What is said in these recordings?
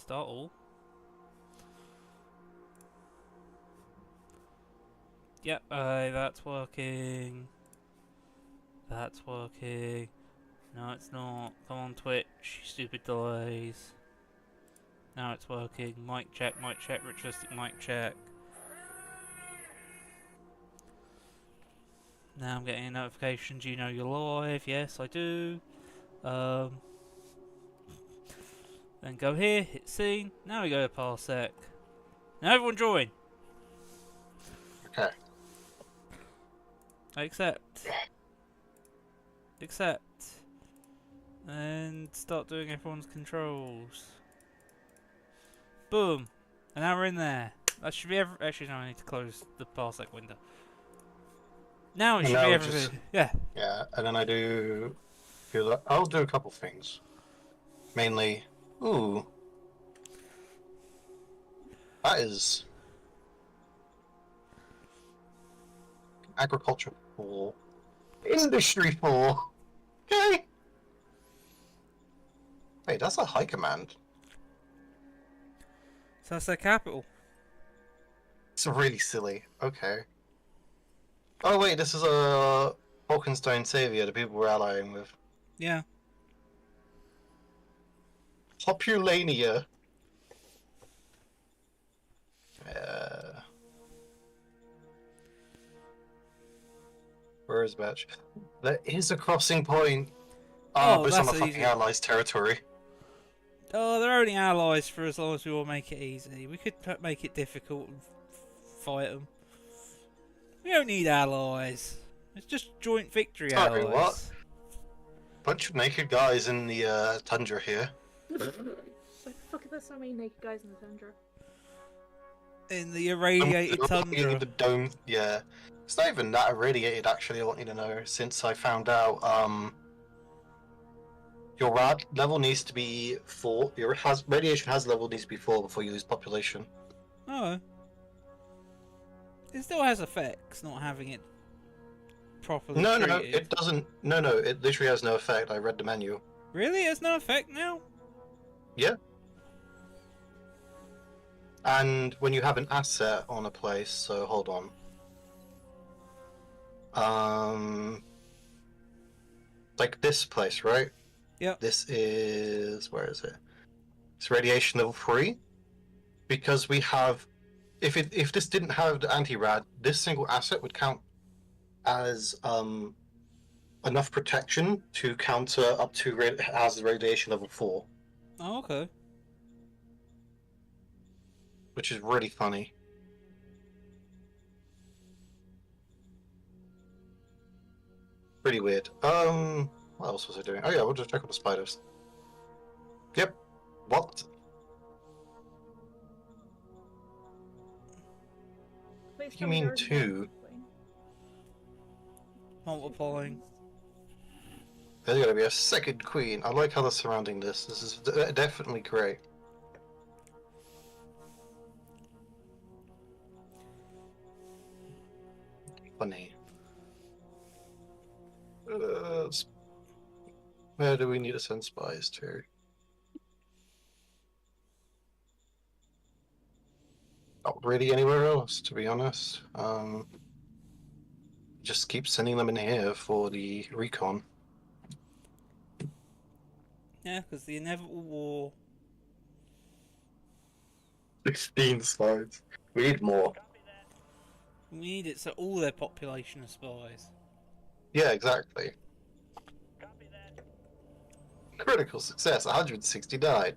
start all. Yep, that's working. That's working. No, it's not. Come on, Twitch, you stupid delays. Now it's working. Mic check, ritualistic mic check. Now I'm getting a notification. Do you know you're live? Yes, I do. Then go here, hit scene. Now we go to Parsec. Now everyone join. Okay. Accept. Accept. And start doing everyone's controls. Boom. And now we're in there. That should be actually, no, I need to close the Parsec window. Now it And should now be just- everything. Yeah. Yeah, and then I'll do a couple things. Mainly, ooh, that is agriculture 4, industry 4. Okay. Wait, that's a high command. So that's their capital. It's really silly. Okay. Oh wait, this is a Falkenstein savior. The people we're allying with. Yeah. Populania. Where is Batch? There is a crossing point. Oh, but it's on the that's fucking easy. Allies' territory. Oh, they're only allies for as long as we all make it easy. We could make it difficult and fight them. We don't need allies. It's just joint victory Sorry, allies. what? Bunch of naked guys in the tundra here. What the fuck are there so many naked guys in the tundra? In the irradiated tundra. The dome, yeah. It's not even that irradiated, actually, I want you to know, since I found out, your rad level needs to be 4. Your radiation hazard level needs to be 4 before you lose population. Oh. It still has effects, not having it properly No, treated. it doesn't. No, it literally has no effect. I read the menu. Really? It has no effect now? Yeah. And when you have an asset on a place, so hold on. Like this place, right? Yep. This is, where is it? It's radiation level 3. Because we have, if this didn't have the anti-rad, this single asset would count as enough protection to counter up to hazard radiation level 4, Oh, okay. which is really funny. Pretty weird. What else was I doing? Oh yeah, we'll just check out the spiders. Yep. What? Please You tell me mean there isn't 2? one. Multiplying. There's gotta be a second queen. I like how they're surrounding this. This is definitely great. Funny. Where do we need to send spies to? Not really anywhere else, to be honest. Just keep sending them in here for the recon. Yeah, because the inevitable war. 16 spies. We need more. We need it so all their population are spies. Yeah, exactly. Critical success, 169.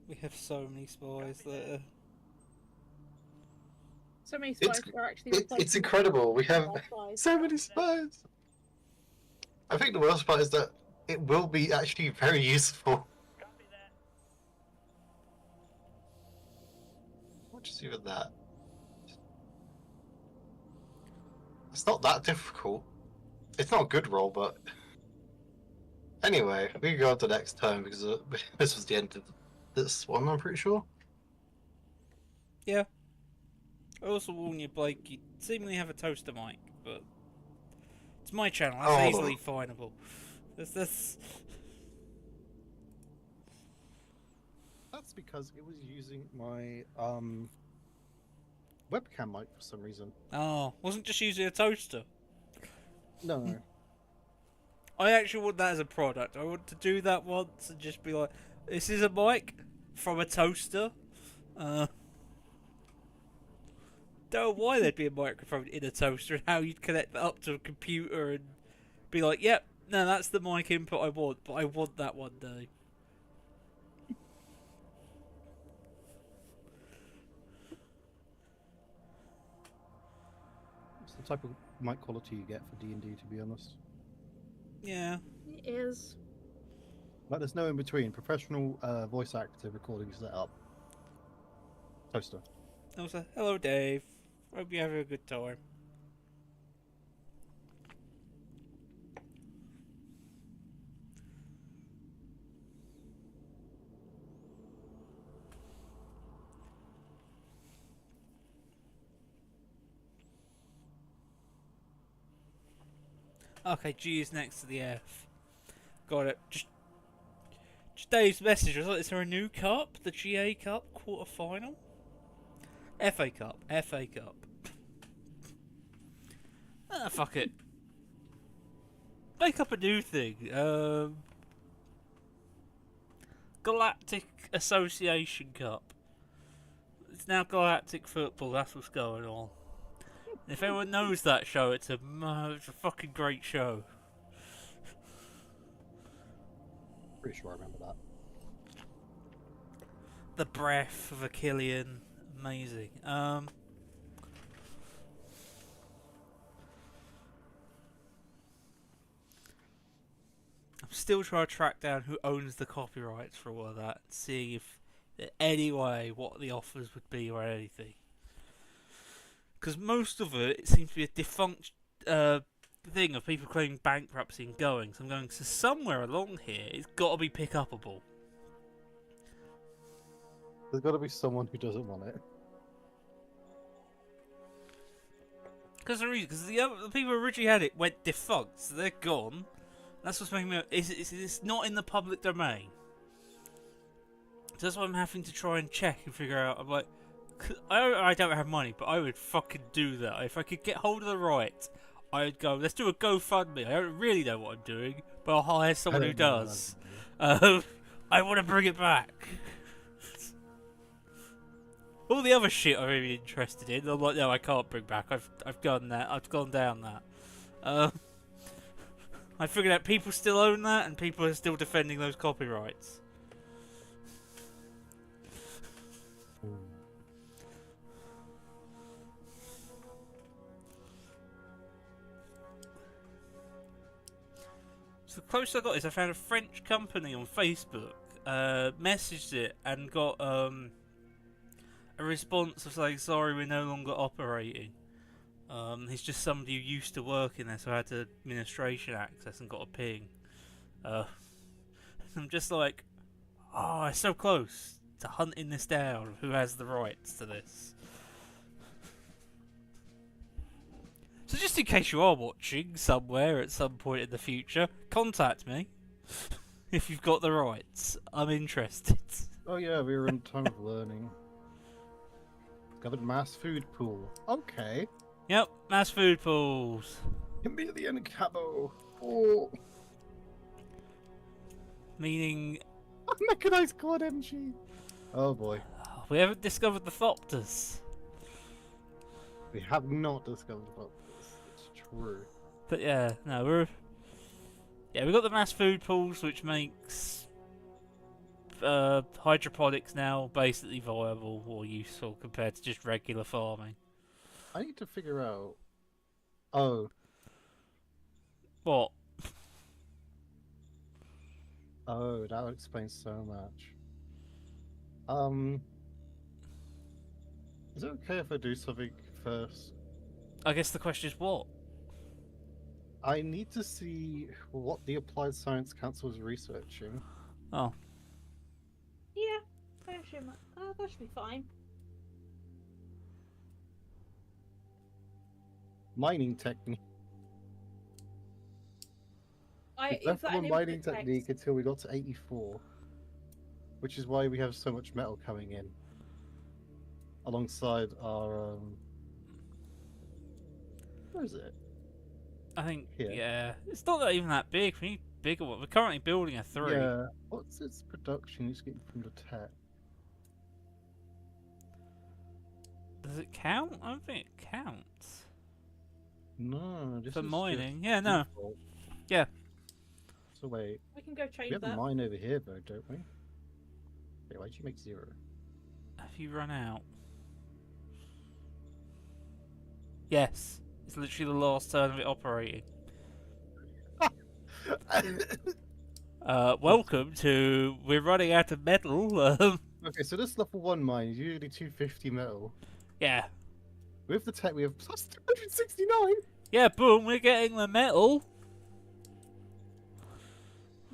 We have so many spies there. So many spies are actually It's replacing incredible. We have our spies. so many spies. I think the worst part is that it will be actually very useful. What is even that? It's not that difficult. It's not a good roll, but anyway, we can go on to the next turn because this was the end of this one. I'm pretty sure. Yeah. I also warn you, Blake, you seemingly have a toaster mic, but it's my channel, that's Oh. easily findable. This because it was using my webcam mic for some reason. Oh, wasn't just using a toaster. No. I actually want that as a product. I want to do that once and just be like, this is a mic from a toaster. Don't know why there'd be a microphone in a toaster and how you'd connect that up to a computer and be like, yep, no, that's the mic input I want, but I want that one day. It's the type of mic quality you get for D&D, to be honest. Yeah. It is. Like, there's no in between. Professional voice actor recording setup. Toaster. Also, hello Dave. Hope you're having a good time. Okay, G is next to the F. Got it. Just Dave's message was like, is there a new cup? The GA Cup quarter final? FA Cup. FA Cup. Ah, fuck it. Make up a new thing. Galactic Association Cup. It's now Galactic Football. That's what's going on. If anyone knows that show, it's a fucking great show. Pretty sure I remember that. The breath of a Killian, amazing. I'm still trying to track down who owns the copyrights for all of that, and seeing if, in any way, what the offers would be or anything. Because most of it seems to be a defunct thing of people claiming bankruptcy and going. So I'm going, so somewhere along here, it's got to be pick-upable. There's got to be someone who doesn't want it. Because the people who originally had it went defunct, so they're gone. That's what's making me... It's not in the public domain. So that's why I'm having to try and check and figure out. I'm like, I don't have money, but I would fucking do that. If I could get hold of the rights, I would go, let's do a GoFundMe. I don't really know what I'm doing, but I'll hire someone who does. I want to bring it back. All the other shit I'm really interested in, I'm like, no, I can't bring back. I've done that. I've gone down that. I figured out people still own that, and people are still defending those copyrights. So the closest I got is I found a French company on Facebook, messaged it, and got a response of saying, sorry, we're no longer operating. He's just somebody who used to work in there, so I had administration access and got a ping. I'm just like, oh, it's so close to hunting this down. Who has the rights to this? So just in case you are watching somewhere at some point in the future, contact me if you've got the rights. I'm interested. Oh yeah, we were in time of learning. Discovered mass food pool. Okay. Yep, mass food pools. Chameleon Cabo. Oh. Meaning... Mechanized Claude MG. Oh boy. We haven't discovered the Thopters. We have not discovered about this. It's true. But yeah, no, we've got the mass food pools, which makes hydroponics now basically viable or useful compared to just regular farming. I need to figure out. Oh. What? Oh, that would explain so much. Is it okay if I do something first? I guess the question is what? I need to see what the Applied Science Council is researching. Oh. Yeah, that should be fine. Mining technique. Is Left that on an mining input technique text? until we got to 84. which is why we have so much metal coming in. Alongside our where is it? I think, Here. yeah. It's not even that big. We need bigger one. We're currently building a 3. Yeah. What's its production? It's getting from the tech. Does it count? I don't think it counts. No, this For is mining. just Yeah, no. default. Yeah. So wait, We can go we change have a that. mine over here though, don't we? Wait, why'd you make 0? Have you run out? Yes. It's literally the last turn of it operating. Welcome to... We're running out of metal. Okay, so this level 1 mine is usually 250 metal. Yeah. With the tech, we have plus 269. Yeah, boom, we're getting the metal.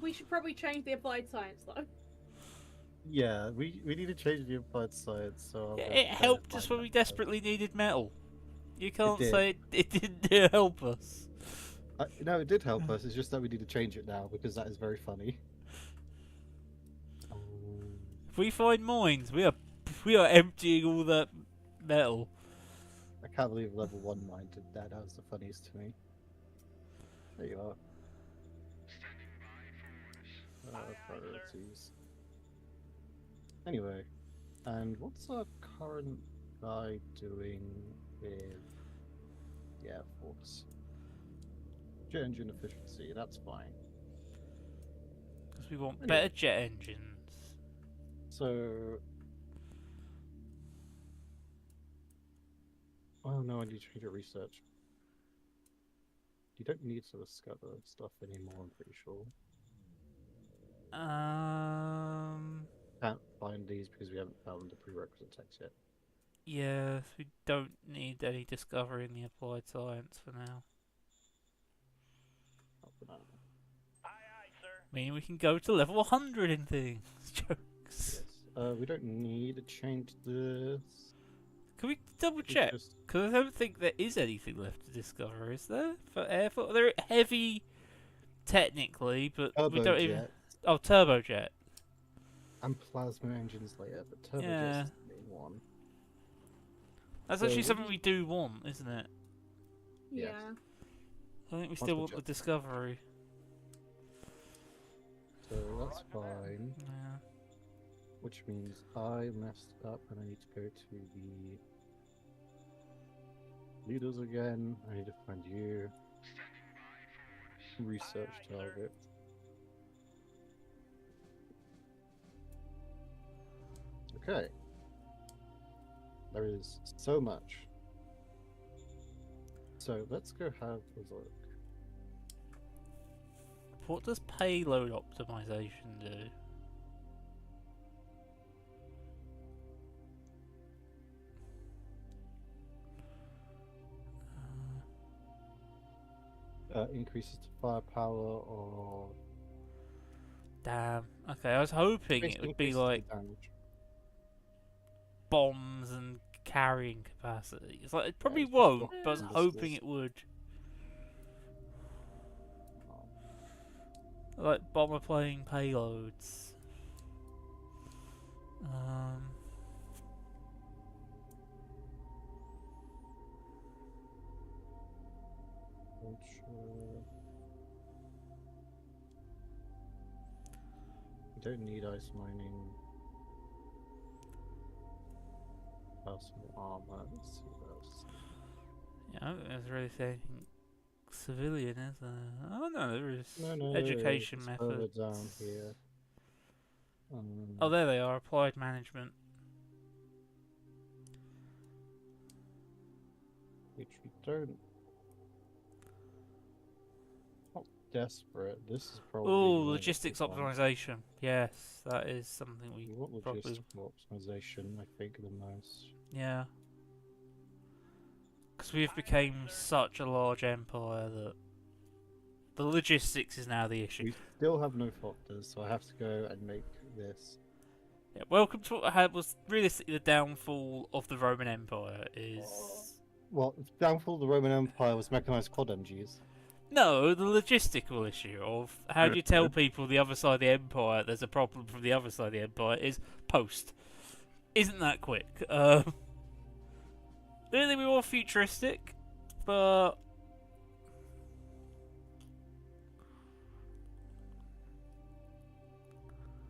We should probably change the applied science though. Yeah, we need to change the applied science. So Yeah, it helped us when we desperately needed metal. You can't did. say it didn't help us. No, it did help us. It's just that we need to change it now because that is very funny. If we find mines, we are emptying all that metal. I can't believe level 1 mine did that. That was the funniest to me. There you are. Priorities. Anyway, and what's our current guy doing with? Yeah, force. Jet engine efficiency. That's fine. Because we want Anyway. better jet engines. So. Oh no, I need to change your research. You don't need to discover stuff anymore, I'm pretty sure. Can't find these because we haven't found the prerequisite text yet. Yes, we don't need any discovery in the applied science for now. Not for now. I mean, we can go to level 100 in things. Jokes. Yes. We don't need to change this. Can we double It's check? just- Because I don't think there is anything left to discover, is there? For airflow? They're heavy, technically, but we don't even... Turbojet Oh, turbojet. and plasma engines later, but turbojet Yeah. is the main one. That's So actually what something we do want, isn't it? Yes. Yeah. I think we What's still the want the jet? discovery. So that's fine. Yeah. Which means I messed up and I need to go to the leaders again. I need to find you. Research target. Okay. There is so much. So let's go have a look. What does payload optimization do? Increases to firepower or Damn. Okay, I was hoping it would be increases the like damage. bombs and carrying capacity. It's like it probably it's just won't, not but I was missiles. hoping it would. Like bomber plane payloads. Ultra. You don't need ice mining. Personal armor. Let's see what else. Yeah, I don't think there's really anything civilian, is there? Oh no, there is. No, Education it's further methods. down here. Oh, there they are. Applied management. Which we don't. Not desperate. This is probably. Oh, one of the logistics big ones. optimization. Yes, that is something we We want probably. logistical optimization, I think, the most. Yeah. Because we've become such a large empire that the logistics is now the issue. We still have no Foctors, so I have to go and make this. Yeah, welcome to what was realistically the downfall of the Roman Empire. Is Well, the downfall of the Roman Empire was mechanized quad MGs. No, the logistical issue of how do you tell people the other side of the empire there's a problem from the other side of the empire is post. Isn't that quick? Really, we're more futuristic, but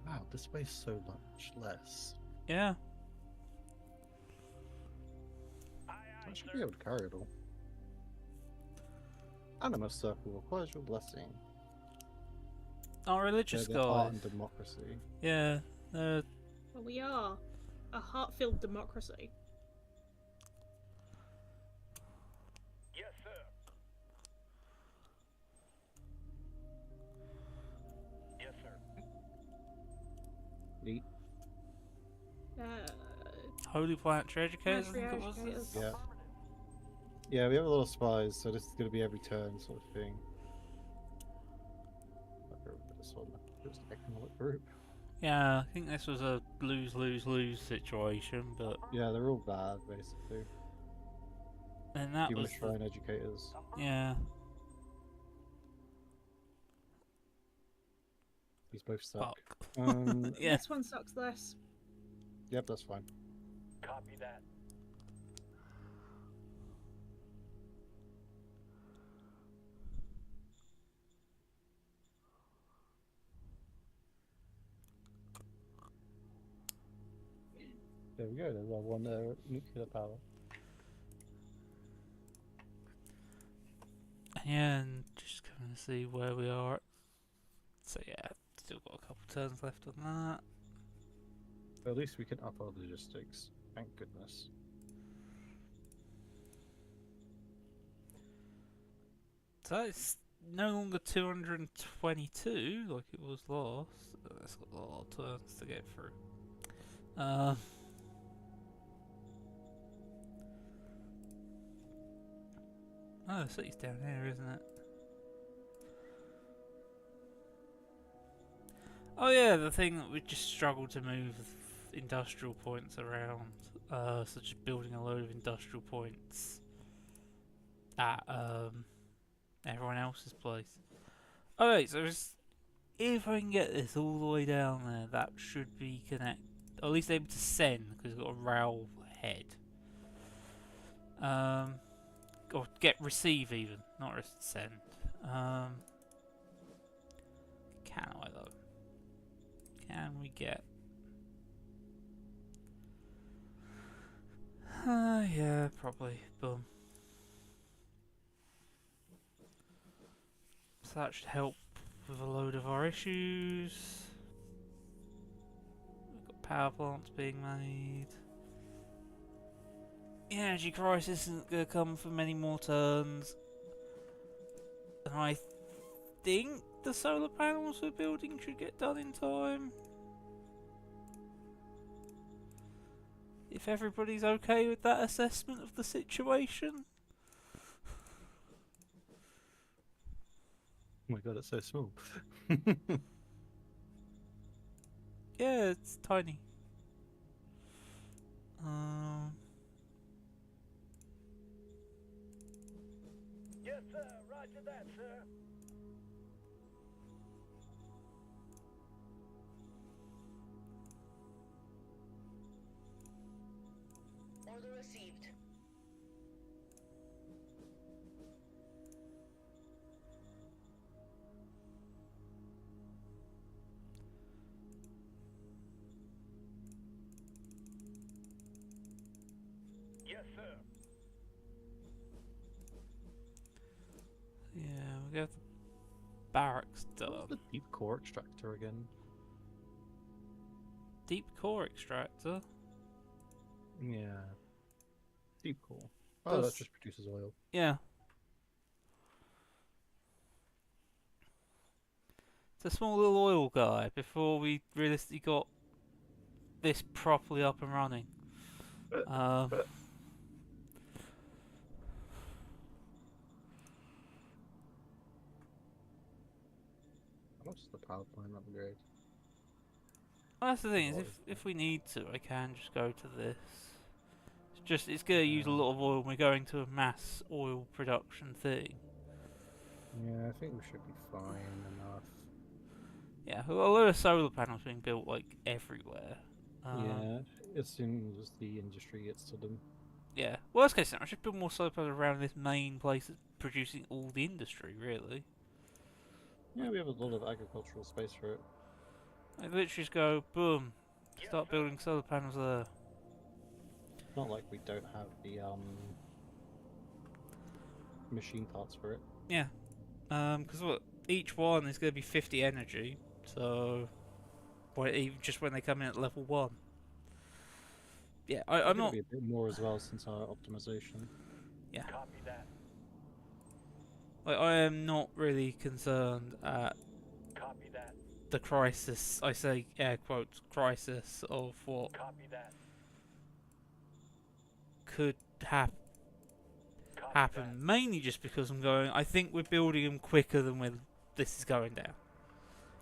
Wow, this weighs so much less. yeah. I should be able to carry it all. Anima Circle requires your blessing. Our religious They're the art guys. and democracy. Yeah. Well, we are a heart-filled democracy. Yes, sir. Yes, sir. Neat. Holy Planetary Educators, I think it was. Educators. Yeah. Yeah, we have a lot of spies, so this is going to be every turn sort of thing. I remember this one. It was an economic group. Yeah, I think this was a lose-lose-lose situation, but Yeah, they're all bad, basically. then that Human was the, Shrine Educators. yeah. These both suck. Fuck. Yeah. This one sucks less. Yep, that's fine. Copy that. There we go, there's our one nuclear power. Yeah, and just coming to see where we are. So yeah, still got a couple turns left on that. But at least we can up our logistics. Thank goodness. So it's no longer 222 like it was last. That's got a lot of turns to get through. Oh, the city's down here, isn't it? Oh yeah, the thing that we just struggled to move industrial points around, such as building a load of industrial points at everyone else's place. Alright, so if I can get this all the way down there, that should be connect, or at least able to send, because it's got a rail head. Or receive even, not just send. Can I though? Can we get? Yeah, probably. Boom. So that should help with a load of our issues. We've got power plants being made. The energy crisis isn't going to come for many more turns. And I think the solar panels we're building should get done in time. If everybody's okay with that assessment of the situation. Oh my god, it's so small. Yeah, it's tiny. Yes, sir. Roger that, sir. Order received. Yes, sir. Yeah, we got the barracks What was done. the deep core extractor again? Deep core extractor. Yeah. Deep core. Oh, that Does- just produces oil. Yeah. It's a small little oil guy before we realistically got this properly up and running. How much is the power plant upgrade? That's the thing, is What if we need to, I can just go to this. It's going to use a lot of oil, and we're going to a mass oil production thing. Yeah, I think we should be fine enough. Yeah, a lot of solar panels being built like everywhere. Yeah, as soon as the industry gets to them. Yeah. Worst case scenario, just build more solar panels around this main place that's producing all the industry, really. Yeah, we have a lot of agricultural space for it. Like literally just go, boom, Yes, start sir. building solar panels there. It's not like we don't have the machine parts for it. Yeah. Because look, each one is going to be 50 energy, so even just when they come in at level 1. Yeah, I'm It's going not. to be a bit more as well since our optimization. Copy that. Like, I am not really concerned at Copy that. the crisis. I say air quotes crisis of what Copy that. could Copy happen. Mainly just because I'm going. I think we're building them quicker than this is going down.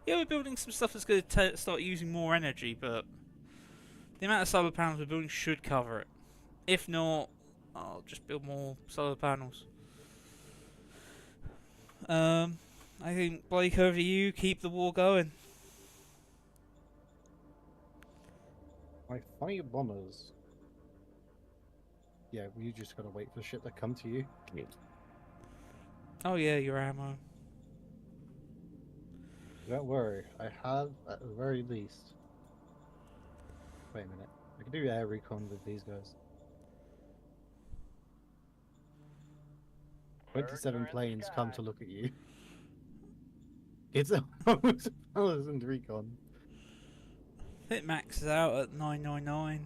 Yeah, we're building some stuff that's going to start using more energy, but the amount of solar panels we're building should cover it. If not, I'll just build more solar panels. I think, Blake, over to you. Keep the war going. My funny bombers. Yeah, you just gotta wait for shit to come to you. Oh yeah, your ammo. Don't worry, I have at the very least. Wait a minute, I can do air recon with these guys. Birds are 27 in the planes come sky. to look at you. It's almost a 1,000 recon. I think max is out at 999.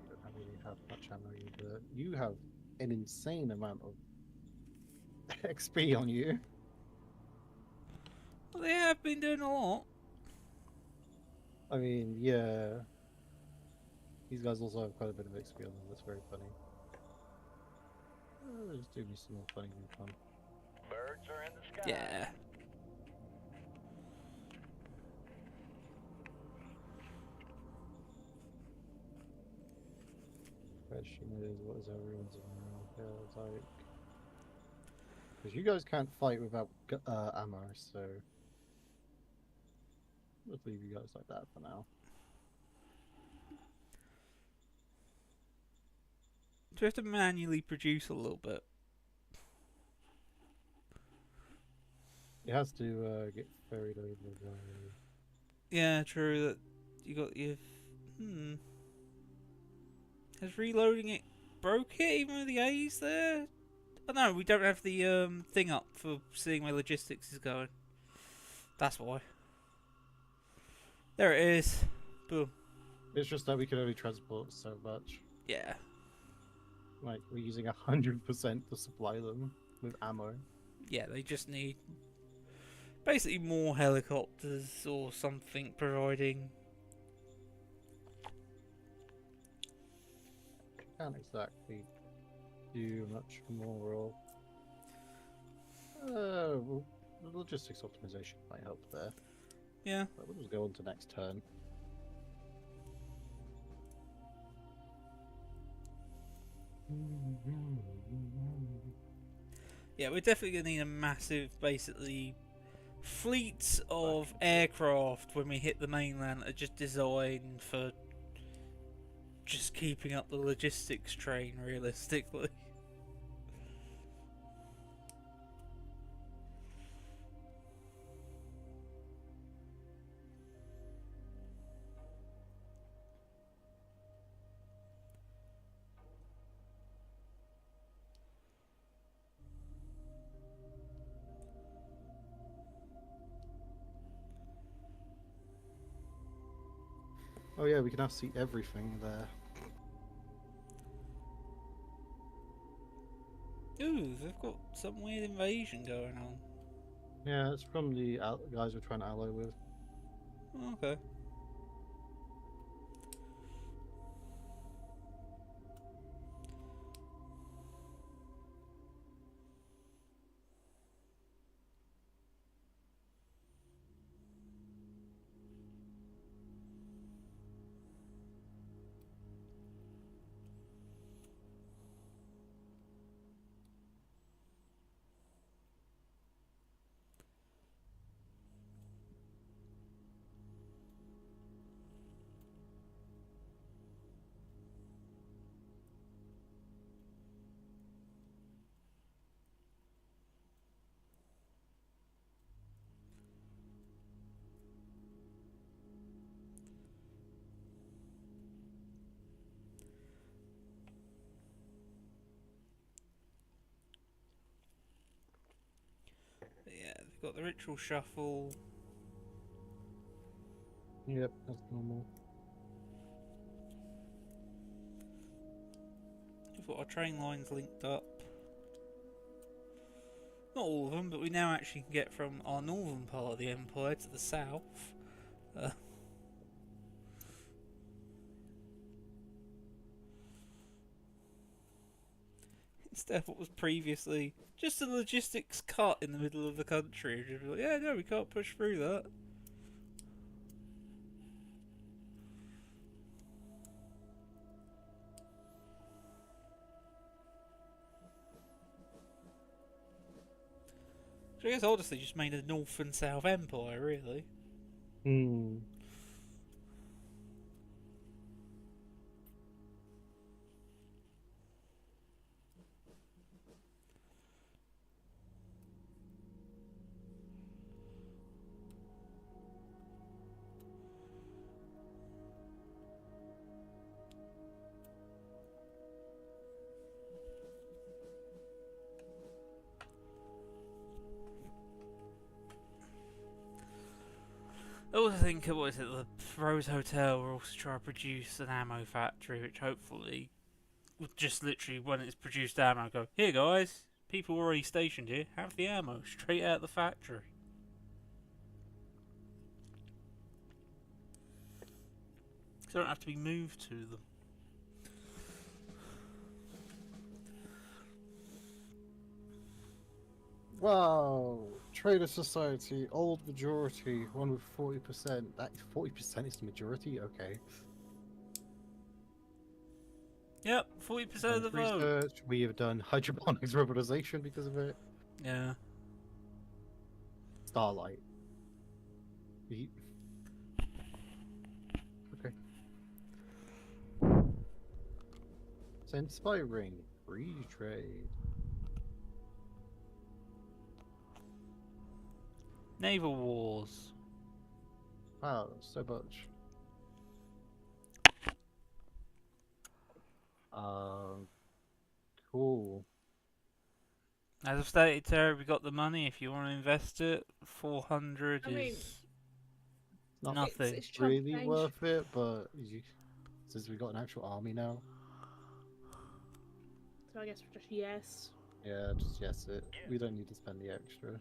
You don't really have much ammo either. You have an insane amount of XP on you. Well, they have been doing a lot. I mean, yeah. These guys also have quite a bit of XP on them, that's very funny. Just do me some more funny recon. Birds are in the sky. Yeah. Question is, what is everyone's ammo? Yeah, it's like... Because you guys can't fight without ammo, so... Let's leave you guys like that for now. Do we have to manually produce a little bit? It has to get ferried over by... Yeah, true. That you got your. Has reloading it broke it even with the A's there? Oh no, we don't have the thing up for seeing where logistics is going. That's why. There it is. Boom. It's just that we can only transport so much. Yeah. Like, we're using 100% to supply them with ammo. Yeah, they just need basically more helicopters or something providing. Can't exactly do much more. Well, the logistics optimization might help there. Yeah. But we'll just go on to next turn. Yeah, we're definitely going to need a massive, basically, fleets of aircraft when we hit the mainland are just designed for just keeping up the logistics train, realistically. Oh yeah, we can now see everything there. Ooh, they've got some weird invasion going on. Yeah, it's from the guys we're trying to ally with. Okay. got the ritual shuffle. Yep, that's normal. We've got our train lines linked up. Not all of them, but we now actually can get from our northern part of the Empire to the south. Instead of what was previously just a logistics cut in the middle of the country. Just be like, yeah, no, we can't push through that. So I guess honestly just made a North and South Empire, really. Hmm. I also think, what is it, the Rose Hotel will also try to produce an ammo factory, which hopefully will just literally, when it's produced ammo, go, here guys, people already stationed here, have the ammo, straight out the factory. So they don't have to be moved to them. Wow, Trader Society, old majority, one with 40%. That 40% is the majority? Okay. Yep, 40% of the vote. Research, we have done hydroponics robotization because of it. Yeah. Starlight. Okay. It's inspiring. Free trade. Naval Wars. Wow, so much. Cool. As I've stated, Terry, we got the money if you want to invest it. 400 I mean, is Not nothing. It's chump really change. worth it, but since we got an actual army now, So I guess we're just yes. yeah, just yes it. We don't need to spend the extra.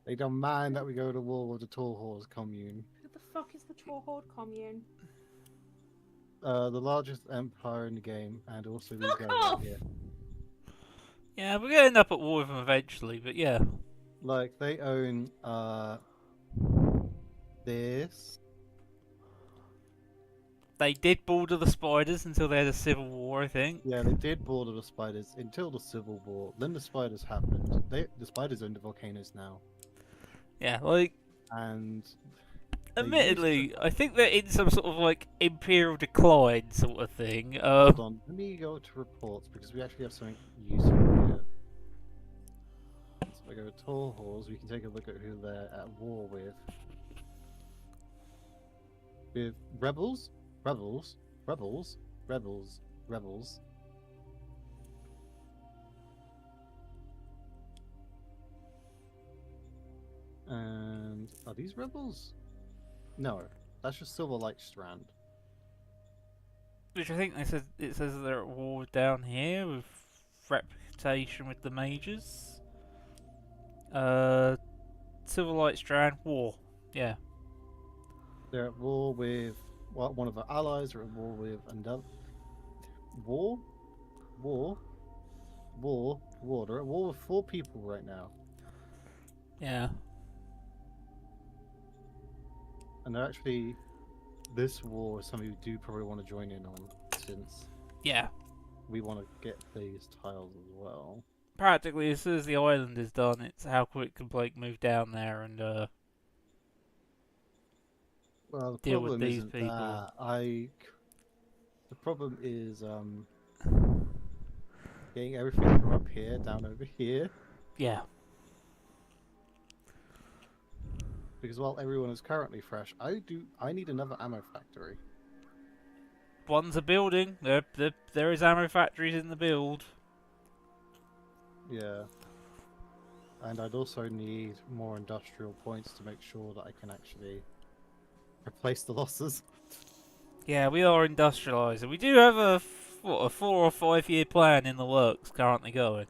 They don't mind that we go to war with the Tall Horse commune. Who the fuck is the Tor Horde commune? The largest empire in the game, and also these Fuck guys off! right here. Yeah, we're going to end up at war with them eventually, but yeah. Like they own this. They did border the spiders until they had a civil war, I think. Yeah, they did border the spiders until the Civil War. Then the spiders happened. The spiders own the volcanoes now, Yeah, like, and they used admittedly, I think they're in some sort of, like, imperial decline sort of thing. Hold on, let me go to reports because we actually have something useful here. So if I go to Tall Halls, we can take a look at who they're at war with. With rebels, rebels, rebels, rebels, rebels. And are these rebels? No, that's just Silverlight Strand. Which I think it says they're at war down here with reputation with the mages. Silverlight Strand, war. Yeah. They're at war with one of our allies. They're at war with another. War. They're at war with 4 people right now, Yeah. and they're actually. This war is something we do probably want to join in on, since Yeah. we want to get these tiles as well. Practically, as soon as the island is done, it's how quick can Blake move down there and, Well, the Deal with problem these isn't people. that. The problem is getting everything from up here down over here. yeah. Because while everyone is currently fresh, I need another ammo factory. One's a building. There is ammo factories in the build. Yeah. And I'd also need more industrial points to make sure that I can actually replace the losses. Yeah, we are industrialising. We do have a 4 or 5 year plan in the works currently going.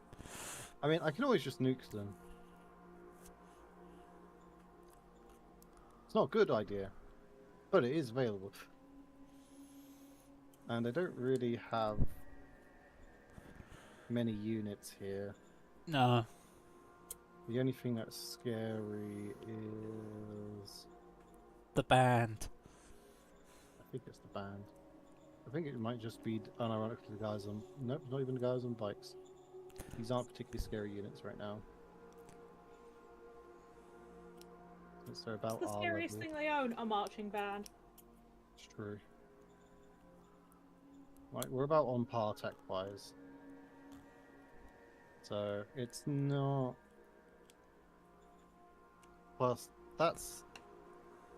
I mean, I can always just nuke them. It's not a good idea, but it is available. And I don't really have many units here. No. The only thing that's scary is... The band. I think it's the band. I think it might just be, unironically, the guys on... Nope, not even the guys on bikes. These aren't particularly scary units right now. Since they're about The our scariest level. thing they own, a marching band. It's true. Right, we're about on par tech-wise. So, it's not... Plus, that's...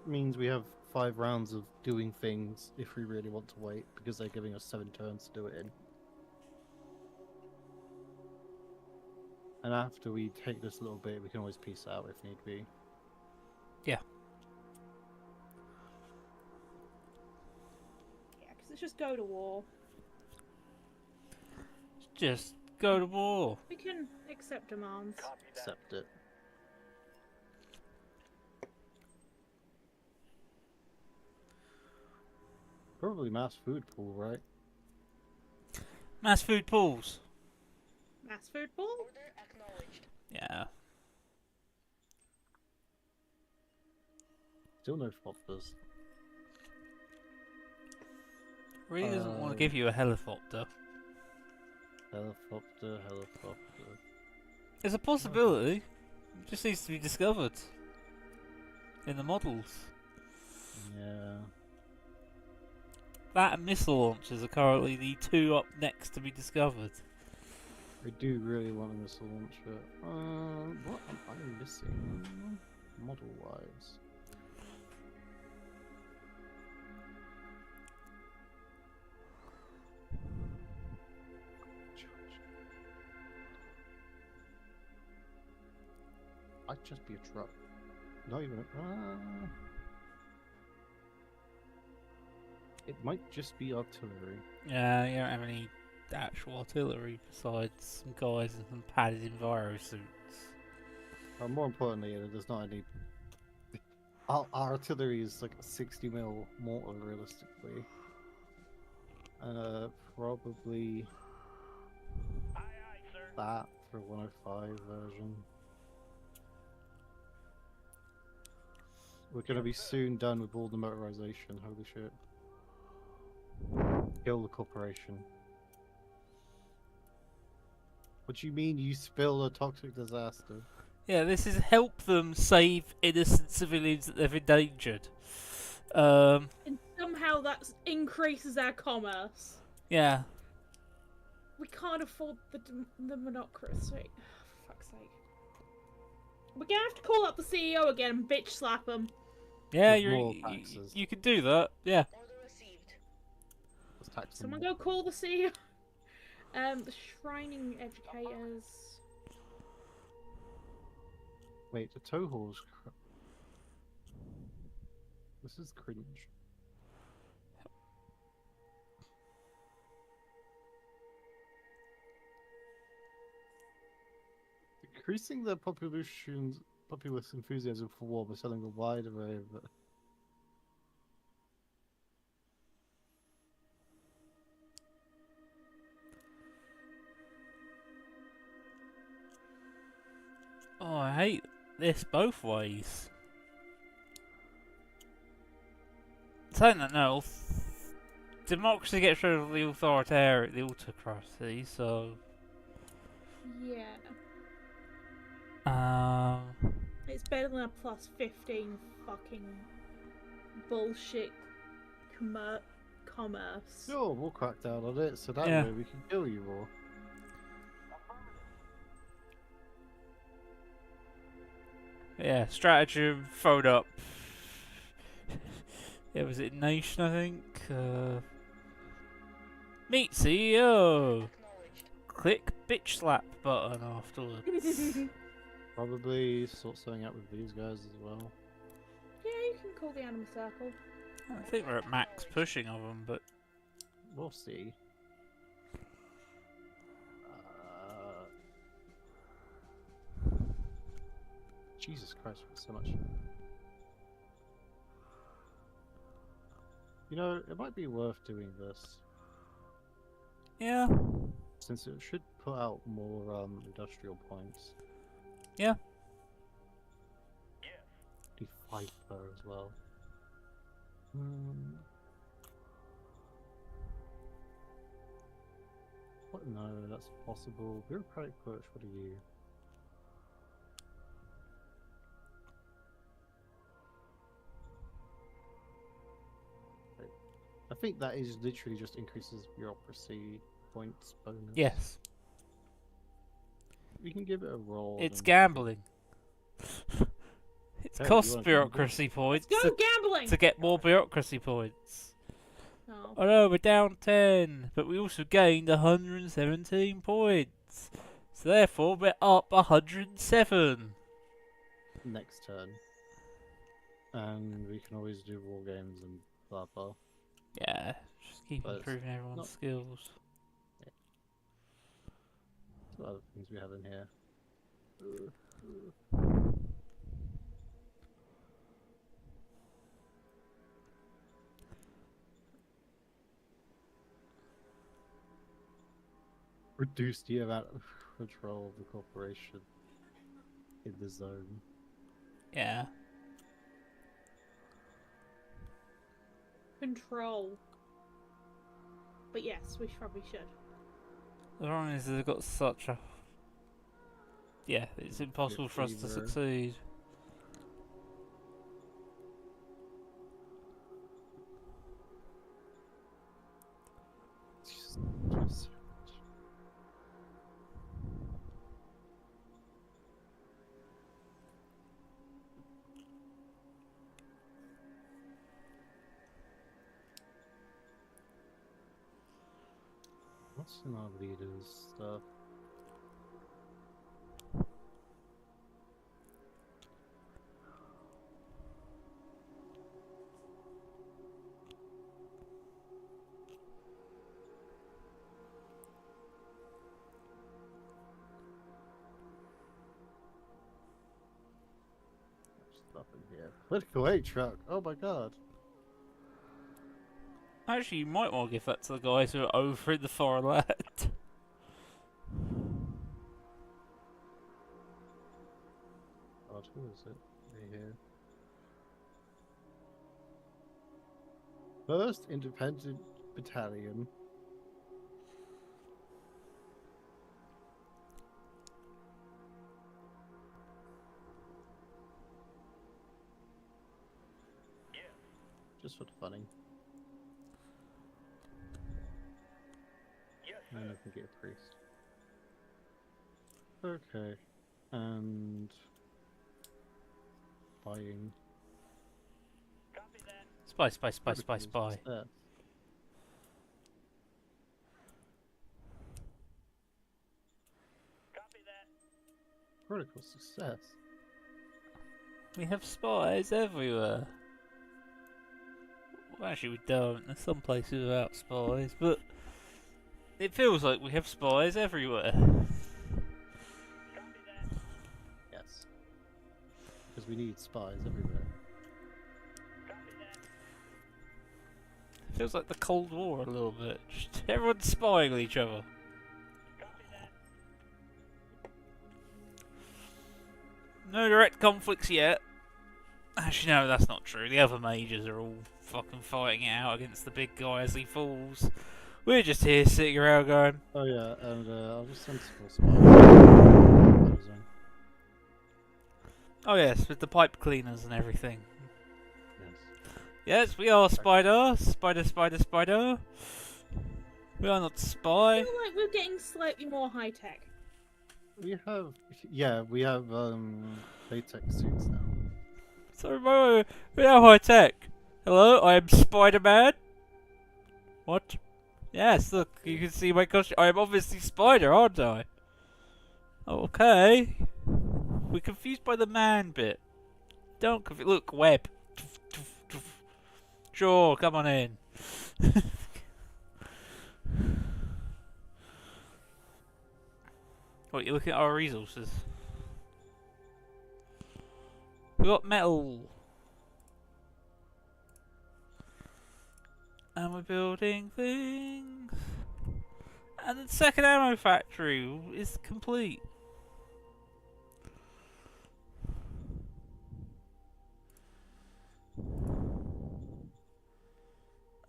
means we have 5 rounds of doing things if we really want to wait, because they're giving us 7 turns to do it in. And after we take this little bit, we can always peace out if need be. Yeah. Yeah, because it's just go to war. Just go to war. We can accept demands. Copy that. Accept it. Probably mass food pool, right? Mass food pools. Mass food ball? Order acknowledged. Yeah. Still no floppers. Really doesn't want to Uh, give you a helicopter. Helicopter. There's a possibility. It just needs to be discovered. In the models. Yeah. That and missile launchers are currently the 2 up next to be discovered. I do really want a missile launcher. What am I missing? Model-wise. I'd just be a truck. Not even a... It might just be artillery. Yeah, you don't have any actual artillery besides some guys in some padded enviro suits. More importantly, there's not any... Our artillery is like a 60mm mortar, realistically. Probably Aye, aye, sir. that for 105 version. We're gonna be soon done with all the motorization, holy shit. Kill the corporation. What do you mean you spill a toxic disaster? Yeah, this is help them save innocent civilians that they've endangered. Um, And somehow that increases our commerce. yeah. We can't afford the monocracy. For fuck's sake. We're gonna have to call up the CEO again and bitch slap him. Yeah, With more taxes. you could do that, yeah. Order received. Let's tax them Someone more. go call the CEO. The shrining educators. Wait, the tow hall's... This is cringe. Increasing the populace enthusiasm for war by selling a wide array of... Oh, I hate this both ways. Saying that now, democracy gets rid of the authoritarian, the autocracy, so... Yeah. It's better than a plus 15 fucking bullshit commerce. Sure, we'll crack down on it, so that Yeah. way we can kill you all. Yeah, stratagem, phone up. Yeah, was it Nation, I think? Meet CEO! Acknowledged. Click bitch slap button afterwards. Probably sort something out with these guys as well. Yeah, you can call the animal circle. I think we're at max pushing of them, but We'll see. Jesus Christ, so much. You know, it might be worth doing this, yeah. since it should put out more industrial points. Yeah. Do 5 per as well. Hmm. What? No, that's possible. Bureaucratic push, what are you? I think that is literally just increases bureaucracy points bonus. Yes. We can give it a roll. It's and- gambling. It's Hey, you cost wanna bureaucracy points Go gambling! to get more bureaucracy points. Oh. Oh no, we're down 10, but we also gained 117 points. So therefore, we're up 107. Next turn. And we can always do war games and blah blah. Yeah, just keep But it's improving everyone's not- skills. What other things we have in here? Reduce the amount of control of the corporation in the zone. Yeah. Control. But yes, we probably should. The problem is they've got such a... Yeah, it's impossible for us to fever. succeed. It's just so much. What's in our leaders stuff? Stuff in here. Political aid truck. Oh my god. Actually, you might want to give that to the guys who are over in the foreign land. God, who is it? Right here. First Independent Battalion. Just for the funny. Yes, And then sir. I can get a priest. Okay. And buying. Copy that. Spy, spy, spy, spy, Protocols spy. success. Copy that. Critical success. We have spies everywhere. Well, actually, we don't. There's some places without spies, but it feels like we have spies everywhere. Copy that. Yes. Because we need spies everywhere. Copy that. Feels like the Cold War a little bit. Just everyone's spying on each other. Copy that. No direct conflicts yet. Actually, no, that's not true. The other majors are all fucking fighting it out against the big guy as he falls. We're just here sitting around going, Oh yeah, and I'll just send small spies. oh yes, with the pipe cleaners and everything. Yes. Yes, we are Spider. Spider, Spider, Spider. We are not I spy. feel like we're getting slightly more high tech. We have, yeah, we have latex suits now. Sorry, we are high tech. Hello, I am Spider-Man. What? Yes, look, you can see my costume. I am obviously Spider, aren't I? Okay. We're confused by the man bit. Don't look, web. Sure, come on in. What, you're looking at our resources? We got metal. And we're building things. And the second ammo factory is complete.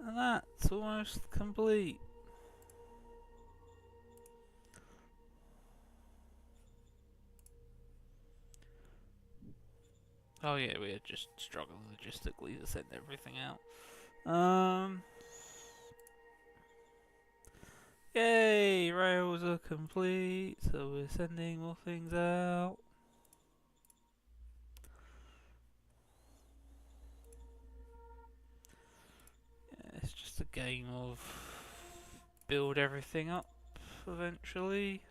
And that's almost complete. Oh yeah, we're just struggling logistically to send everything out. Yay, rails are complete, so we're sending more things out. Yeah, it's just a game of build everything up eventually.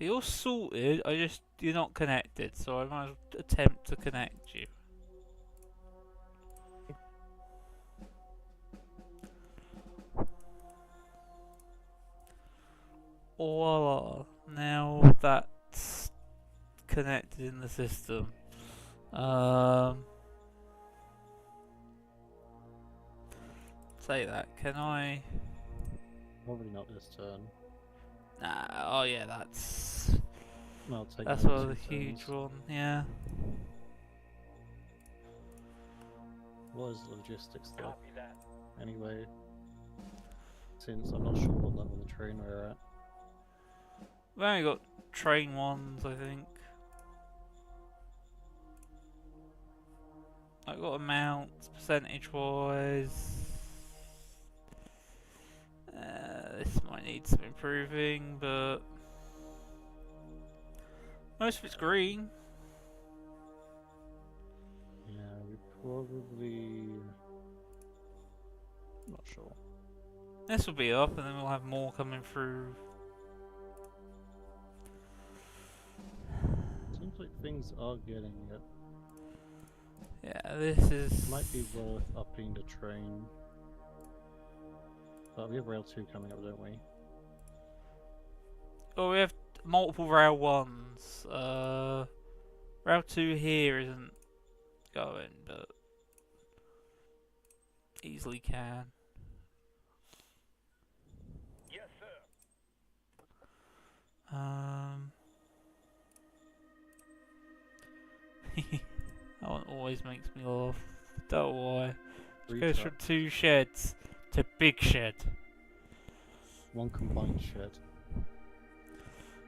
You're sorted, you're not connected, so I might as well attempt to connect you. Voila, now that's connected in the system. Say that, can I? Probably not this turn. Nah, oh yeah, that's I'll take that's that one of in the 2 huge turns. one, yeah. What is logistics though? Copy that. Anyway, since I'm not sure what level the train we're at. We've only got train ones, I think. I've got amounts, percentage wise. This might need some improving, but most of it's green. Yeah, we probably... not sure. This will be up, and then we'll have more coming through. Seems like things are getting it. Yeah, this is... Might be worth upping the train. But we have Rail 2 coming up, don't we? Oh, we have multiple rail ones. Rail 2 here isn't going, but easily can. Yes, sir. That one always makes me laugh. Don't know why. Three Goes from trucks, 2 sheds to big shed. one combined shed.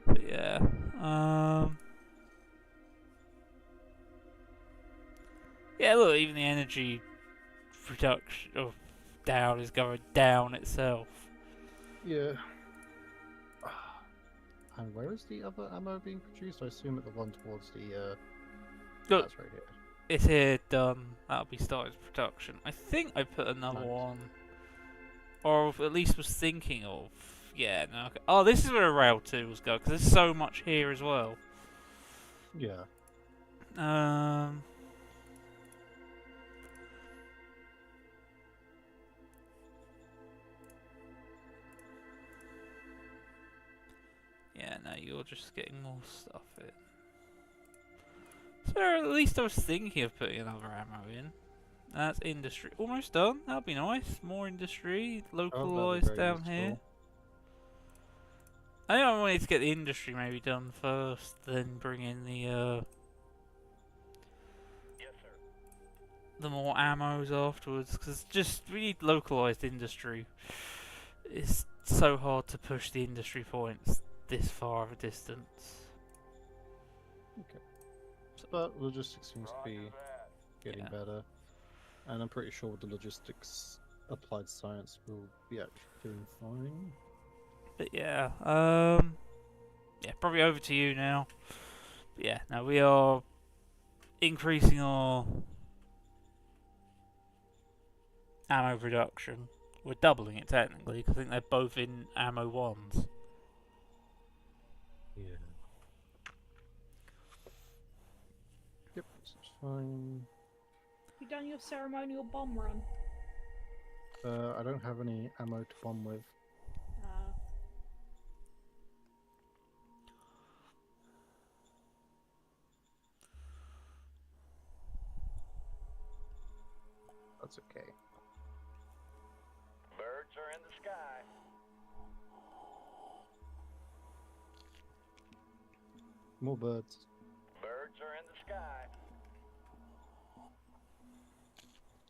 But yeah. Yeah, look, even the energy reduction of down is going down itself. Yeah. And where is the other ammo being produced? I assume at the one towards the Look, that's right here. it's here, done. That'll be started production. I think I put another Nice. one, or at least was thinking of. Yeah, no. Okay. Oh, this is where Rail 2 was going, because there's so much here as well. Yeah. Yeah, no, you're just getting more stuff in. So at least I was thinking of putting another ammo in. That's industry. Almost done. That'd be nice. More industry, localised very down here. useful. I think I wanted to get the industry maybe done first, then bring in the Yes, sir. the more ammos afterwards. Because just we need localised industry. It's so hard to push the industry points this far of a distance. But logistics seems to be Roger that. getting Yeah. better. And I'm pretty sure with the logistics applied science will be actually doing fine. But yeah, yeah, probably over to you now. But yeah, now we are increasing our ammo production. We're doubling it technically, because I think they're both in ammo 1s. Yeah. Yep, it's fine. You done your ceremonial bomb run? I don't have any ammo to bomb with. That's okay. Birds are in the sky. More birds. Birds are in the sky.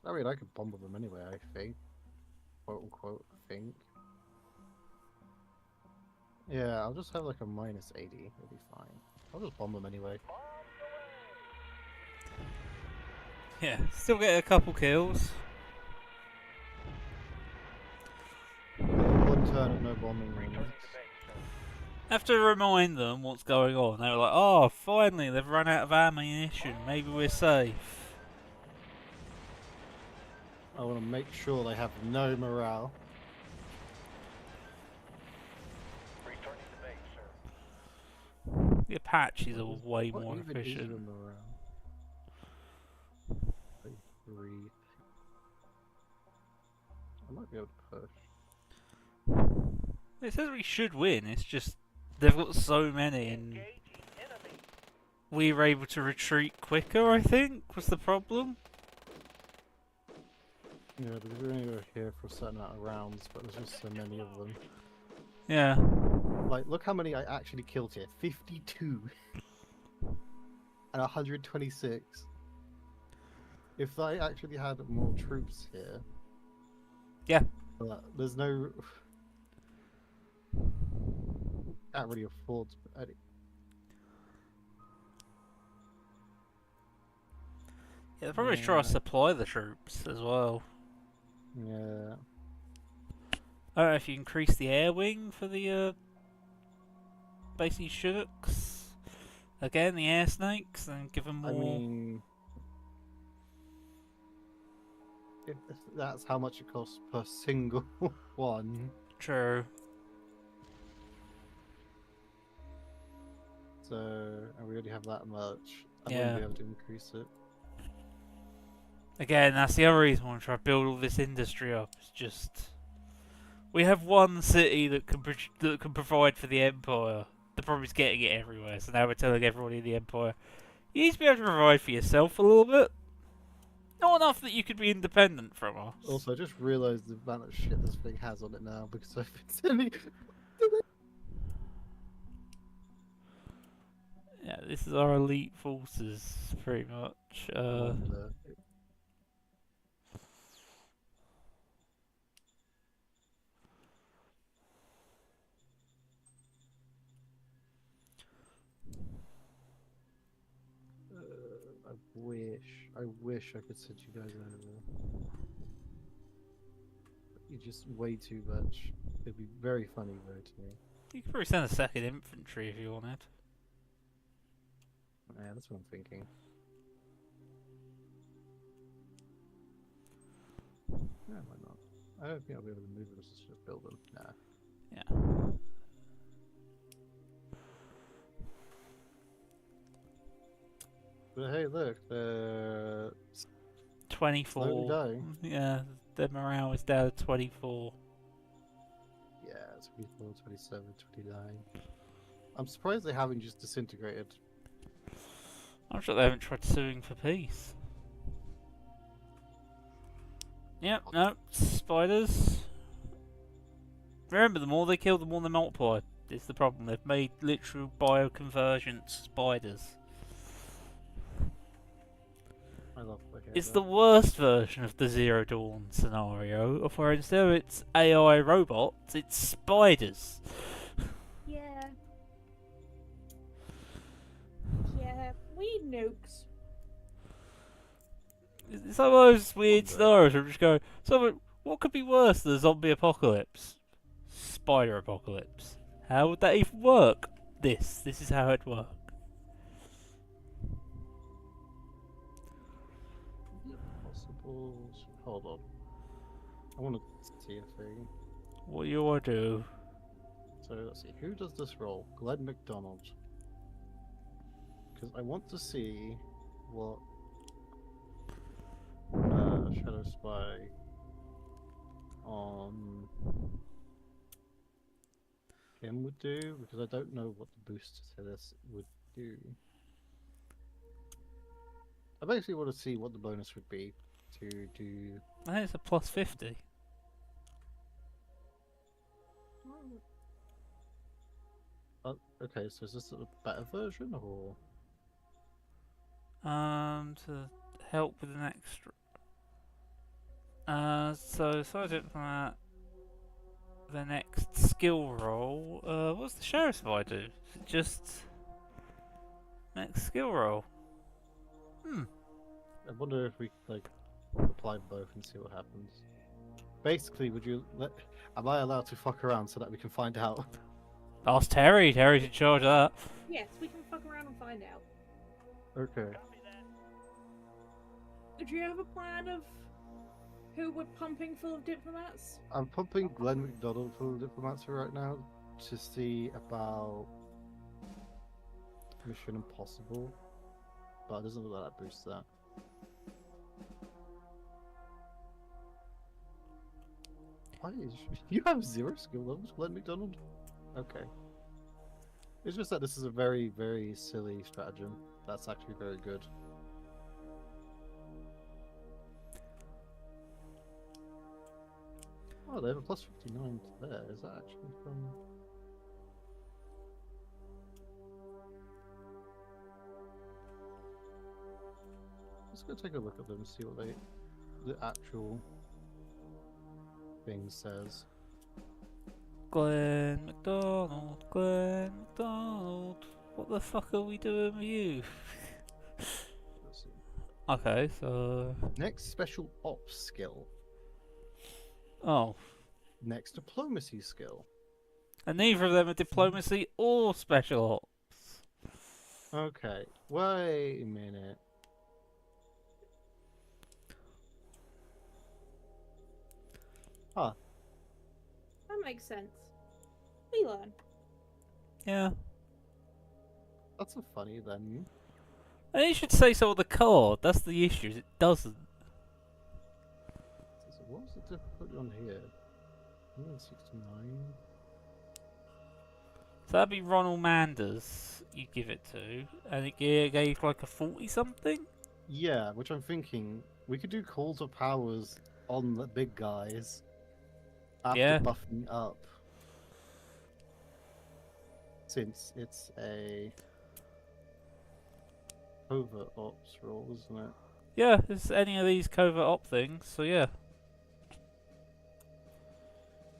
I mean, I could bomb with them anyway, I think. Quote unquote, I think. Yeah, I'll just have like a minus 80. It'll be fine. I'll just bomb them anyway. Yeah, still get a couple kills. One turn of no bombing Return rings. to base, sir. Have to remind them what's going on. They were like, oh, finally, they've run out of ammunition. Maybe we're safe. I want to make sure they have no morale. Returning to base, sir. The Apaches are way What more even is efficient. the morale? Like 3. I might be able to push. It says we should win, it's just they've got so many and Engaging enemy. we were able to retreat quicker, I think, was the problem. Yeah, because we only go here for a certain amount of rounds, but there's just so many of them. Yeah. Like, look how many I actually killed here. 52. And 126. If I actually had more troops here... Yeah. But there's no... Can't really afford to... Yeah, they'll probably try to supply the troops as well. Yeah. I don't know if you increase the air wing for the basically Shooks. Again, the air snakes, and give them more. I mean... If that's how much it costs per single one. True. So, and we already have that much. I Yeah. wouldn't be able to increase it. Again, that's the other reason why I'm trying to build all this industry up. It's just we have one city that can provide for the Empire. The problem is getting it everywhere. So now we're telling everybody in the Empire, you need to be able to provide for yourself a little bit. Not enough that you could be independent from us. Also, I just realised the amount of shit this thing has on it now because I've been sending. Yeah, this is our elite forces, pretty much. I wish I could send you guys over. You're just way too much. It'd be very funny though to me. You could probably send a second infantry if you wanted. Yeah, that's what I'm thinking. Yeah, why not? I don't think I'll be able to move them, just build them. Nah. Yeah. But hey, look, 24. slowly dying. Yeah, their morale is down to 24. Yeah, 24, 27, 29. I'm surprised they haven't just disintegrated. I'm sure they haven't tried suing for peace. Yep, no, spiders. Remember, the more they kill, the more they multiply. It's the problem. They've made literal bioconvergent spiders. I love looking at It's that. the worst version of the Zero Dawn scenario, of where instead of it's AI robots, it's spiders. Yeah. Yeah, we need nukes. It's like one of those weird One day. scenarios where I'm just going, so what could be worse than a zombie apocalypse? Spider apocalypse. How would that even work? This is how it'd work. Possible. Hold on. I want to see a thing. What you want to do? So let's see, who does this role? Glenn McDonald. Because I want to see what Shadow Spy on him would do, because I don't know what the boost to this would do. I basically want to see what the bonus would be to do. I think it's a plus 50. Okay, so is this a better version or? To help with an extra. So Sergeant Diplomat, the next skill roll. What's the Sheriff Spy do? Is it just next skill roll? I wonder if we like apply both and see what happens. Basically, would you let? Am I allowed to fuck around so that we can find out? Ask Terry. Terry's in charge of that. Yes, we can fuck around and find out. Okay. Do you have a plan of who we're pumping full of diplomats? I'm pumping Glenn McDonald full of diplomats right now to see about Mission Impossible, but it doesn't look like that boosts that. Why is you have 0 skill levels, Glenn McDonald? Okay. It's just that this is a very, very silly stratagem. That's actually very good. Oh, they have a plus 59 to there. Is that actually from... Let's go take a look at them and see what the actual thing says. Glenn McDonald, Glenn McDonald. What the fuck are we doing with you? Let's see. Okay, so Next special ops skill. oh, Next diplomacy skill. and neither of them are diplomacy or special ops. Okay, wait a minute. Huh. That makes sense. We learn. Yeah, That's a funny then. and you should say so on the card. That's the issue. Is it doesn't. So what was the difficulty on here? 169. So that'd be Ronald Manders. You give it to, and it gave like a 40 something. Yeah, which I'm thinking we could do calls of powers on the big guys after Yeah. buffing up. Since it's a covert ops role, isn't it? Yeah, it's any of these covert op things. So yeah.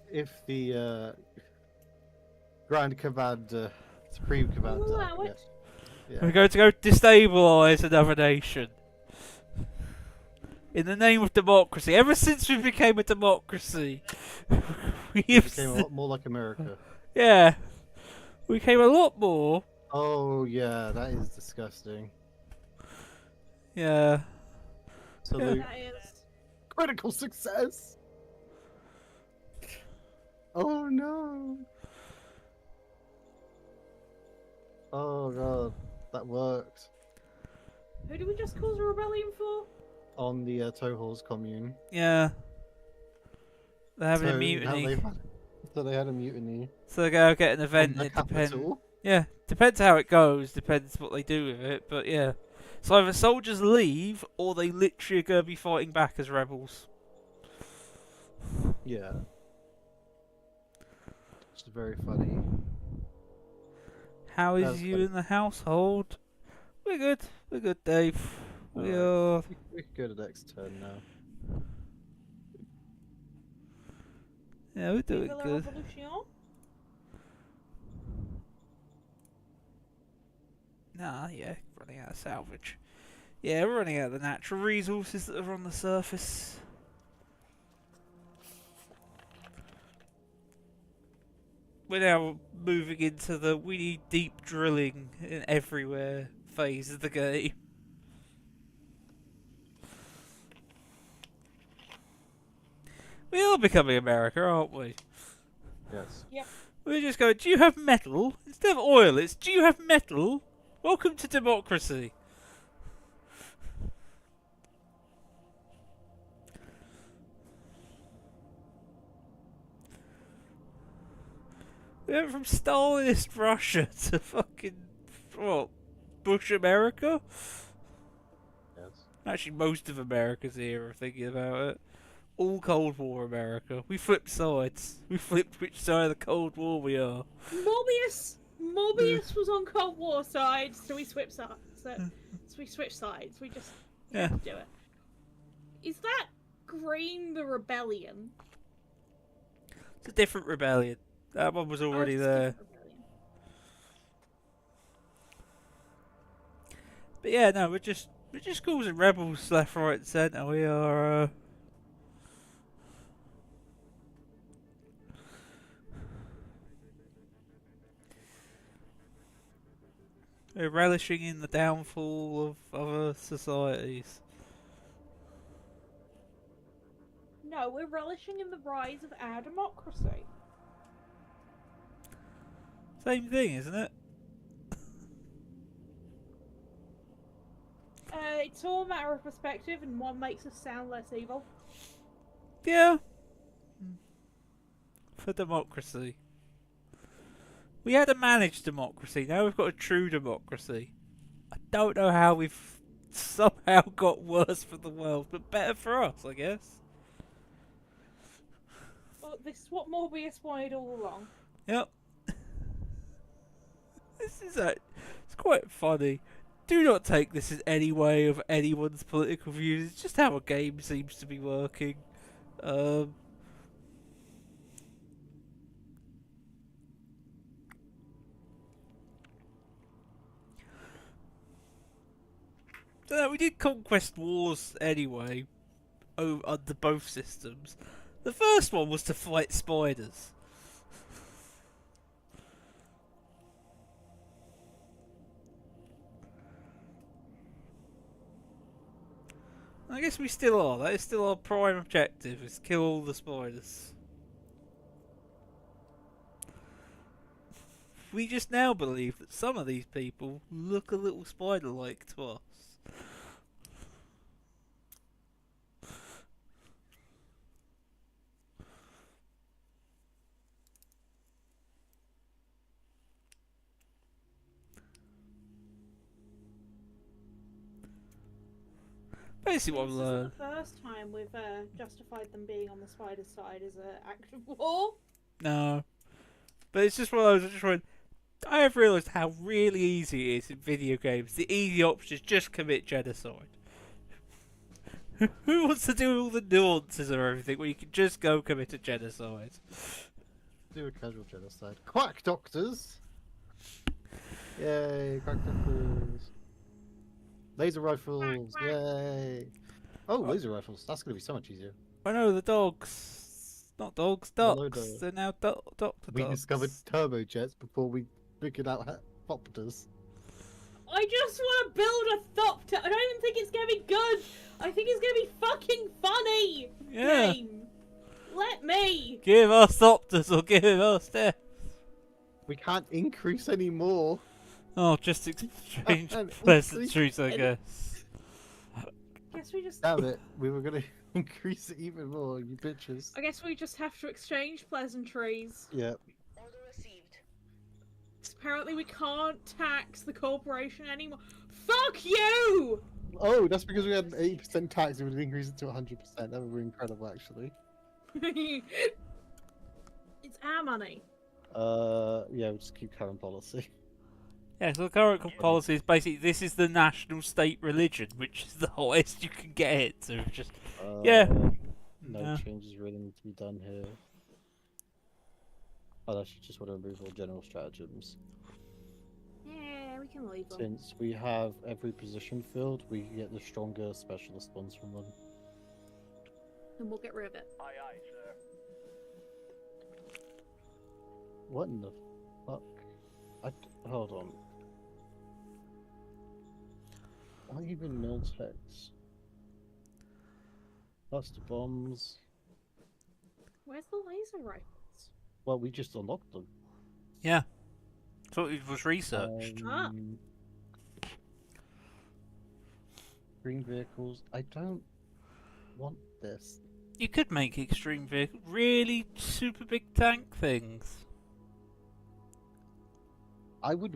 If the Grand Commander, Supreme Commander, allow it. yeah. We're going to go destabilise another nation. In the name of democracy. Ever since we became a democracy, we It have became a lot more like America. yeah, we became a lot more. Oh yeah, that is disgusting. Yeah, So Yeah. the That is. critical success. Oh no. Oh god, that worked Who did we just cause a rebellion for? on the Tohor's commune. yeah. They're having a So now mutiny, so they had a mutiny. so they're going to get an On event. the It depends. capital. Yeah, depends how it goes. Depends what they do with it. But yeah, so either soldiers leave or they literally are going to be fighting back as rebels. Yeah. Which is very funny. How is That's you funny. in the household? We're good. We're good, Dave. We Alright. are. We can go to the next turn now. Yeah, we're doing Vive la good. Revolution? Nah, yeah, running out of salvage. Yeah, we're running out of the natural resources that are on the surface. We're now moving into the we need deep drilling in everywhere phase of the game. We are becoming America, aren't we? Yes. We're just going, do you have metal? Instead of oil, it's, do you have metal? Welcome to democracy. We went from Stalinist Russia to fucking, what, Bush America? Yes. Actually, most of America's here, thinking about it. All Cold War America. We flipped sides. We flipped which side of the Cold War we are. Morbius was on Cold War side, so we switched sides. So we switched sides. We just Yeah. do it. Is that Green the Rebellion? It's a different rebellion. That one was already it's there. different Rebellion. But yeah, no, we're just causing rebels left, right, and centre. We are. We're relishing in the downfall of other societies. No, we're relishing in the rise of our democracy. Same thing, isn't it? It's all a matter of perspective, and one makes us sound less evil. Yeah. For democracy. We had a managed democracy, now we've got a true democracy. I don't know how we've somehow got worse for the world, but better for us, I guess. Well, this is what Morbius wanted all along. Yep. It's quite funny. Do not take this as any way of anyone's political views. It's just how a game seems to be working. So we did Conquest Wars anyway, under both systems. The first one was to fight spiders. I guess we still are. That is still our prime objective, is kill all the spiders. We just now believe that some of these people look a little spider-like to us. Basically what I've This learned. isn't the first time we've justified them being on the spider side as an act of war. No. But it's just one of those, I just went, I have realised how really easy it is in video games. The easy option is just commit genocide. Who wants to do all the nuances of everything when you can just go commit a genocide? Do a casual genocide. Quack doctors! Yay, quack doctors. Laser rifles, quack. yay! Oh, laser rifles. That's gonna be so much easier. I know, the dogs. Not dogs, Hello, ducks. dog. They're now doctor We dogs. discovered turbojets before we figured out helicopters. I just want to build a Thopter. I don't even think it's gonna be good. I think it's gonna be fucking funny. Yeah. Game. Let me. Give us Optus or give us death. We can't increase any more. Oh, just exchange And pleasantries, I guess. Guess we just. Damn it, we were gonna increase it even more, you bitches. I guess we just have to exchange pleasantries. Yeah. Order received. Apparently, we can't tax the corporation anymore. Fuck you! Oh, that's because we had an 80% tax and we'd increase it to 100%. That would be incredible, actually. It's our money. Yeah, we'll just keep current policy. Yeah, so the current policy is basically this is the national state religion, which is the highest you can get it. So just Yeah. No Yeah. changes really need to be done here. Oh, that's just want to remove all general stratagems. Yeah, we can leave them. Since we have every position filled, we can get the stronger specialist ones from them. And we'll get rid of it. Aye, aye, sir. What in the fuck? Hold on. Aren't you even Miltex? Cluster bombs. Where's the laser rifles? Well, we just unlocked them. Yeah. Thought it was researched. Ah. Green vehicles. I don't want this. You could make extreme vehicle really super big tank things. I would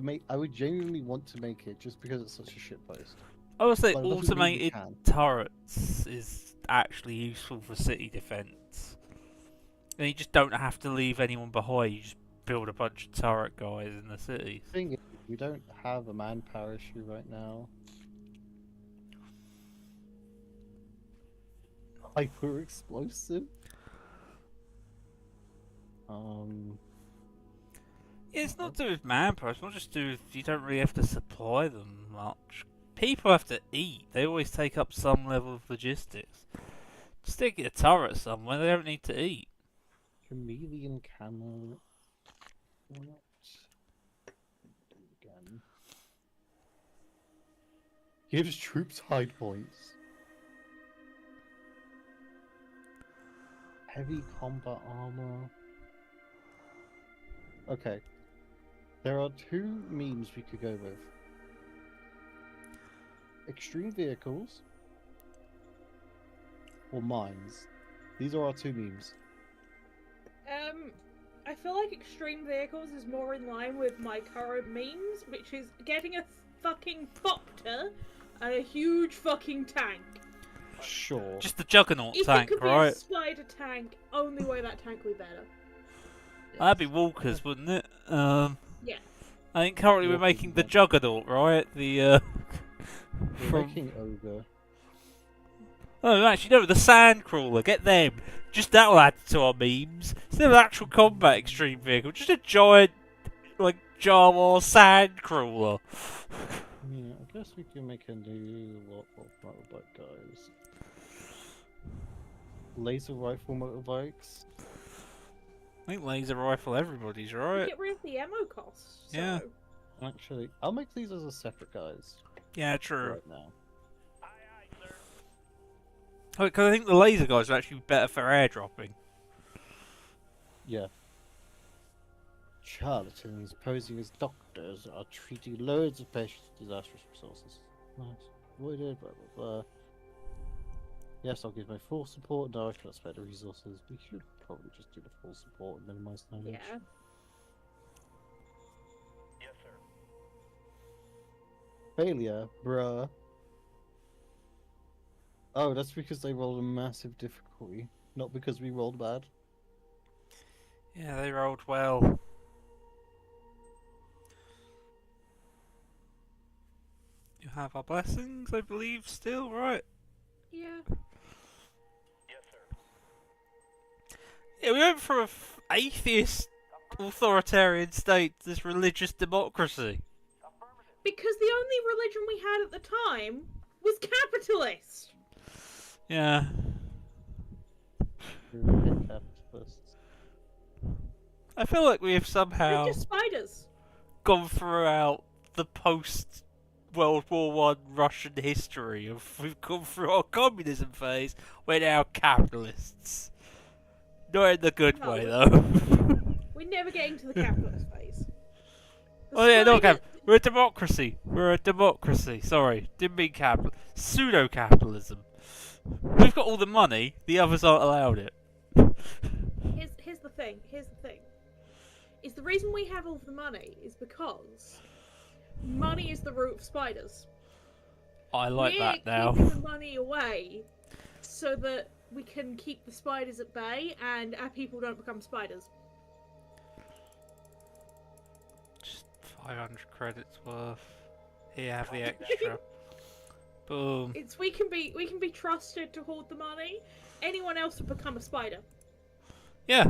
genuinely want to make it just because it's such a shitpost. I would say But it doesn't mean we automated can. turrets is actually useful for city defense. And you just don't have to leave anyone behind. You just build a bunch of turret guys in the city. Thing is, we don't have a manpower issue right now. Hyper explosive. Yeah, it's not to do with manpower. It's not just to do with you don't really have to supply them much. People have to eat. They always take up some level of logistics. Stick a turret somewhere. They don't need to eat. Chameleon camo. What? Again. Gives troops hide points. Heavy combat armor. Okay. There are two memes we could go with. Extreme vehicles or mines. These are our two memes. I feel like extreme vehicles is more in line with my current memes, which is getting a fucking copter and a huge fucking tank. Sure. Just the Juggernaut If tank, it could be right? a spider tank, only way that tank would be better. That'd be Walkers, wouldn't it? Yeah. I think currently we're Walkers making the would. Juggernaut, right? We're from making ogre. oh, actually no, the Sandcrawler. Get them. Just that'll add to our memes. Instead of an actual combat extreme vehicle, just a giant like Jawa Sandcrawler. Yeah, I guess we can make a new lot of motorbike guys. Laser rifle motorbikes. I think laser rifle everybody's You right. get rid of the ammo costs. So. Yeah. Actually, I'll make these as a separate guys Yeah, true. right now. Aye, aye, sir. Because I think the laser guys are actually better for airdropping. Yeah. Charlatans posing as doctors are treating loads of patients with disastrous resources. Nice. Avoided, blah blah blah. Yes, I'll give my full support. No, I cannot spare the resources. We should probably just do the full support and minimize damage. Yeah. Yes, sir. Failure, bruh. Oh, that's because they rolled a massive difficulty, not because we rolled bad. Yeah, they rolled well. You have our blessings, I believe, still, right? Yeah. Yes, sir. Yeah, we went from an atheist authoritarian state to this religious democracy. Affirmative. Because the only religion we had at the time was capitalist. Yeah. We were hit capitalists. I feel like we have They're somehow just spiders. gone throughout the post World War One Russian history of we've gone through our communism phase. We're now capitalists. Not in the good No. way though. We're never getting to the capitalist phase. The Oh yeah, not spider- We're a democracy. We're a democracy. Sorry, didn't mean capital. Pseudo-capitalism. We've got all the money. The others aren't allowed it. Here's the thing. Is the reason we have all the money is because money is the root of spiders. I like We're that now. keeping the money away so that we can keep the spiders at bay and our people don't become spiders. Just 500 credits worth. Here, have the extra. Boom. It's we can be trusted to hoard the money. Anyone else will become a spider. Yeah.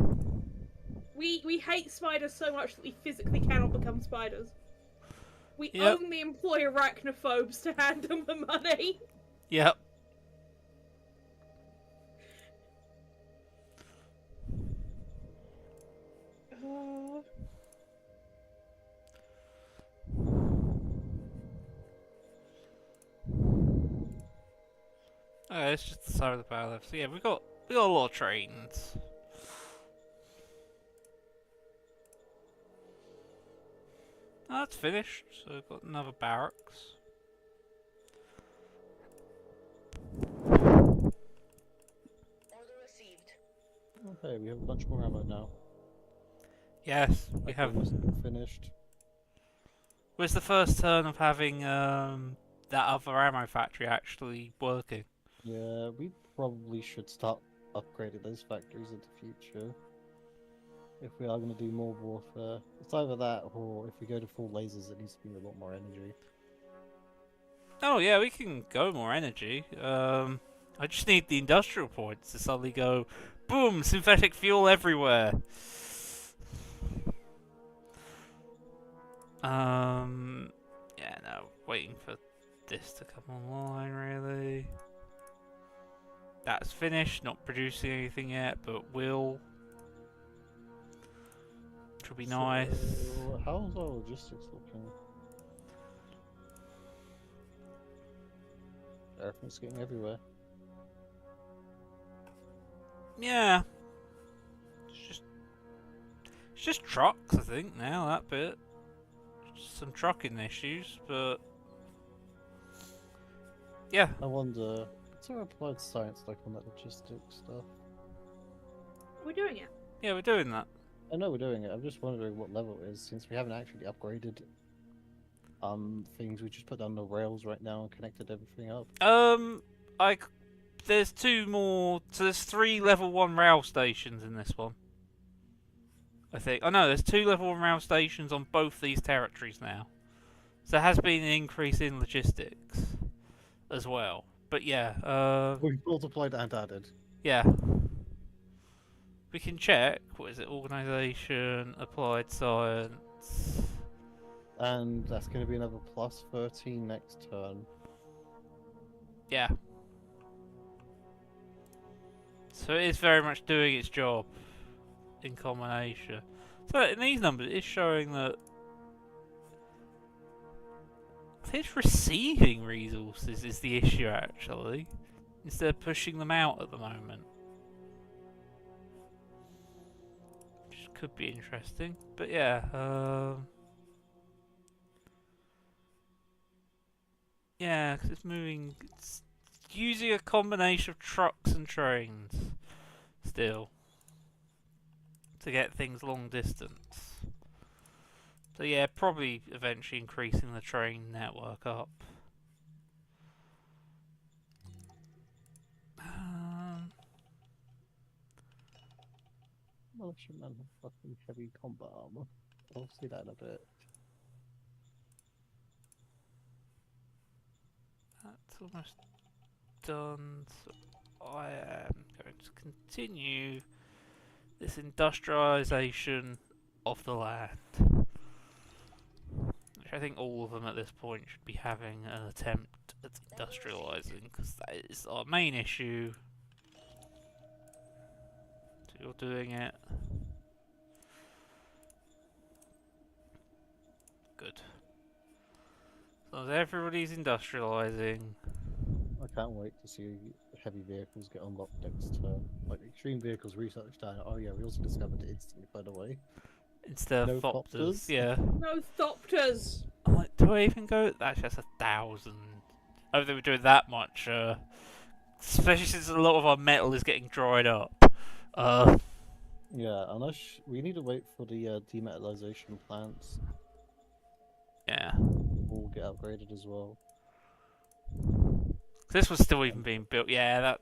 We hate spiders so much that we physically cannot become spiders. We Yep. only employ arachnophobes to hand them the money. Yep. Oh, it's just the side of the power left. So yeah, we got a lot of trains. That's finished, so we've got another barracks. Order received. Okay, we have a bunch more ammo now. Yes, we Like, have. almost finished. Was the first turn of having that other ammo factory actually working? Yeah, we probably should start upgrading those factories in the future. If we are going to do more warfare. It's either that, or if we go to full lasers, it needs to be a lot more energy. Oh yeah, we can go more energy. I just need the industrial points to suddenly go, boom, synthetic fuel everywhere. Yeah, no, waiting for this to come online, really. That's finished, not producing anything yet, but will. Which will be nice. So, how's our logistics looking? Everything's getting everywhere. Yeah. It's just trucks, I think, now, that bit. Just some trucking issues, but... Yeah. I wonder, what's our applied science like on that logistics stuff? We're doing it. Yeah, we're doing that. I know we're doing it, I'm just wondering what level it is, since we haven't actually upgraded things. We just put down the rails right now and connected everything up. There's two more... So there's 3 level 1 rail stations in this one. I think. Oh no, there's 2 level 1 rail stations on both these territories now. So there has been an increase in logistics as well. But yeah, We've multiplied and added. yeah. We can check. What is it? Organisation, applied science. And that's going to be another plus 13 next turn. Yeah. So it is very much doing its job in combination. So in these numbers, it's showing that it's receiving resources is the issue actually, instead of pushing them out at the moment. Which could be interesting, but yeah, yeah, because it's moving. It's using a combination of trucks and trains still to get things long distance. So yeah, probably eventually increasing the train network up. Militia man have fucking heavy combat armor. I'll see that in a bit. That's almost done. So I am going to continue this industrialization of the land. Which I think all of them at this point should be having an attempt at industrializing, because that is our main issue. So you're doing it. Good. So as everybody's industrializing. I can't wait to see heavy vehicles get unlocked next turn. Like extreme vehicles research down. Oh yeah, we also discovered it instantly, by the way. Instead of No Thopters, Thopters? yeah. No Thopters! I'm like, do I even go? Actually, that's 1,000. I don't think we're doing that much, especially since a lot of our metal is getting dried up. Yeah, unless we need to wait for the demetallization plants. Yeah. Will get upgraded as well. This was still even being built. Yeah,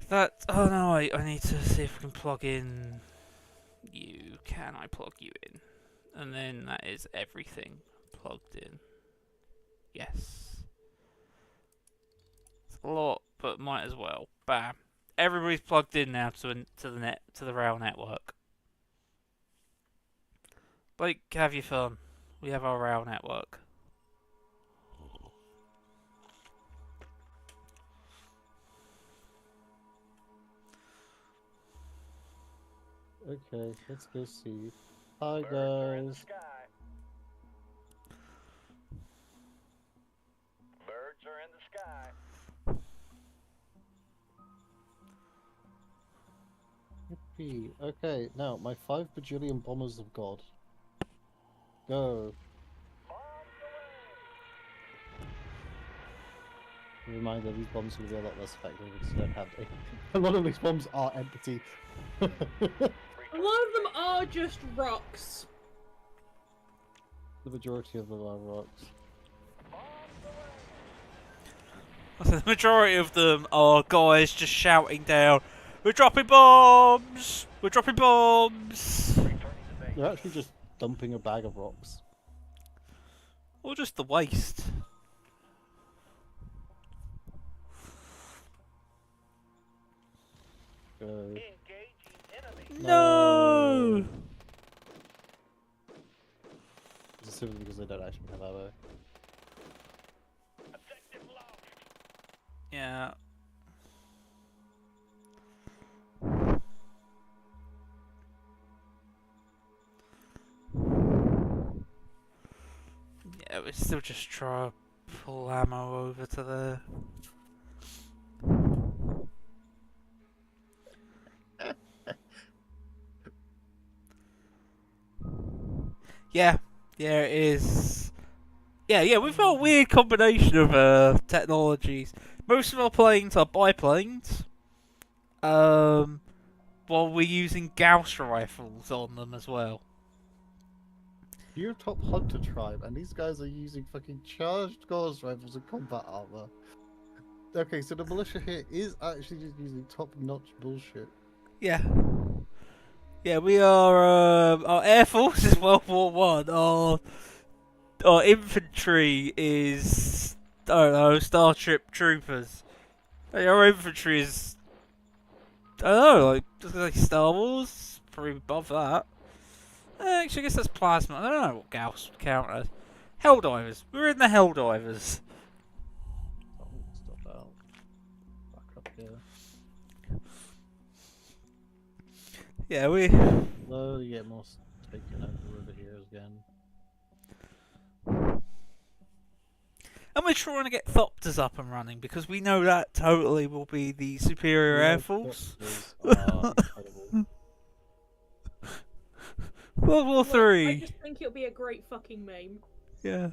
that. Oh no, I need to see if we can plug in you. Can I plug you in? And then that is everything plugged in. Yes. It's a lot, but might as well. Bam. Everybody's plugged in now to the rail network. Like, have your fun. We have our rail network. Okay, let's go see. Hi Birds are in the guys. sky. Birds are in the sky. Yippee. Okay, now my 5 bajillion bombers of God. Go. Reminder, these bombs are going to be a lot less effective because you don't have a lot of these bombs are empty. A lot of them are just rocks. The majority of them are rocks. The majority of them are guys just shouting down, "We're dropping bombs! We're dropping bombs!" They're actually just dumping a bag of rocks. Or just the waste. Go. Engaging enemy. No! It's simply because they don't actually have ammo. Objective lost. Yeah. Yeah, we still just try to pull ammo over to there. Yeah, it is. Yeah, we've got a weird combination of technologies. Most of our planes are biplanes, while we're using Gauss rifles on them as well. You're a top hunter tribe, and these guys are using fucking charged Gauss rifles and combat armor. Okay, so the militia here is actually just using top-notch bullshit. Yeah. Yeah, we are, our Air Force is World War One. Our infantry is, I don't know, Starship Troopers. Hey, our infantry is, I don't know, like Star Wars? Probably above that. Actually, I guess that's plasma. I don't know what Gauss would count as. Helldivers. We're in the Helldivers. Oh, stop out. Back up here. Yeah, we... Slowly get more taken over river here again. And we're trying to get Thopters up and running because we know that totally will be the superior Air Force. Are incredible. World War Look, I Three. just think it'll be a great fucking meme. Yeah.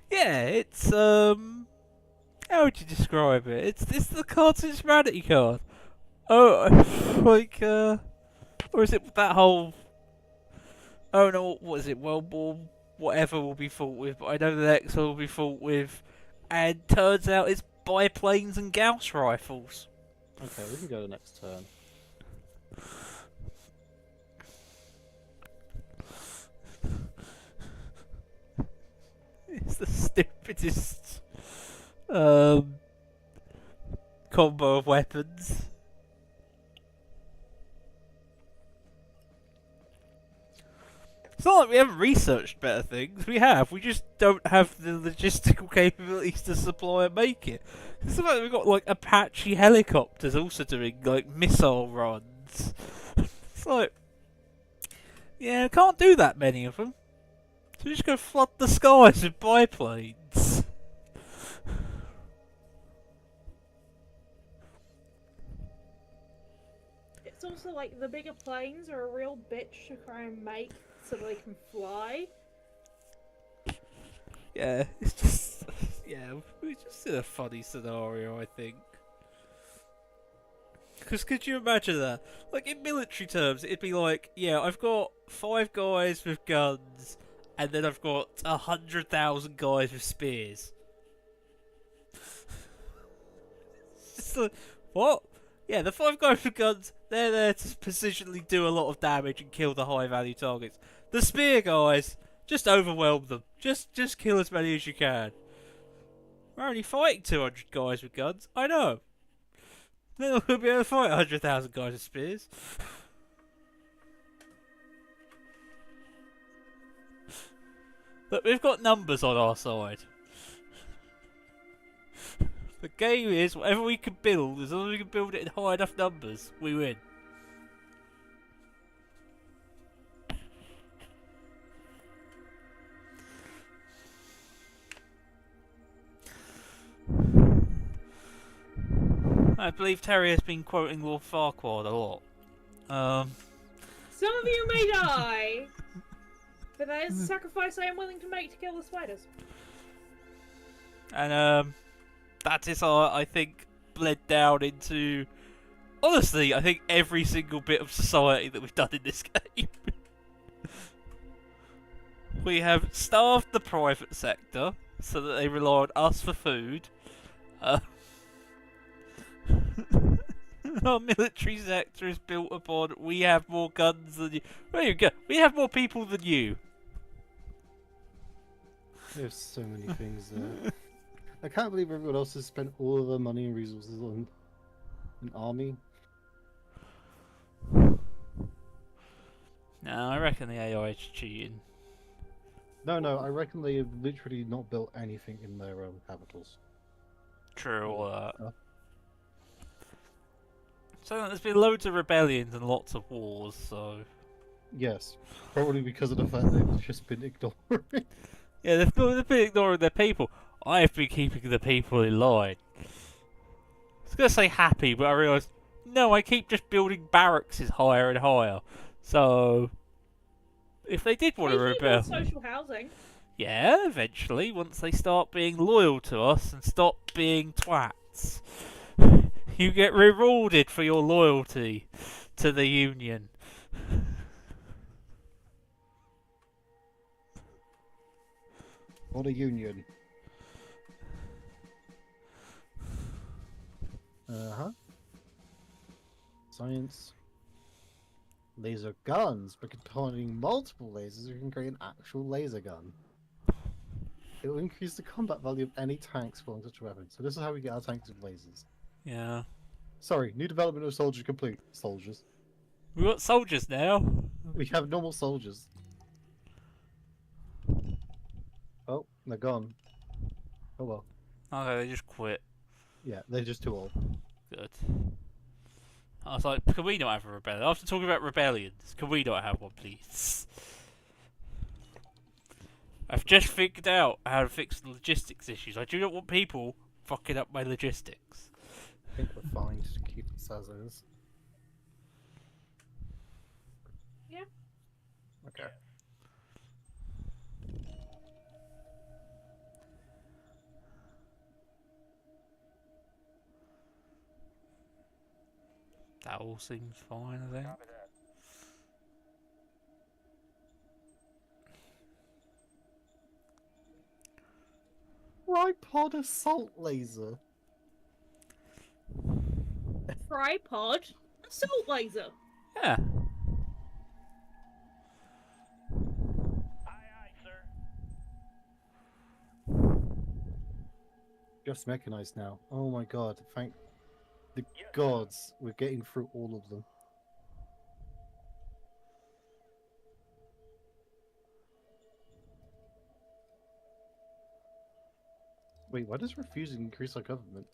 Yeah, it's how would you describe it? It's the Cartoon's Humanity card. Oh, like or is it that whole? Oh no, what is it? World War whatever will be fought with, but I know the next one will be fought with, and turns out it's biplanes and Gauss rifles. Okay, we can go to the next turn. It's the stupidest combo of weapons. It's not like we haven't researched better things. We have. We just don't have the logistical capabilities to supply and make it. It's the fact that we've got like Apache helicopters also doing like missile runs. It's like, yeah, can't do that many of them. So we just go flood the skies with biplanes. It's also like the bigger planes are a real bitch to try and make so they can fly. Yeah, it's just, yeah, we're just in a funny scenario, I think. Because could you imagine that? Like, in military terms, it'd be like, yeah, I've got 5 guys with guns, and then I've got 100,000 guys with spears. It's just like, what? Yeah, the 5 guys with guns, they're there to precisionally do a lot of damage and kill the high-value targets. The spear guys, just overwhelm them. Just kill as many as you can. We're only fighting 200 guys with guns. I know. Then we'll be able to fight 100,000 guys with spears. But we've got numbers on our side. The game is whatever we can build, as long as we can build it in high enough numbers, we win. I believe Terry has been quoting Lord Farquaad a lot. Some of you may die, but that is a sacrifice I am willing to make to kill the spiders. And that is how I think bled down into, honestly, I think every single bit of society that we've done in this game. We have starved the private sector so that they rely on us for food. Our military sector is built upon we have more guns than you. There you go. We have more people than you. There's so many things there. I can't believe everyone else has spent all of their money and resources on an army. No, I reckon the AI is cheating. No, I reckon they have literally not built anything in their own capitals. True. Oh. So there's been loads of rebellions and lots of wars, so... Yes, probably because of the fact they've just been ignoring. Yeah, they've been ignoring their people. I've been keeping the people in line. I was going to say happy, but I realised, no, I keep just building barracks higher and higher. So, if they did want to They keep rebel... on social housing. Yeah, eventually, once they start being loyal to us and stop being twats. You get rewarded for your loyalty to the Union. What a union. Uh-huh. Science. Laser guns, but containing multiple lasers, you can create an actual laser gun. It will increase the combat value of any tanks following such a weapon. So this is how we get our tanks with lasers. Yeah. Sorry, new development of soldier complete. Soldiers. We've got soldiers now. We have normal soldiers. Oh, they're gone. Oh well. Okay, they just quit. Yeah, they're just too old. Good. I was like, can we not have a rebellion? After talking about rebellions, can we not have one, please? I've just figured out how to fix the logistics issues. I do not want people fucking up my logistics. I think we're fine to keep it as is. Yeah. Okay. That all seems fine, I think. Copy that. Tripod assault laser. Tripod. Assault laser. Yeah. Aye, aye, sir. Just mechanized now. Oh my god, thank the Yes, sir. gods we're getting through all of them. Wait, why does refusing increase our government?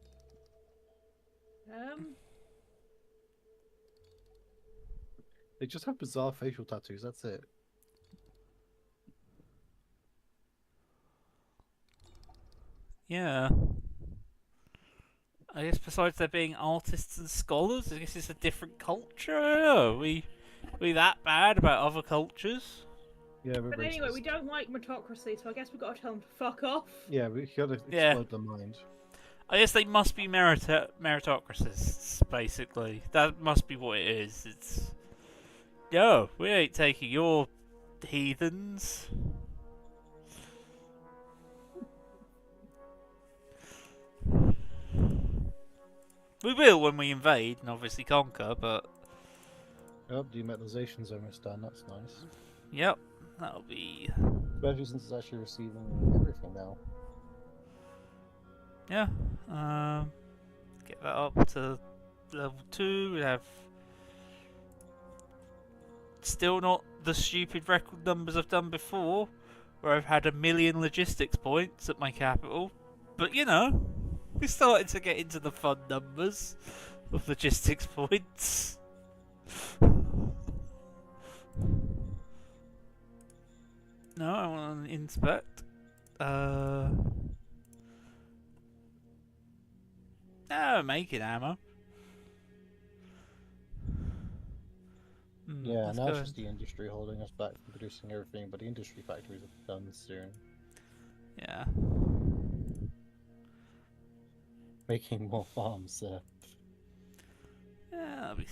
They just have bizarre facial tattoos, that's it. Yeah. I guess besides there being artists and scholars, I guess it's a different culture. I don't know. Are we that bad about other cultures? Yeah, we're But anyway, racist. we don't like meritocracy, so I guess we gotta tell them to fuck off. Yeah, we gotta explode Yeah. their mind. I guess they must be meritocracists, basically. That must be what it is. It's... Yo, we ain't taking your heathens. We will when we invade and obviously conquer, but... Oh, demetalization's almost done, that's nice. Yep, that'll be... Especially since it's actually receiving everything now. Yeah, get that up to level 2. We have still not the stupid record numbers I've done before, where I've had 1 million logistics points at my capital. But you know, we're starting to get into the fun numbers of logistics points. No, I want to inspect. No, making ammo. Yeah, let's now go it's in. just the industry holding us back from producing everything, but the industry factories are done soon. Yeah. Making more farms, Yeah, that'll be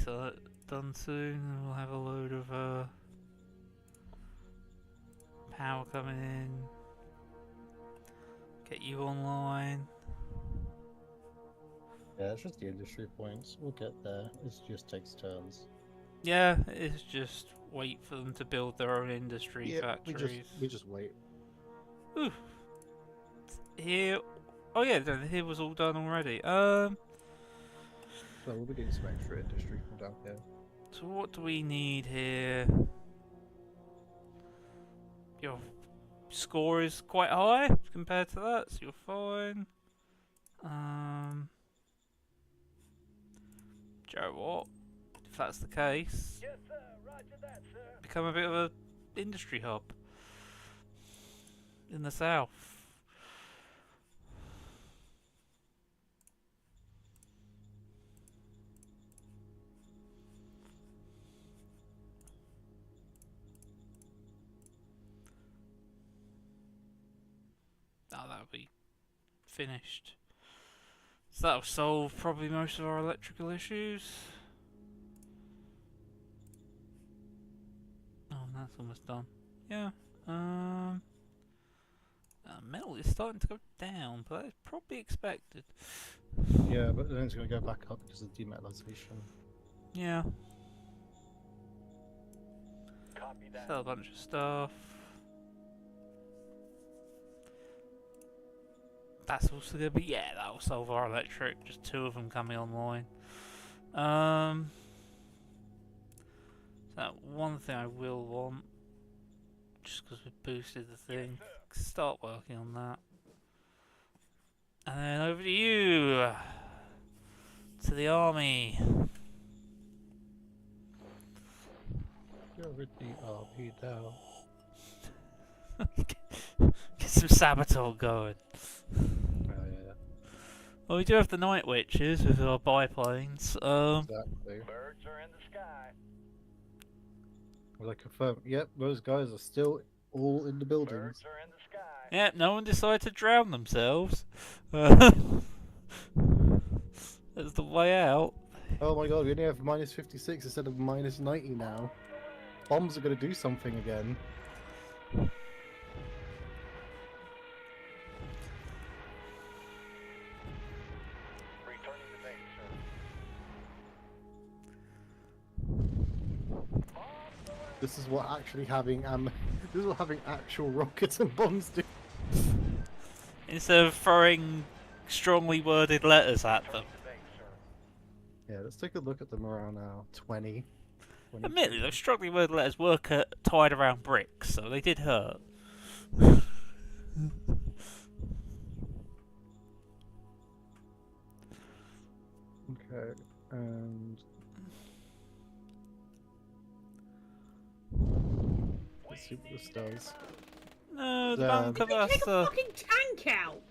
done soon. And we'll have a load of power coming in. Get you online. Yeah, it's just the industry points. We'll get there. It just takes turns. Yeah, it's just wait for them to build their own industry factories. we just wait. Ooh. Here. Oh yeah, here was all done already. Well, we'll be getting some extra industry from down here. So what do we need here? Your score is quite high compared to that, so you're fine. Joe, what? If that's the case, Yes, sir. Roger that, sir. become a bit of a industry hub in the south. Oh, that'll be finished. So that'll solve probably most of our electrical issues. Oh, that's almost done. Yeah. Metal is starting to go down, but that's probably expected. Yeah, but then it's going to go back up because of demetallization. Yeah. Copy that. Sell a bunch of stuff. That's also gonna be, yeah, that'll solve our electric. Just 2 of them coming online. So one thing I will want, just because we boosted the thing, start working on that. And then over to you, to the army. You're with the RP now. Get some Saboteur going. Oh, yeah. Well, we do have the Night Witches with our biplanes. Exactly. Birds are in the sky. Well, I confirm. Yep, those guys are still all in the buildings. Birds are in the sky. Yeah, no one decided to drown themselves. That's the way out. Oh my god, we only have minus 56 instead of minus 90 now. Bombs are going to do something again. Returning to base, sir. This is what actually having this is what having actual rockets and bombs do. Instead of throwing strongly worded letters at them. To base, sir. Yeah, let's take a look at the morale now. 20. 22. Admittedly, those strongly worded letters were tied around bricks, so they did hurt. Okay, and let's see what this does. No, the Um, bunker They take a buster. fucking tank out!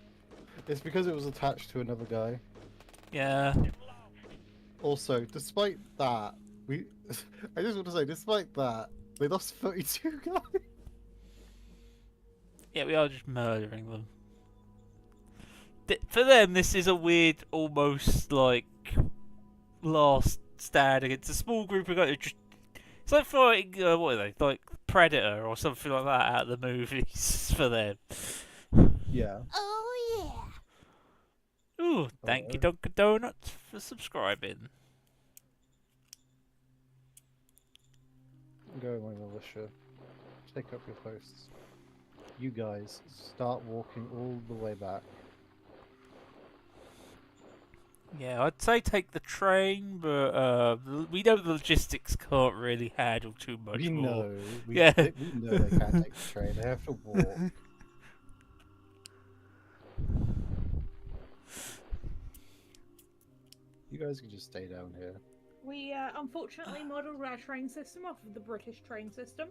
It's because it was attached to another guy. Yeah. Also, despite that, I just want to say, despite that, they lost 32 guys. Yeah, we are just murdering them. For them, this is a weird, almost like last stand against a small group of guys. It's like fighting, what are they? Like Predator or something like that out of the movies for them. Yeah. Oh yeah! Ooh, thank you, Dunkin' Donuts, for subscribing. Go, my militia. Take up your posts. You guys, start walking all the way back. Yeah, I'd say take the train, but we know the logistics can't really handle too much We more. know. We Yeah. we know they can't take the train. They have to walk. You guys can just stay down here. We unfortunately modelled our train system off of the British train system.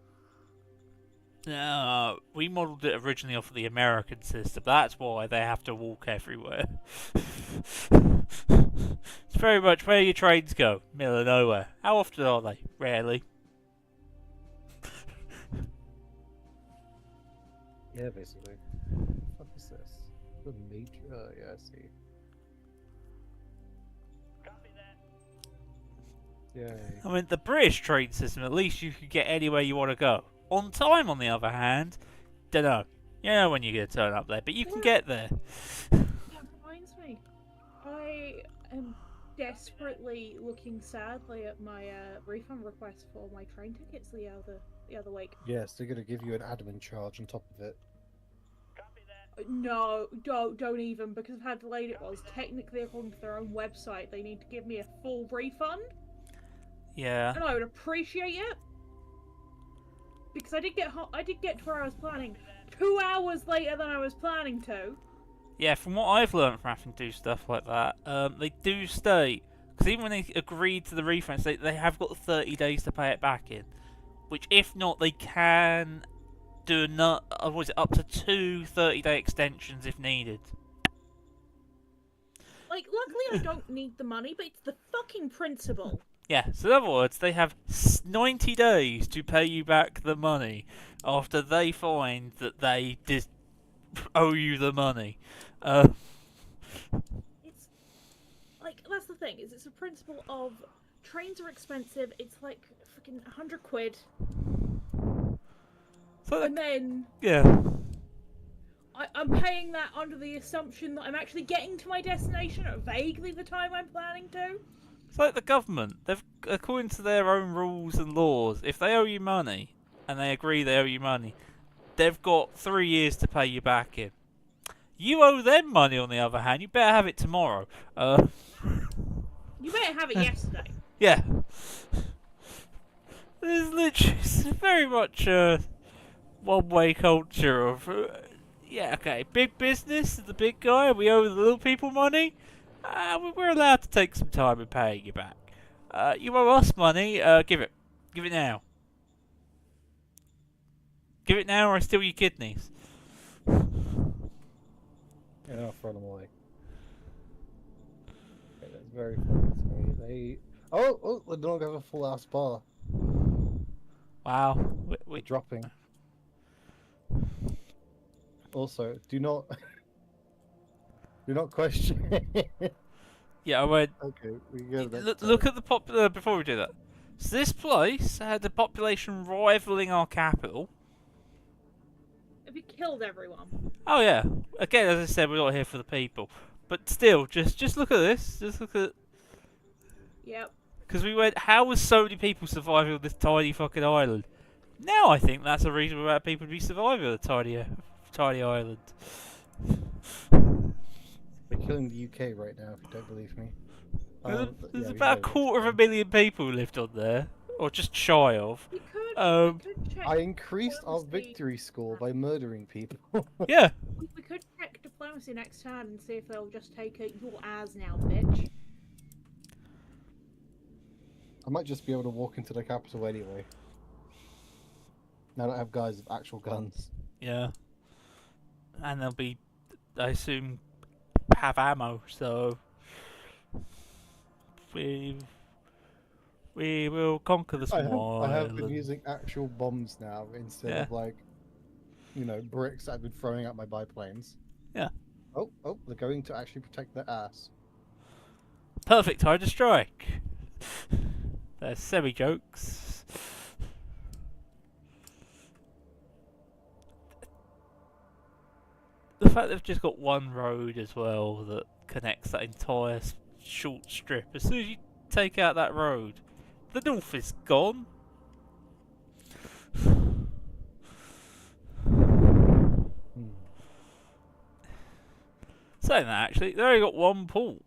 We modelled it originally off of the American system. That's why they have to walk everywhere. It's very much where your trains go, middle of nowhere. How often are they? Rarely. Yeah, basically. What is this? The major. Oh, yeah, I see. Copy that. Yay. I mean, the British train system, at least you could get anywhere you want to go. On time, on the other hand, dunno. You know when you're going to turn up there, but you can get there. That reminds me. I am desperately looking sadly at my refund request for my train tickets the other week. Yes, they're gonna give you an admin charge on top of it. Copy that. No, don't even, because of how delayed it was. Technically, according to their own website, they need to give me a full refund, Yeah. and I would appreciate it. Because I did get to where I was planning 2 hours later than I was planning to. Yeah, from what I've learned from having to do stuff like that, they do state, because even when they agreed to the refund, they have got 30 days to pay it back in. Which, if not, they can do up to 2 30-day extensions if needed. Like, luckily I don't need the money, but it's the fucking principle. Yeah, so in other words, they have 90 days to pay you back the money after they find that they owe you the money. It's like, that's the thing, is it's a principle of trains are expensive, it's like fucking 100 quid, So, and then yeah. I'm paying that under the assumption that I'm actually getting to my destination at vaguely the time I'm planning to. It's like the government. They've, according to their own rules and laws, if they owe you money, and they agree they owe you money, they've got 3 years to pay you back in. You owe them money, on the other hand. You better have it tomorrow. You better have it yesterday. Yeah. There's literally it's very much a one-way culture of, yeah, okay, big business is the big guy, we owe the little people money. We're allowed to take some time in paying you back. You owe us money, give it. Give it now. Give it now or I steal your kidneys. Yeah, I'll throw them away. Okay, that's very funny to me. They they don't have a full ass bar. Wow. We're dropping. Also, do not question. Yeah, I went. Okay, we go. Look at the popular. Before we do that, so this place had a population rivaling our capital. Have you killed everyone? Oh yeah. Again, as I said, we're not here for the people, but still, just look at this. Just look at. Yep. Because we went, how was so many people surviving on this tiny fucking island? Now I think that's a reasonable amount of people to be surviving on a tiny island. We're killing the UK right now. If you don't believe me. There's Yeah, about 250,000 people who lived on there, or just shy of. We could check. I increased our diplomacy. victory score by murdering people. Yeah. We could check diplomacy next turn and see if they'll just take it. You're as now, bitch. I might just be able to walk into the capital anyway. Now that I have guys with actual guns. Yeah. And they'll be, I assume, have ammo, so we will conquer the small I have been island. using actual bombs now instead Yeah. of like, bricks that I've been throwing at my biplanes. Yeah. Oh, they're going to actually protect their ass. Perfect time to strike. They're semi-jokes. The fact they've just got one road as well that connects that entire short strip. As soon as you take out that road, the north is gone. Saying that, actually, they only got one port.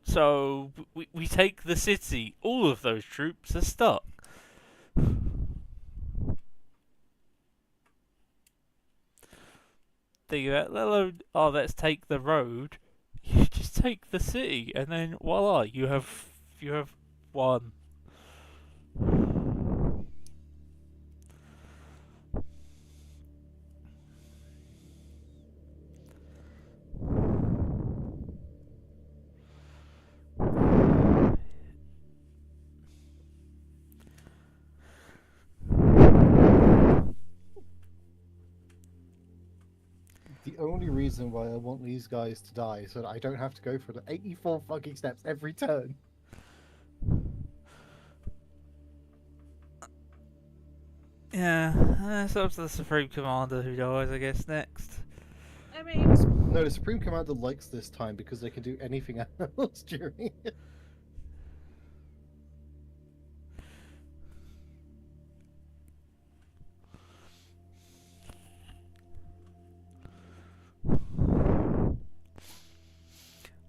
So, we take the city, all of those troops are stuck. Think about it, let alone, let's take the road. You just take the city, and then voila, you have one. reason why I want these guys to die, so that I don't have to go through the 84 fucking steps every turn. Yeah, it's up to the Supreme Commander who dies, I guess, next. I mean, No, the Supreme Commander likes this time because they can do anything else during it.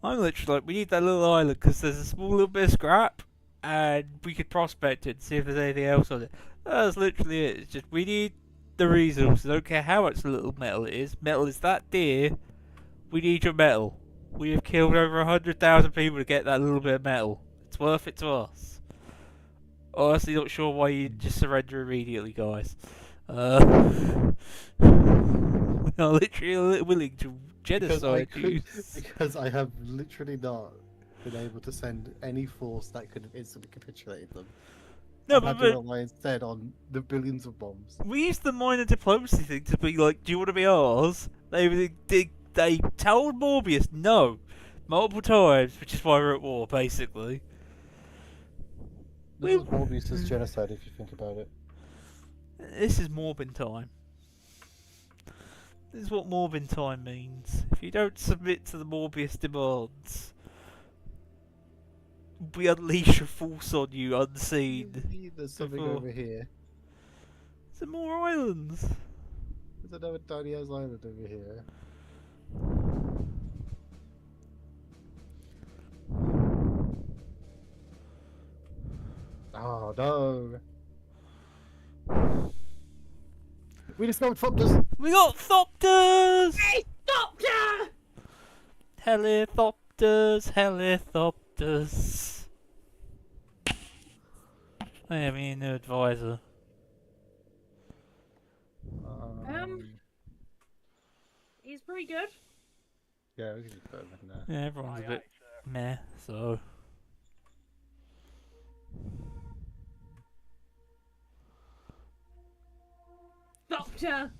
I'm literally like, we need that little island because there's a small little bit of scrap and we could prospect it and see if there's anything else on it. That's literally it. It's just, we need the resources. I don't care how much little metal it is. Metal is that dear. We need your metal. We have killed over 100,000 people to get that little bit of metal. It's worth it to us. Honestly, not sure why you just surrender immediately, guys. We are literally willing to genocide you. Because I have literally not been able to send any force that could have instantly capitulated them. No, I've but, had to rely instead on the billions of bombs. we used the minor diplomacy thing to be like, do you want to be ours? They told Morbius no multiple times, which is why we're at war, basically. This is Morbius' genocide, if you think about it. This is Morbin time. This is what Morbin time means. If you don't submit to the Morbius demands, we unleash a force on you unseen. There's something before. over here. There's more islands. There's another tiny ass island over here. Oh no! We discovered Thopters! We got Thopters! hey, Doctor! Helicopters, helicopters. I have a new advisor. He's pretty good. Yeah, we can just put him in there. Yeah, everyone's a bit meh, so. Doctor!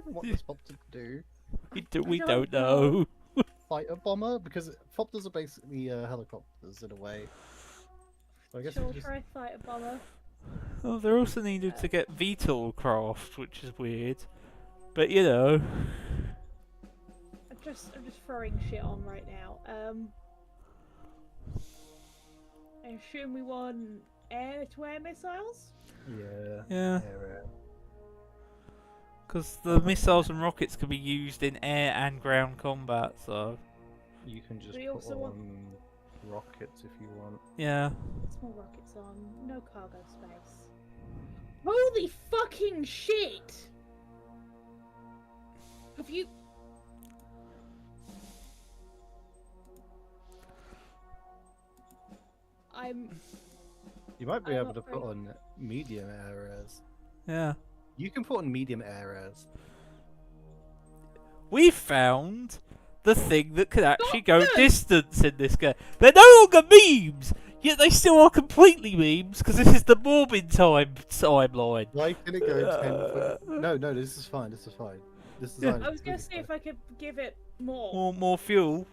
What does Thopter do? We don't don't know. Fighter bomber? Because Thopters are basically helicopters in a way. So I guess She'll we just... try fight a bomber. Oh, they're also needed to get VTOL craft, which is weird. But you know. I'm just throwing shit on right now. I assume we want air-to-air missiles? Yeah. Yeah. Air. Because the missiles and rockets can be used in air and ground combat, so. You can just We put also on want- rockets if you want. Yeah. Small rockets on, no cargo space. Holy fucking shit! Have you... You might be I'm able to not put very- on medium areas. Yeah. You can put on medium areas. We found the thing that could actually go Doctor! distance in this game. They're no longer memes! Yet they still are completely memes, because this is the Morbin timeline. Why can it go 10 foot? No, this is fine. This is fine. This is Yeah. fine. I was gonna see if I could give it more. More fuel.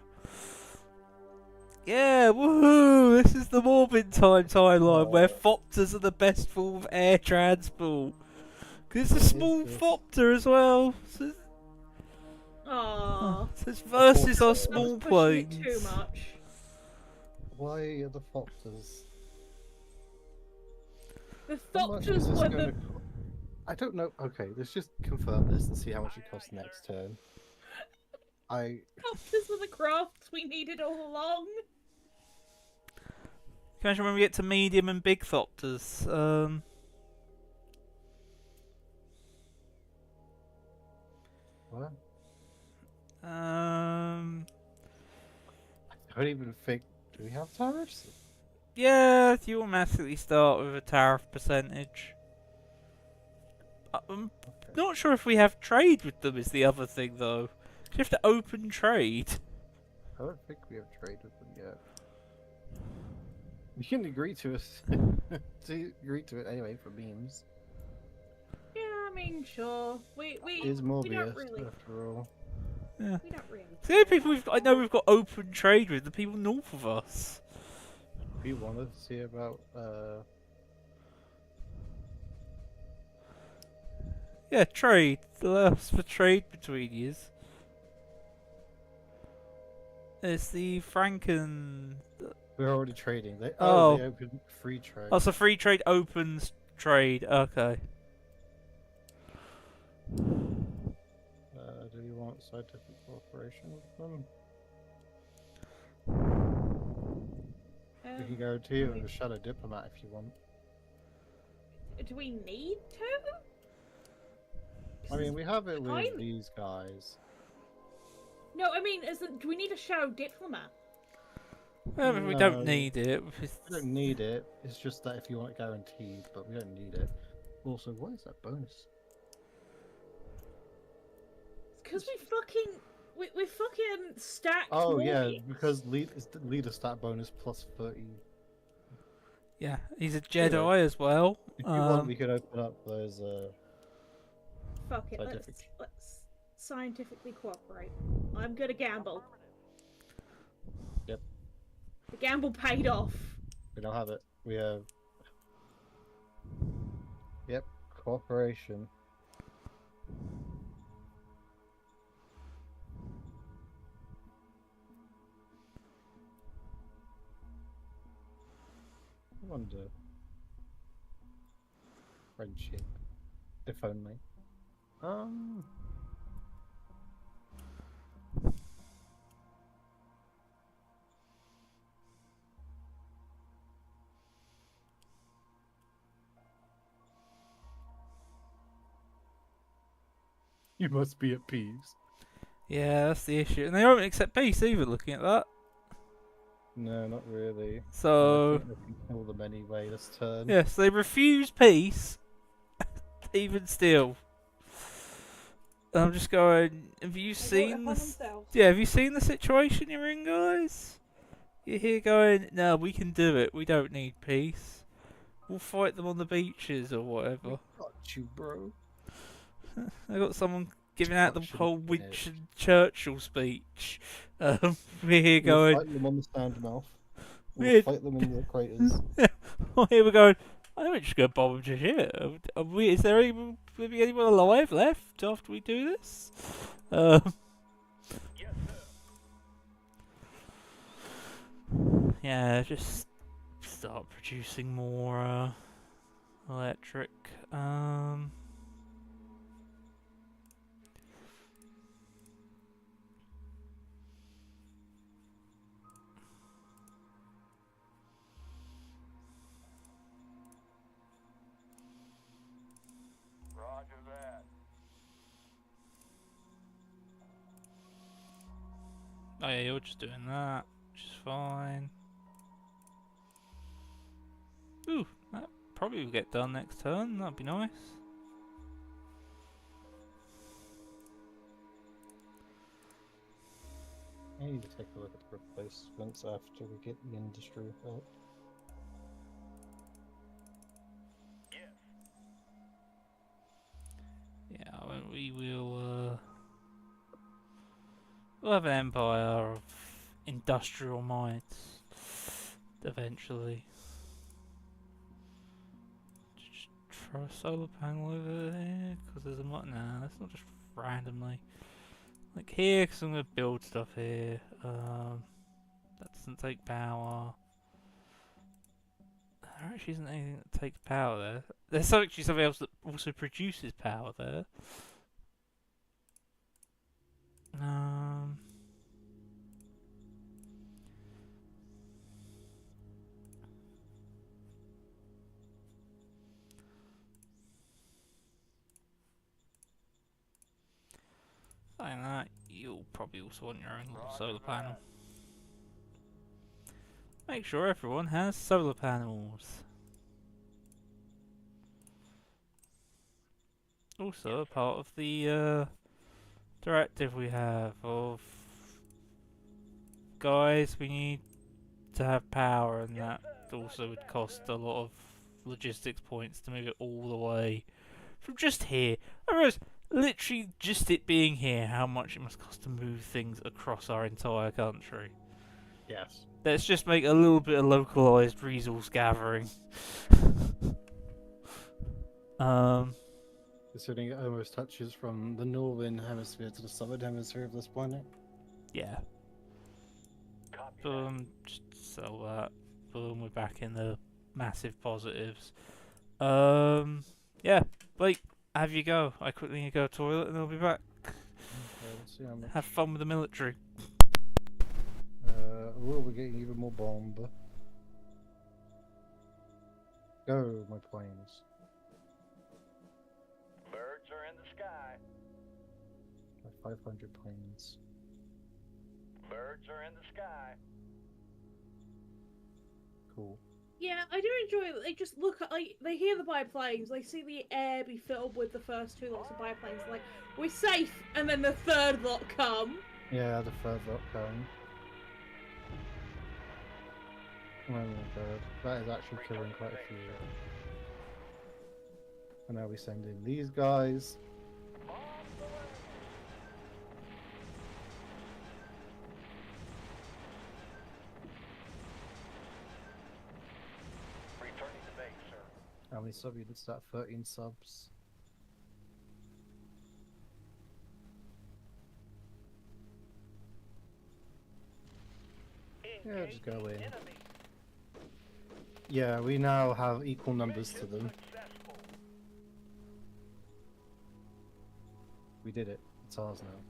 Yeah, woohoo! This is the Morbin timeline where Thopters are the best form of air transport. 'Cause it's a small Yes. Thopter as well. So Aww. it's versus our I was small pushing it planes. too much. Why are the Thopters? The How much is Thopters this were gonna the... co- I don't know. Okay, let's just confirm this and see how much it costs next turn. Thopters were the crafts we needed all along. Can you imagine when we get to medium and big Thopters? What? Um, I don't even think. Do we have tariffs? yeah, you automatically start with a tariff percentage. I'm Okay. not sure if we have trade with them is the other thing though. You have to open trade. I don't think we have trade with them yet. You can agree to it. to agree to it anyway for memes. Yeah, I mean, sure. We Is don't Morbius really. after all? Yeah. We don't really. The only people I know we've got open trade with the people north of us. We want to see about Yeah, trade. Allows for trade between yous. It's the Franken. we're already trading. They Oh. they opened free trade. Oh, so free trade opens trade. Okay. Do you want scientific cooperation with them? We can guarantee you a shadow diplomat if you want. Do we need to? I mean, we have it with Fine. these guys. No, I mean, do we need a shadow diplomat? Well, we No. don't need it. We don't need it. It's just that if you want it guaranteed, but we don't need it. Also, what is that bonus? Because we fucking stacked. Oh Morbius. yeah, because it's the leader stat bonus plus 30. Yeah, he's a Jedi as well. If you want, we could open up those. Fuck it. Scientific. Let's scientifically cooperate. I'm gonna gamble. Yep. The gamble paid off. We don't have it. We have. Yep, cooperation. I wonder. Friendship. If only. You must be at peace. Yeah, that's the issue. And they won't accept peace either, looking at that. No, not really. So, I think we can kill them anyway this turn. yes, they refuse peace, even still. And I'm just going, have you seen this? Yeah, have you seen the situation you're in, guys? You're here going, no, we can do it. We don't need peace. We'll fight them on the beaches or whatever. Got you, bro. I got someone giving out the Destruction whole finished. Winston Churchill speech. We're here We'll going, fight them on the stand mouth. We'll Weird. fight them in the craters. here we're going, I think we're just going to bomb them to shit. Is there even maybe anyone alive left after we do this? Yes, sir. Yeah, just start producing more electric. Roger that. Oh yeah, you're just doing that, which is fine. Ooh, that probably will get done next turn. That'd be nice. I need to take a look at the replacements after we get the industry up. Yes. Yeah, we will. We'll have an empire of industrial minds eventually. Just throw a solar panel over there because there's a nah, that's not just randomly. Like here, because I'm gonna build stuff here. That doesn't take power. There actually isn't anything that takes power there. There's actually something else that also produces power there. Saying that, you'll probably also want your own little solar panel. Make sure everyone has solar panels. Also, a part of the directive we have of guys, we need to have power, and that also would cost a lot of logistics points to move it all the way from just here. I realize, literally just it being here, how much it must cost to move things across our entire country. Yes. Let's just make a little bit of localized resource gathering. Considering it almost touches from the northern hemisphere to the southern hemisphere of this planet. Yeah. Copy that. Boom, just sell that. Boom, we're back in the massive positives. Yeah, Blake, have you go. I quickly need to go to the toilet and I'll be back. Okay, let's see how much. Have fun with the military. We're getting even more bomb. Go, my planes. Birds are in the sky. My 500 planes. Birds are in the sky. Cool. Yeah, I do enjoy it. They just look at, like, they hear the biplanes, they see the air be filled with the first two lots of biplanes, like, we're safe, and then the third lot come. Yeah, the third lot going. Oh my god, that is actually killing quite a few. And now we send in these guys. Returning to base, sir. How many sub units? That 13 subs. Yeah, just go in. Enemy. Yeah, we now have equal numbers to them. Successful. We did it. It's ours now.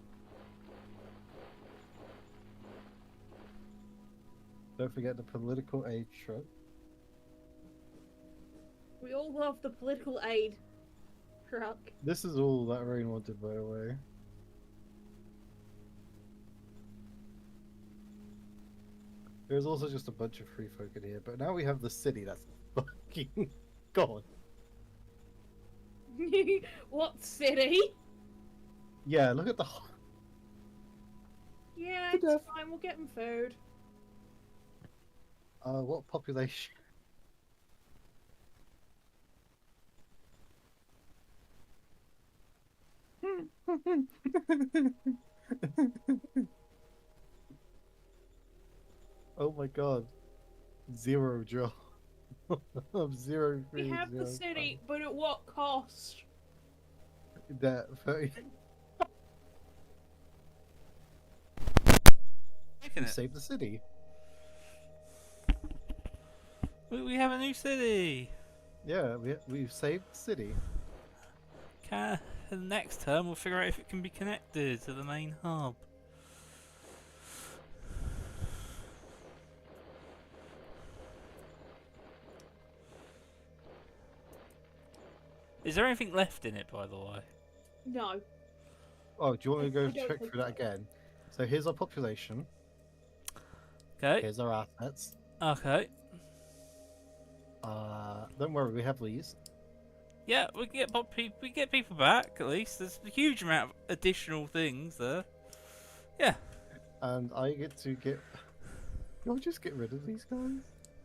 Don't forget the political aid truck. We all love the political aid truck. This is all that Rain wanted, by the way. There's also just a bunch of free folk in here, but now we have the city that's fucking gone. What city? Yeah, look at the. Yeah, Good it's enough. fine, we'll get them food. What population? Oh my god. Zero draw. Of zero We free, have the zero city, but at what cost? fun. That 30. Making it. Save the city. We have a new city. Yeah, we've saved the city. The next term we'll figure out if it can be connected to the main hub. Is there anything left in it, by the way? No. Oh, do you want me to I go don't check think through that again? So here's our population. Okay. Here's our assets. Okay. Don't worry, we have these. Yeah, we get people back at least. There's a huge amount of additional things there. Yeah. And I get to get. I'll just get rid of these guys.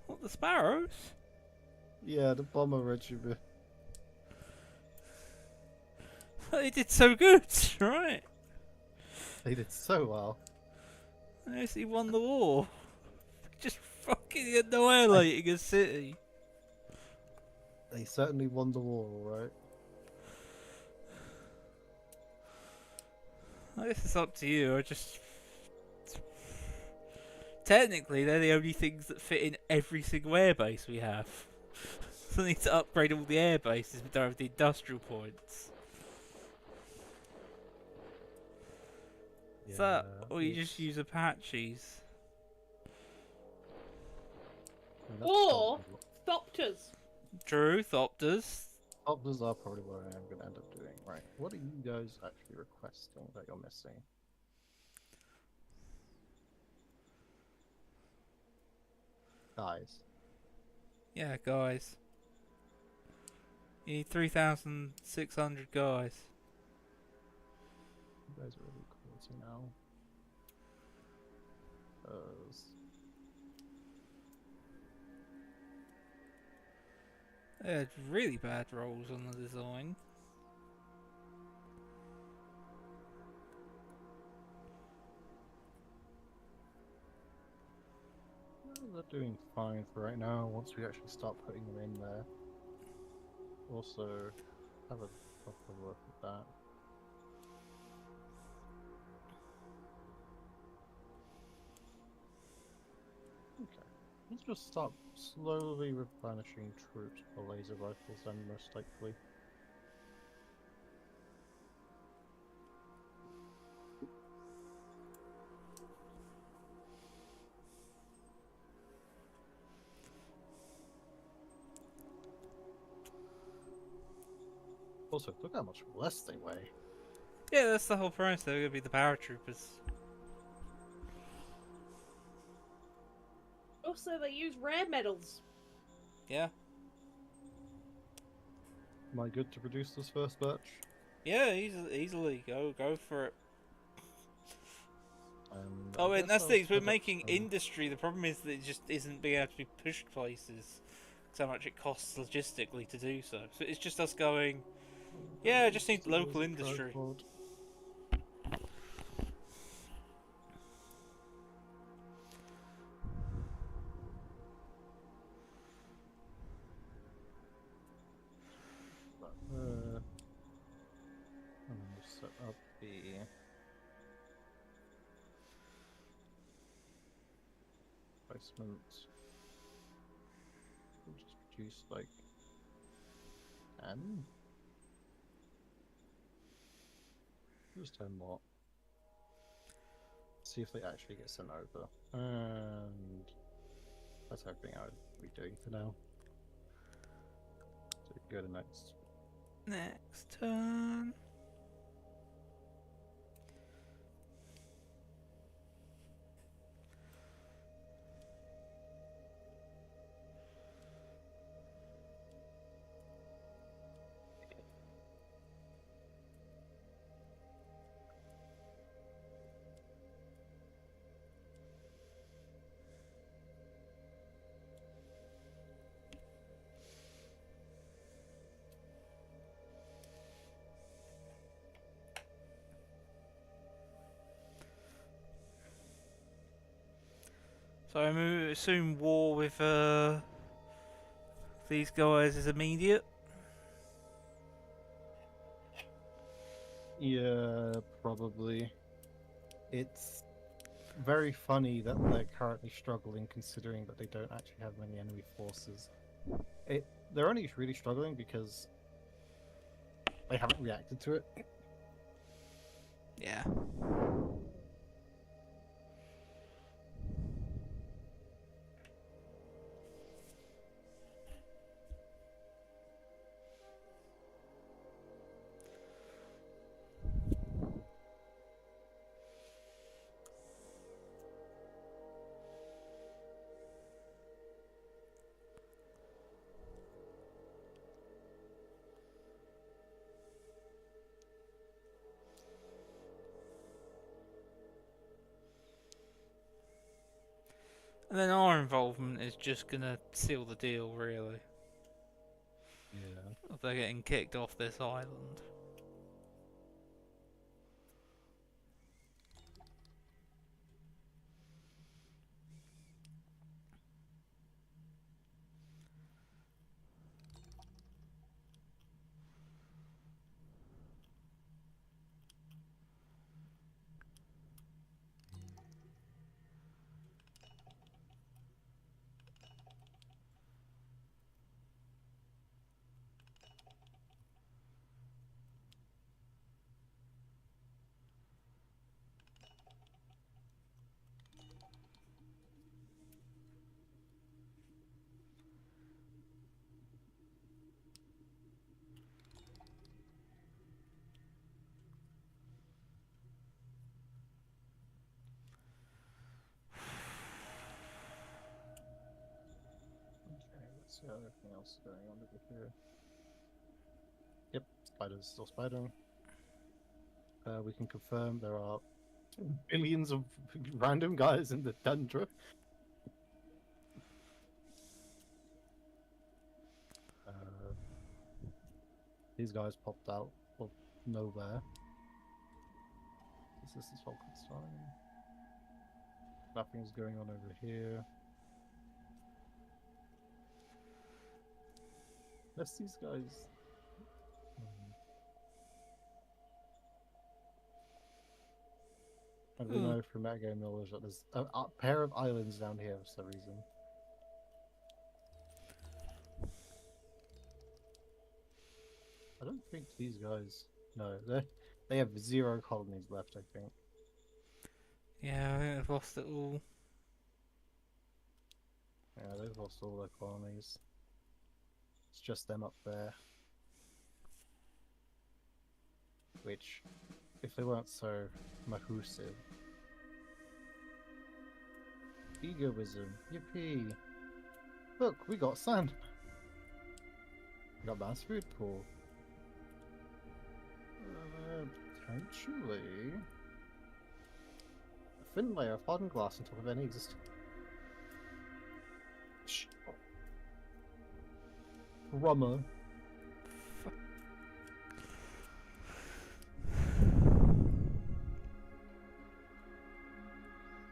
What, the sparrows? Yeah, the bomber regiment. They did so good, right? They did so well. They actually won the war. Just fucking annihilating a city. They certainly won the war, alright. I guess it's up to you. I just technically they're the only things that fit in every single airbase we have. So I need to upgrade all the air bases. We don't have the industrial points. Is that, or you just use Apaches? Or Thopters. True, Thopters. Thopters are probably what I am going to end up doing. Right, what are you guys actually requesting that you're missing? Guys. Yeah, guys. You need 3,600 guys. You guys are really crazy now. They had really bad rolls on the design. doing fine for right now. Once we actually start putting them in there, also have a proper look at that. Okay, let's just start slowly replenishing troops for laser rifles then, most likely. Also, look how much less they weigh. Yeah, that's the whole price. They're gonna be the paratroopers. Also, they use rare metals. Yeah. Am I good to produce this first batch? Yeah, easily. Go for it. And Oh, I and guess that's I'll the thing. We're set up making some- industry. The problem is that it just isn't being able to be pushed places. So much it costs logistically to do so. So it's just us going. Yeah, I just need local industry. Tripod. And then we'll set up the placement. We'll just produce like 10. Just 10 more. See if they actually get sent over. And that's everything I would be doing for now. So we can go to next. Next turn. So I assume war with these guys is immediate. Yeah, probably. It's very funny that they're currently struggling considering that they don't actually have many enemy forces. They're only really struggling because they haven't reacted to it. Yeah. And then our involvement is just gonna seal the deal, really. Yeah. If they're getting kicked off this island. Okay, let's see how everything else is going on over here. Yep, spiders still spidering. We can confirm there are billions of random guys in the tundra. These guys popped out of nowhere. This is Falkenstein. Nothing's going on over here. That's these guys. And we Hmm. know from metagame knowledge that there's a pair of islands down here for some reason. I don't think these guys. No, they have 0 colonies left. I think. Yeah, I think I've lost it all. Yeah, they've lost all their colonies. It's just them up there. Which, if they weren't so mahusive. Egoism, yippee! Look, we got sand. We got mass food pool. Potentially a thin layer of hardened glass on top of any existing. Rummer.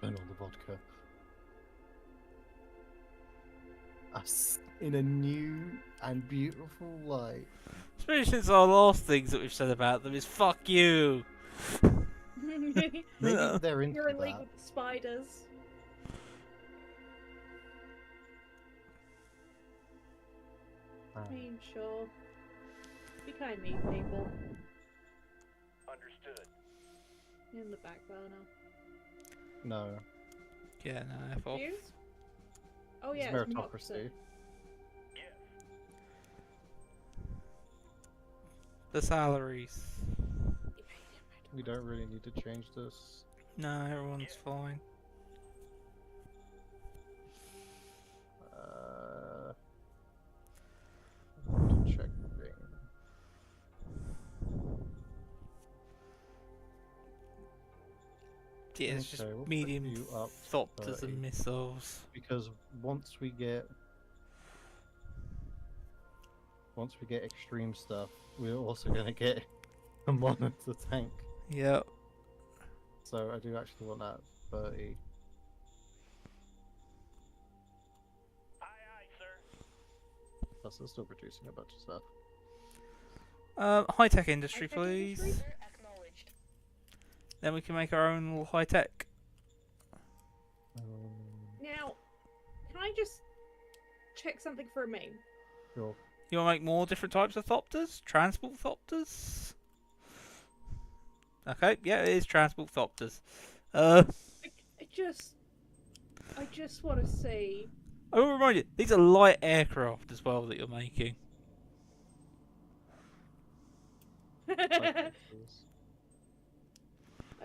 And all the vodka. Us in a new and beautiful light. Especially since our last things that we've said about them is fuck you. Maybe Yeah. they're into You're in league that. with the spiders. I mean, sure. Be kind, meet people Understood. in the back burner. No, Yeah, no, F off. Views? Oh it's yeah, it's meritocracy. Yes. The salaries. We don't really need to change this. No, everyone's fine. To check the thing. Yeah, it's just Okay, we'll put medium you up thopters 30. and missiles. Because once we get extreme stuff, we're also gonna get a monitor tank. Yep. So I do actually want that 30. Aye, aye, sir. Plus, they're still producing a bunch of stuff. High-tech industry, High-tech industry? please. Sir, acknowledged. Then we can make our own little high-tech. Now, can I just check something for a meme? Sure. You want to make more different types of thopters? Transport thopters? Okay, yeah, it is transport thopters. I just want to see. I will remind you, these are light aircraft as well that you're making. I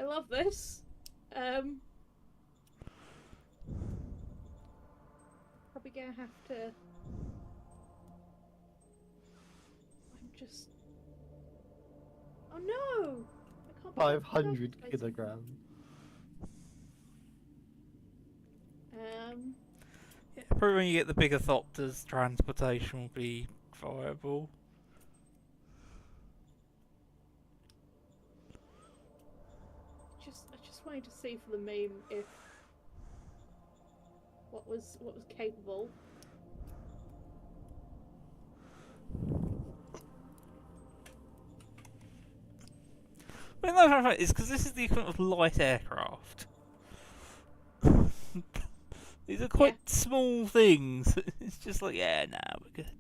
love this. Probably gonna have to. I'm just. Oh no! I can't. 500 kilograms. Yeah, probably when you get the bigger thopters, transportation will be viable. I just wanted to see for the meme if what was capable. Well, no, no, no, it's because this is the equivalent of light aircraft. These are quite small things. It's just like, yeah, nah, we're good.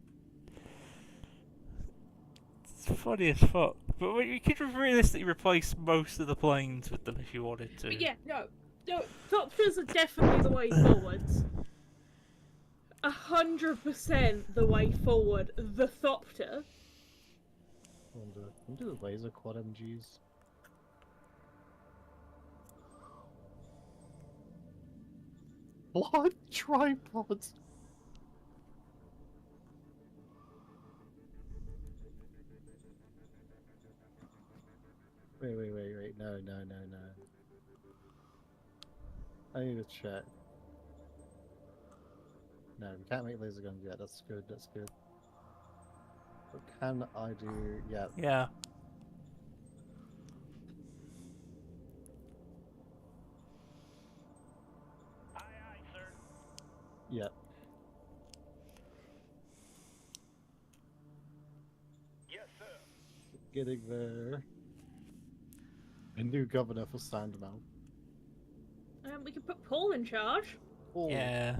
It's funny as fuck. But you could realistically replace most of the planes with them if you wanted to. But yeah, no, Thopters are definitely the way forwards. 100% the way forward. The Thopter. Can do the laser quad MGs. What tripods? Wait. No. I need to check. No, we can't make laser guns yet. That's good. What can I do? Yeah. Yeah. Aye, aye, sir. Yeah. Yes, sir. Getting there. A new governor for Sandmount. We could put Paul in charge. Oh, Yeah.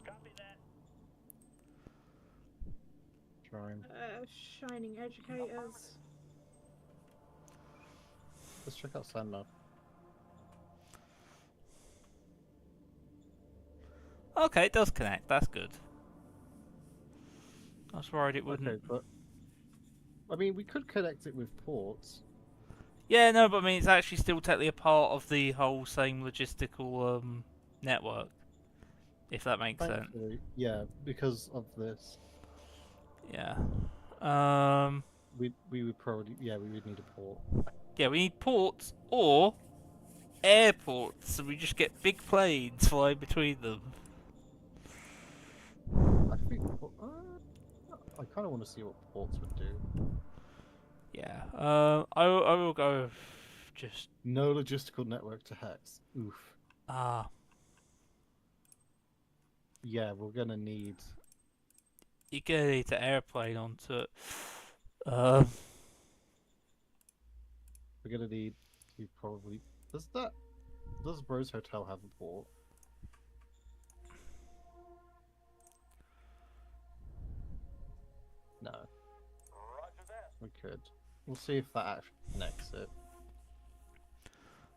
Copy that. trying. Shining educators. Let's check out Sandmount. Okay, it does connect. That's good. I was worried it wouldn't. Okay, but I mean, we could connect it with ports. Yeah, no, but I mean, it's actually still technically a part of the whole same logistical network. If that makes sense. Thankfully, yeah, because of this, Yeah. we would probably we would need a port. Yeah, we need ports or airports, so we just get big planes flying between them. I think I kind of want to see what ports would do. Yeah. I will go with just No logistical network to Hex. Oof. Yeah, we're gonna need. you're gonna need to airplane onto it. We're gonna need to probably. Does Rose Hotel have a port? No. Roger that. We could. We'll see if that actually connects it.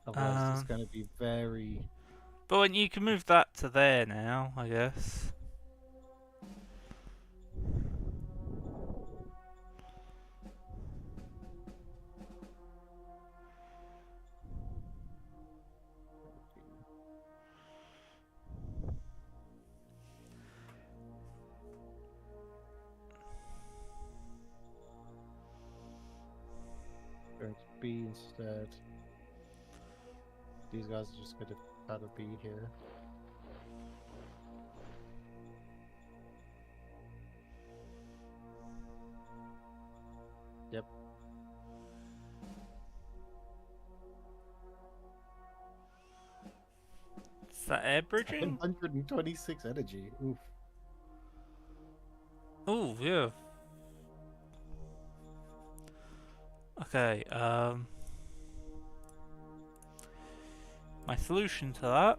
Otherwise, it's going to be very. But when you can move that to there now, I guess. Going to be instead. These guys are just going to kind of be here. Yep. Is that air bridging? 126 energy. Oof. Oh, yeah. Okay, my solution to that.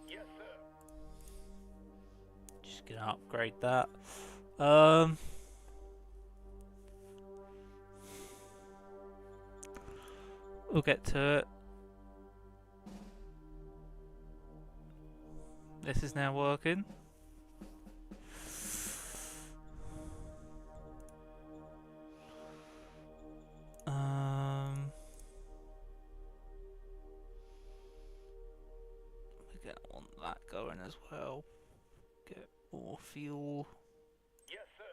Yes, sir. Just gonna upgrade that. We'll get to it. This is now working. We're gonna want that going as well. Get more fuel. Yes, sir.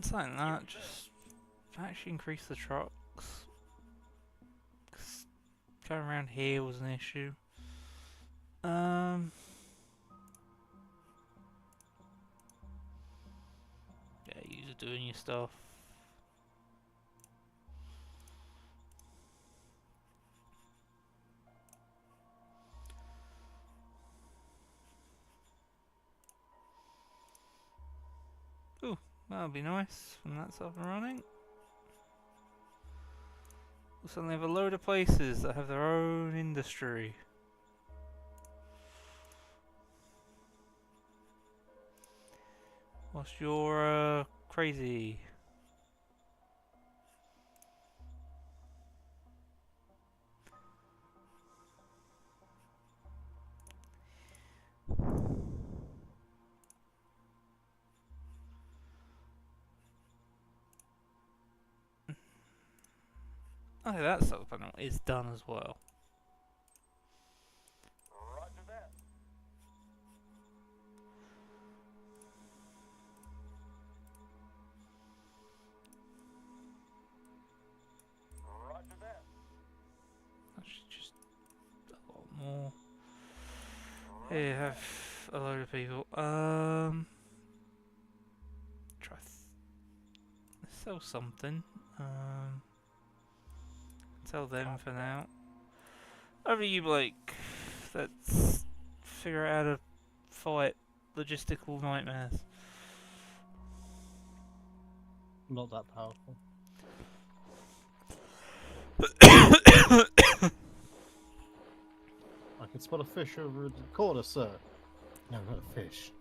Something like that, just actually increase the trucks. 'Cause going around here was an issue. Yeah, you're doing your stuff. Ooh, that'll be nice when that's up and running. We'll suddenly have a load of places that have their own industry. Whilst you're crazy. Okay, that solar panel is done as well. Roger that. Roger that. That's just a lot more. Here, have a load of people. sell something. Sell them for now. Over you, Blake. Let's figure out how to fight logistical nightmares. Not that powerful. I can spot a fish over the corner, sir. No, not a fish.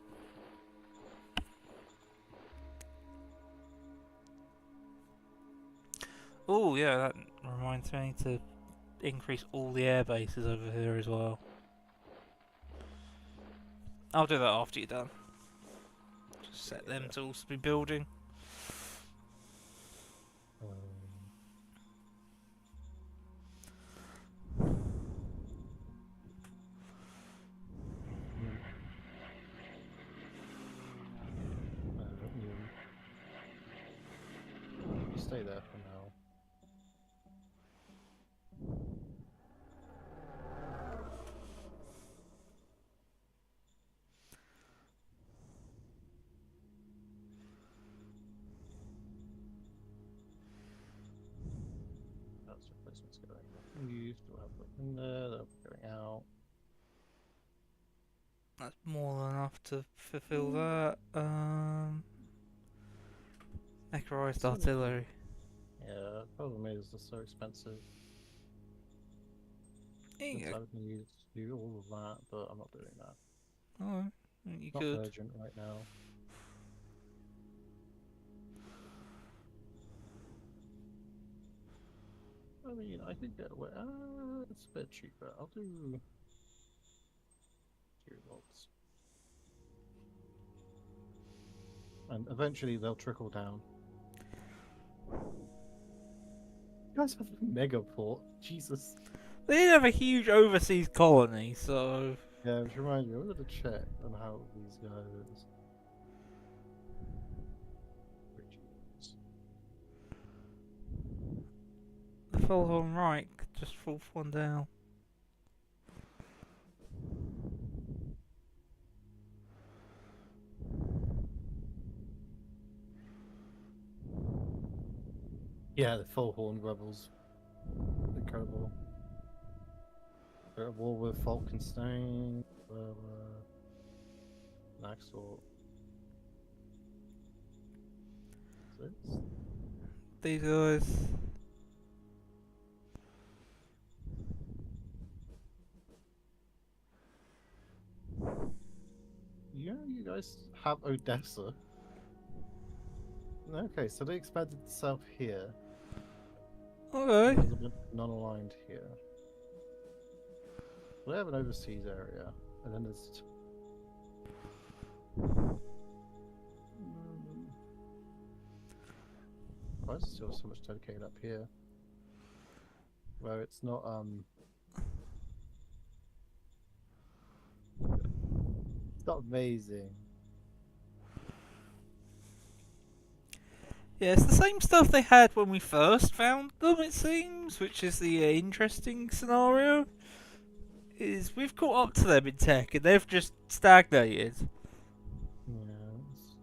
Oh yeah, that reminds me to increase all the air bases over here as well. I'll do that after you're done. Just set them to also be building. Stay there for now. That's replacements going in. Still have them in there, they'll be going out. That's more than enough to fulfill that. Mechanized artillery. Yeah, the problem is they're so expensive. There you Since go. I would need to do all of that, but I'm not doing that. Oh, you Not could. urgent right now. I mean, I could get away. It's a bit cheaper. I'll do 2 volts. And eventually they'll trickle down. You guys have a mega port. Jesus. They did have a huge overseas colony, so Yeah, which reminds me, I'm gonna check on how these guys. the Fulham Reich just fourth one down. Yeah, the full horn rebels. Incredible. They're at war with Falkenstein, Naxor. This? These guys. Yeah, you guys have Odessa. Okay, so they expanded south here. Okay. There's a bit non-aligned here. We have an overseas area, and then there's. Why is there still so much dedicated up here? Where it's not It's not amazing. Yeah, it's the same stuff they had when we first found them, it seems, which is the interesting scenario. Is we've caught up to them in tech and they've just stagnated. Yeah, it's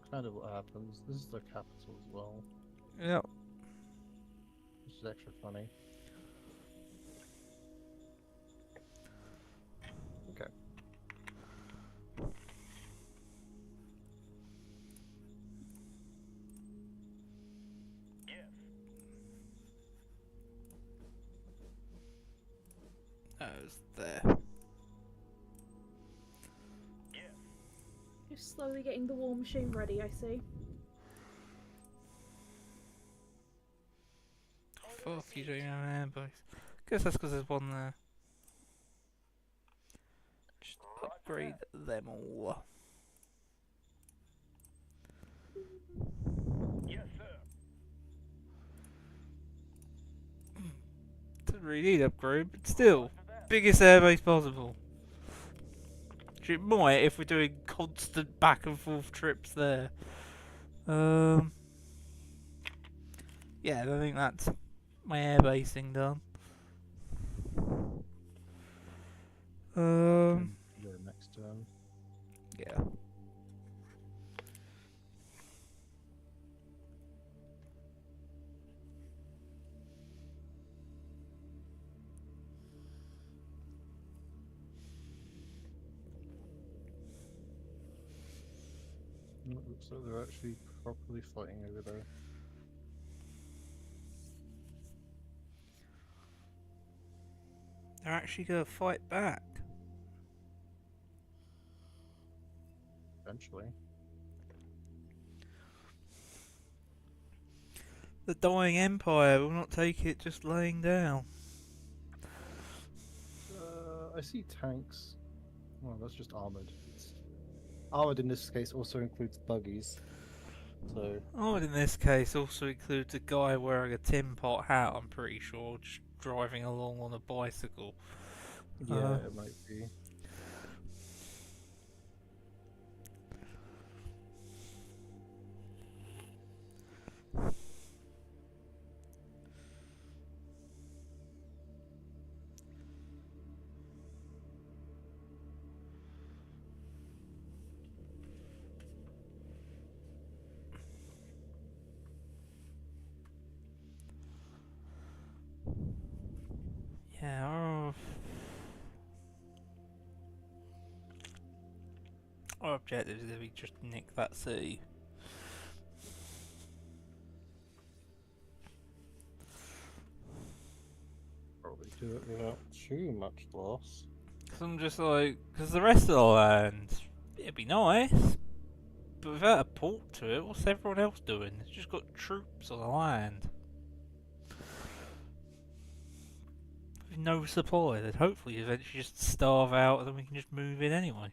kind of what happens. This is the capital as well, Yep. which is extra funny. Okay. Yes. That was there. Yes. Just slowly getting the war machine ready, I see. Fuck, you don't even have an air base. Guess that's because there's one there. Just upgrade them all. Yes, sir. Doesn't really need upgrade, but still, Roger that. biggest airbase possible. Which it might if we're doing constant back and forth trips there. Yeah, I think that's my airbasing done. Your next turn. Yeah. It looks like they're actually properly fighting over there. They're actually gonna fight back. Eventually. The dying empire will not take it just laying down. I see tanks. Well, that's just armored. Armored in this case also includes buggies. So, Armored in this case also includes a guy wearing a tin pot hat, I'm pretty sure, just driving along on a bicycle. yeah, it might be. Yeah, our objective is that we just nick that city. Probably do it without too much loss. Cause I'm just like, because the rest of the land, it'd be nice, but without a port to it, what's everyone else doing? It's just got troops on the land. With no supply, they'd hopefully eventually just starve out and then we can just move in anyway.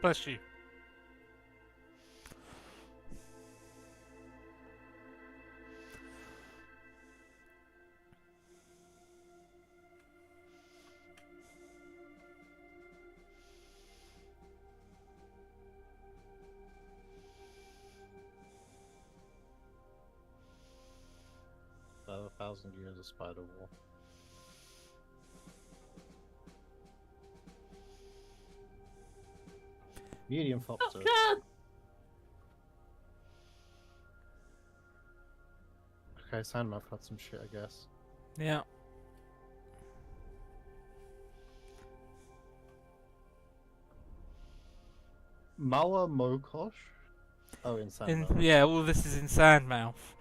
Bless you. About 1,000 years of spider war. Medium Oh foxer. god! Okay, Sandmouth had some shit, I guess. Yeah. Mawa Mokosh? Oh, in Sandmouth. Yeah, all this is in Sandmouth.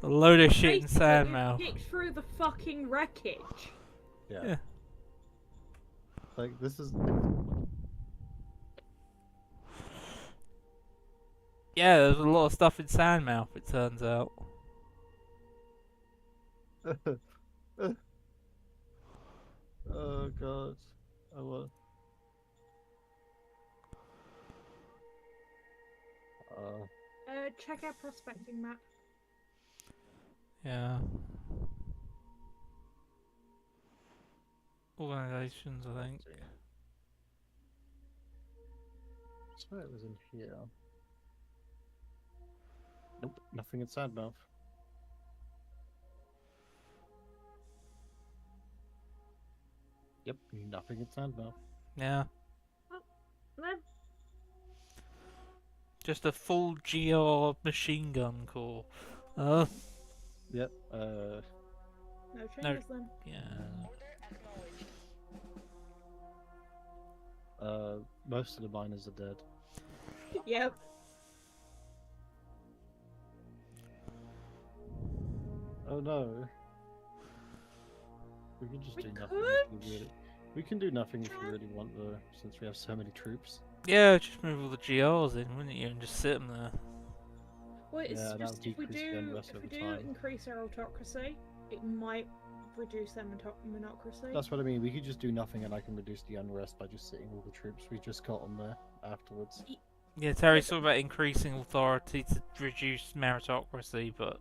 A load of shit in Basically, Sandmouth. we've kicked through the fucking wreckage. Yeah. Like, this is... Yeah, there's a lot of stuff in Sandmouth, it turns out. Oh god. Oh well. Check our prospecting map. Yeah. Organizations, I think. I swear it was in here. Nope, nothing in Sandmouth. Yep, nothing in Sandmouth. Yeah. No, Just a full GR machine gun corps. Yep, no changes then. Yeah. Order acknowledged. most of the miners are dead. Yep. Oh no. We can just We do nothing could. if we really. We can do nothing if we really want though, since we have so many troops. Yeah, just move all the GRs in, wouldn't you, and just sit them there. Well, it's Yeah, that just would if we decrease the unrest if we over do time. increase our autocracy, it might reduce their monocracy. That's what I mean. We could just do nothing, and I can reduce the unrest by just sitting all the troops we just got on there afterwards. Yeah, Terry's talking about increasing authority to reduce meritocracy, but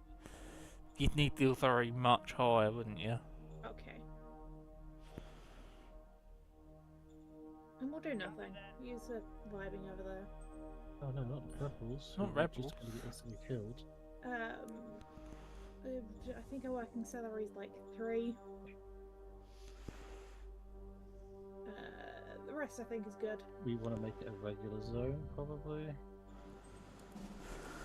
you'd need the authority much higher, wouldn't you? Okay. And we'll do nothing. Use the vibing over there. Oh no, not rebels. Not who are rebels. Just gonna get instantly killed. I think our working salary is like 3. The rest I think is good. We want to make it a regular zone, probably.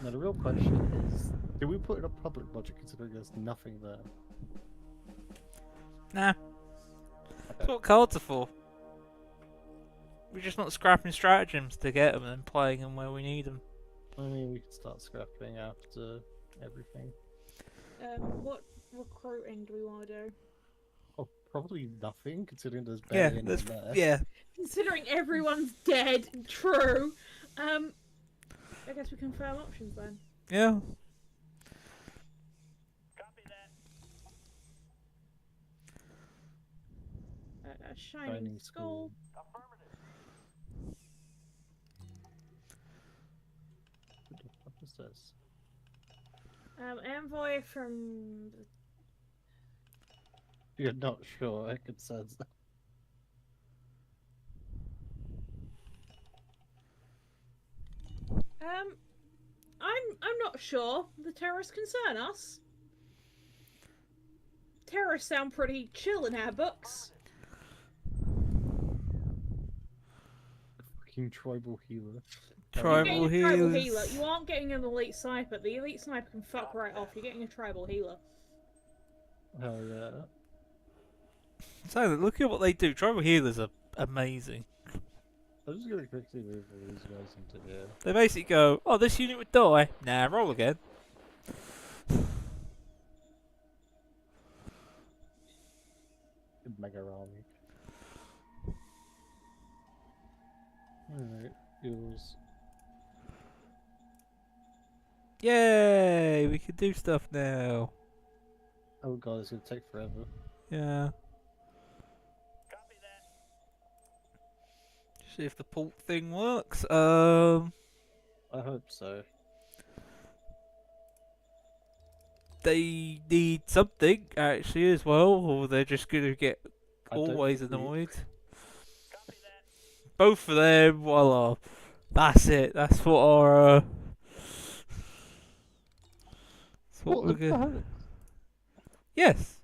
Now the real question is, do we put in a public budget considering there's nothing there? Nah. That's what cards are for. We're just not scrapping stratagems to get them and playing them where we need them. I mean, we could start scrapping after everything. What recruiting do we want to do? Oh, probably nothing, considering there's Yeah, barely anyone there. yeah. Considering everyone's dead, true. I guess we confirm options then. Yeah. Copy that. A shining skull. Affirmative. What the fuck is this? Envoy from. You're not sure, I can sense that. I'm not sure. The terrorists concern us. Terrorists sound pretty chill in our books. Fucking tribal healer. You're getting Tribal a tribal healer. healers. You aren't getting an elite sniper. The elite sniper can fuck right off. You're getting a tribal healer. Hell yeah. So look at what they do. Tribal healers are amazing. I'm just gonna quickly move all these guys into here. They basically go, oh, this unit would die. Nah, roll again. Mega army. Alright, yours. Yay! We can do stuff now. Oh god, it's gonna take forever. Yeah. Copy that. See if the port thing works. I hope so. They need something actually as well, or they're just gonna get I don't always think we- annoyed. Copy that. Both of them, voila. That's it. That's what our. That's what we're the gonna. heck? Yes.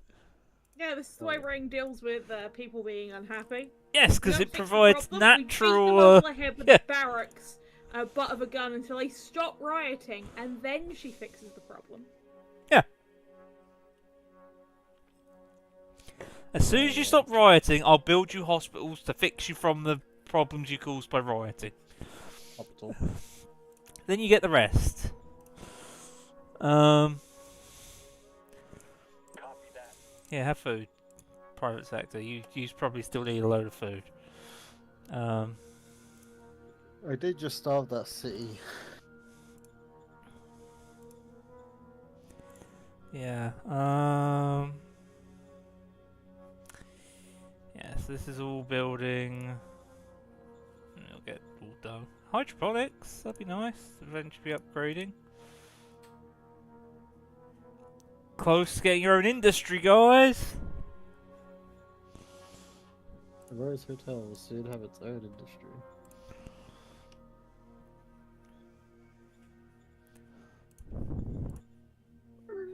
Yeah, this is the way Ring deals with people being unhappy. Yes, We because don't it fix the provides problem, we beat them natural. over the head with yeah. the barracks, butt of a gun until they stop rioting, and then she fixes the problem. As soon as you stop rioting, I'll build you hospitals to fix you from the problems you caused by rioting. Hospital. Then you get the rest. Copy that. Yeah, have food. Private sector. You probably still need a load of food. I did just starve that city. Yeah. Yes, this is all building. It'll get all done. Hydroponics. That'd be nice. Eventually upgrading. Close to getting your own industry, guys. The Rose Hotel will soon have its own industry.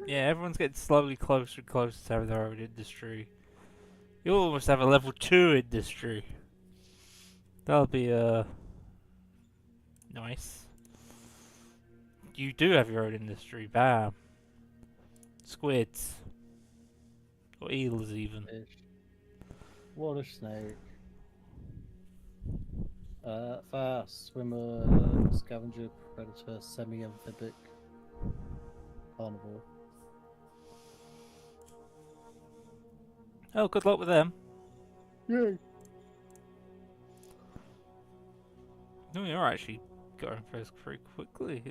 Yeah, everyone's getting slowly closer and closer to having their own industry. You'll almost have a level 2 industry. That'll be, nice. You do have your own industry, bam. Squids. Or eels, even. Fish. Water snake. Fast swimmer, scavenger, predator, semi-amphibic, carnivore. Oh, good luck with them. Yay! No, you're actually going pretty quickly.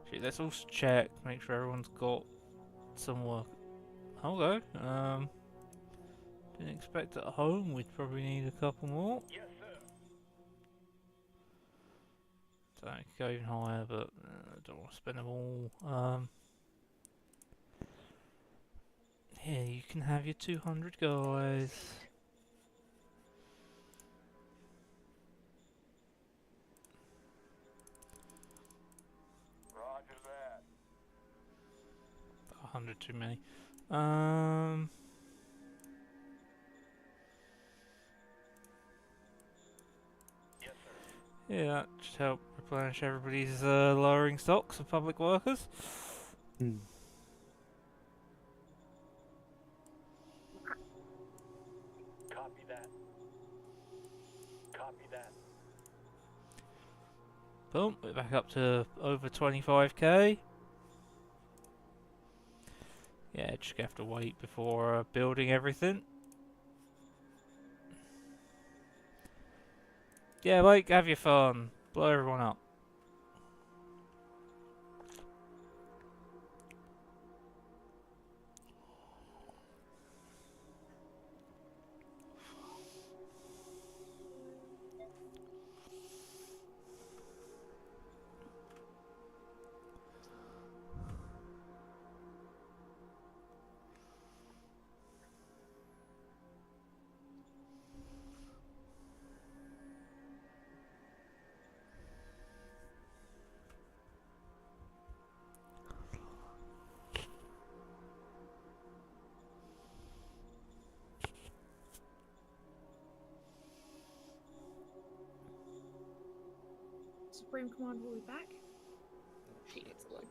Shit, let's also check, make sure everyone's got some work. Okay. Didn't expect at home we'd probably need a couple more. Yes, sir. So I could go even higher, but I don't want to spend them all. Here, you can have your 200 guys. Roger that. 100 too many. Um. Yes, sir. Yeah, that should help replenish everybody's lowering stocks of public workers. Hmm. Copy that. Copy that. Boom, we're back up to over 25k. Yeah, just have to wait before building everything. Yeah, Mike, have your fun. Blow everyone up. Supreme Commander will be back. She gets alone.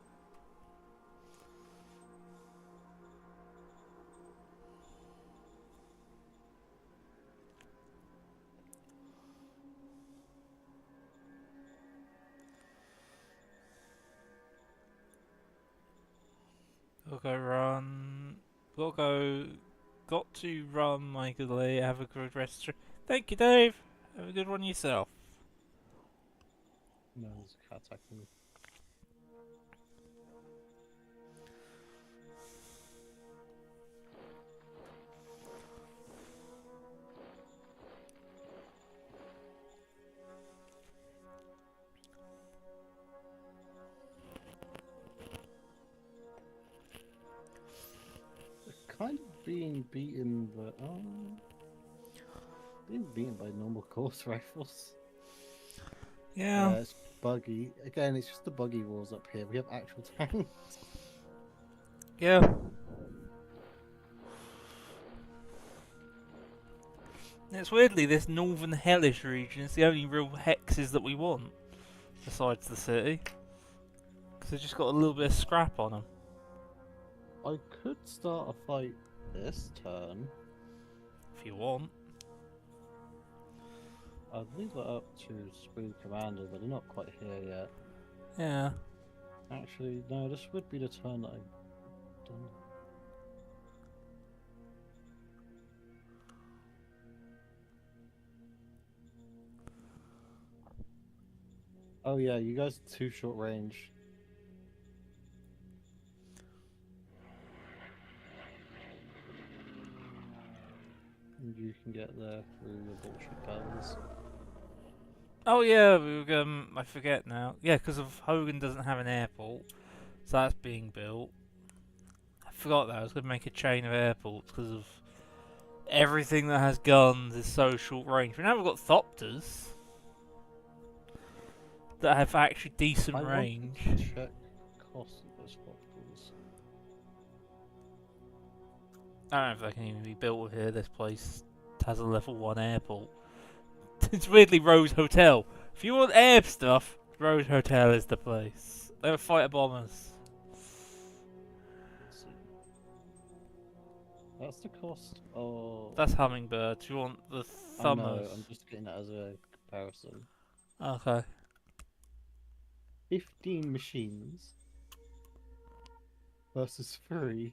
Got to run, Michael Lee. Have a good rest. Thank you, Dave. Have a good one yourself. No, there's a cat attacking me. Kind of being beaten, but being beaten by normal course rifles. Yeah. It's buggy. Again, it's just the buggy wars up here. We have actual tanks. Yeah. It's weirdly this northern hellish region is the only real hexes that we want, besides the city. Because they've just got a little bit of scrap on them. I could start a fight this turn. If you want. I'd leave that up to Supreme Commander, but they're not quite here yet. Yeah. Actually, no, this would be the turn that I've done. Oh yeah, you guys are too short range. And you can get there through the bullshit guns. Oh yeah, I forget now. Yeah, because of Hogan doesn't have an airport, so that's being built. I forgot that I was going to make a chain of airports because of everything that has guns is so short range. We now we've got Thopters that have actually decent I range. wanted to check cost of those hospitals. I don't know if they can even be built here. This place has a level 1 airport. It's weirdly Rose Hotel. If you want air stuff, Rose Hotel is the place. They were fighter bombers. Let's see. That's the cost. Oh, That's Hummingbirds. You want the I know, Thumbers? I'm just getting that as a comparison. Okay. 15 machines. versus 3.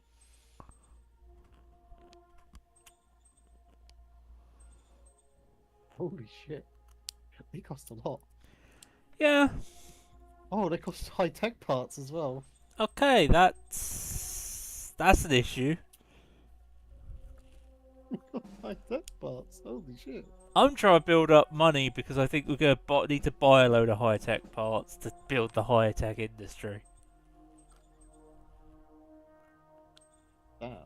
Holy shit. They cost a lot. Yeah. Oh, they cost high-tech parts as well. Okay, that's an issue. High-tech parts, holy shit. I'm trying to build up money because I think we're going to need to buy a load of high-tech parts to build the high-tech industry. Damn.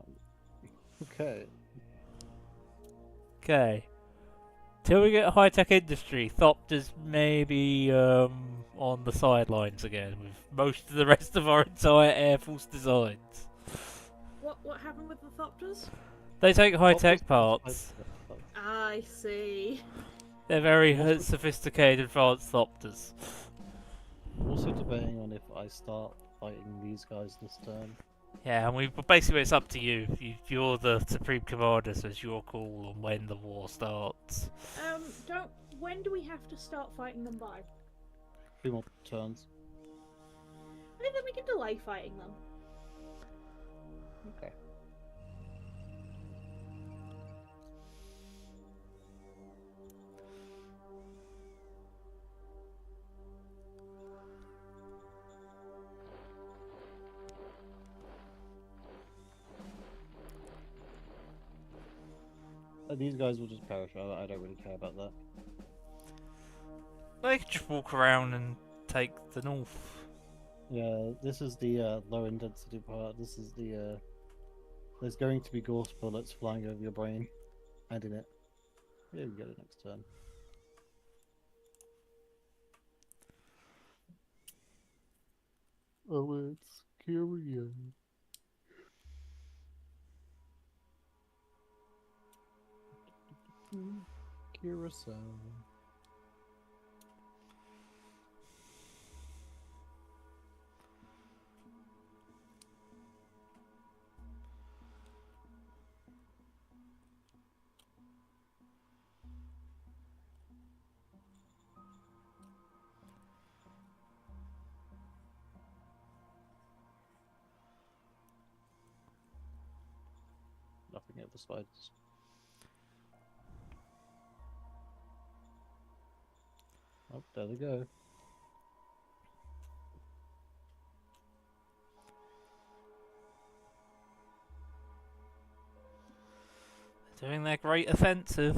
Okay. Okay. Till we get a high-tech industry, Thopter's maybe on the sidelines again with most of the rest of our entire Air Force designs. What happened with the Thopters? They take high-tech High-tech parts. parts. I see. They're very Also- sophisticated, advanced Thopters. Also debating on if I start fighting these guys this turn. Yeah, and basically it's up to you. You're the Supreme Commander, so it's your call on when the war starts. When do we have to start fighting them by? 2 more turns. I think then we can delay fighting them. Okay. These guys will just perish. I don't really care about that. They could just walk around and take the north. Yeah, this is the low intensity part. This is the there's going to be ghost bullets flying over your brain and in it. Yeah, we get it next turn. Oh, it's Kyrian. Curacao. Nothing over spiders. Oh, there they go. They're doing their great offensive.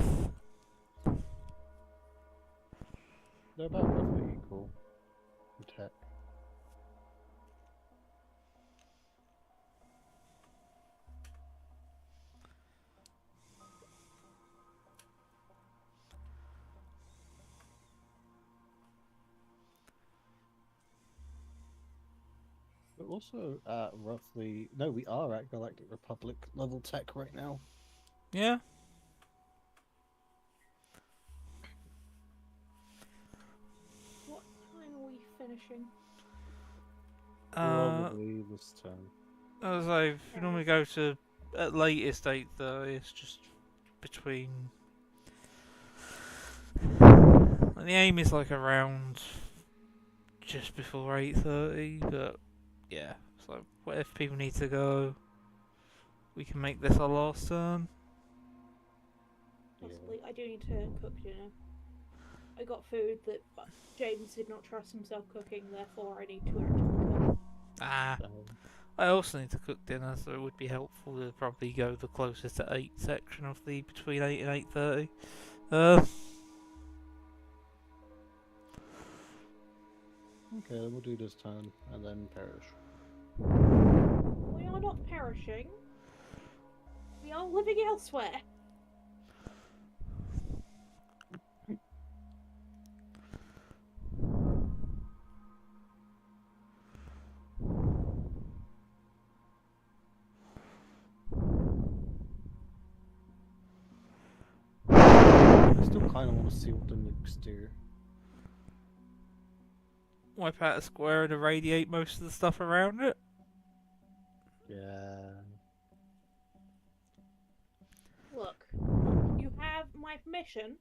They're about roughly equal in tech. We're also at roughly... No, we are at Galactic Republic level tech right now. Yeah. What time are we finishing? Probably this turn. As I normally go to at latest 8:30. It's just between. And the aim is like around just before 8:30, but yeah. So what if people need to go? We can make this our last turn. Possibly. I do need to cook dinner. I got food that James did not trust himself cooking, therefore I need to actually cook. Ah, I also need to cook dinner, so it would be helpful to probably go the closest to 8 section of the between 8 and 8:30. Okay, then we'll do this turn and then perish. We are not perishing. We are living elsewhere. I still kind of want to see what the nukes do. Wipe out a square and irradiate most of the stuff around it. Yeah. Look, you have my permission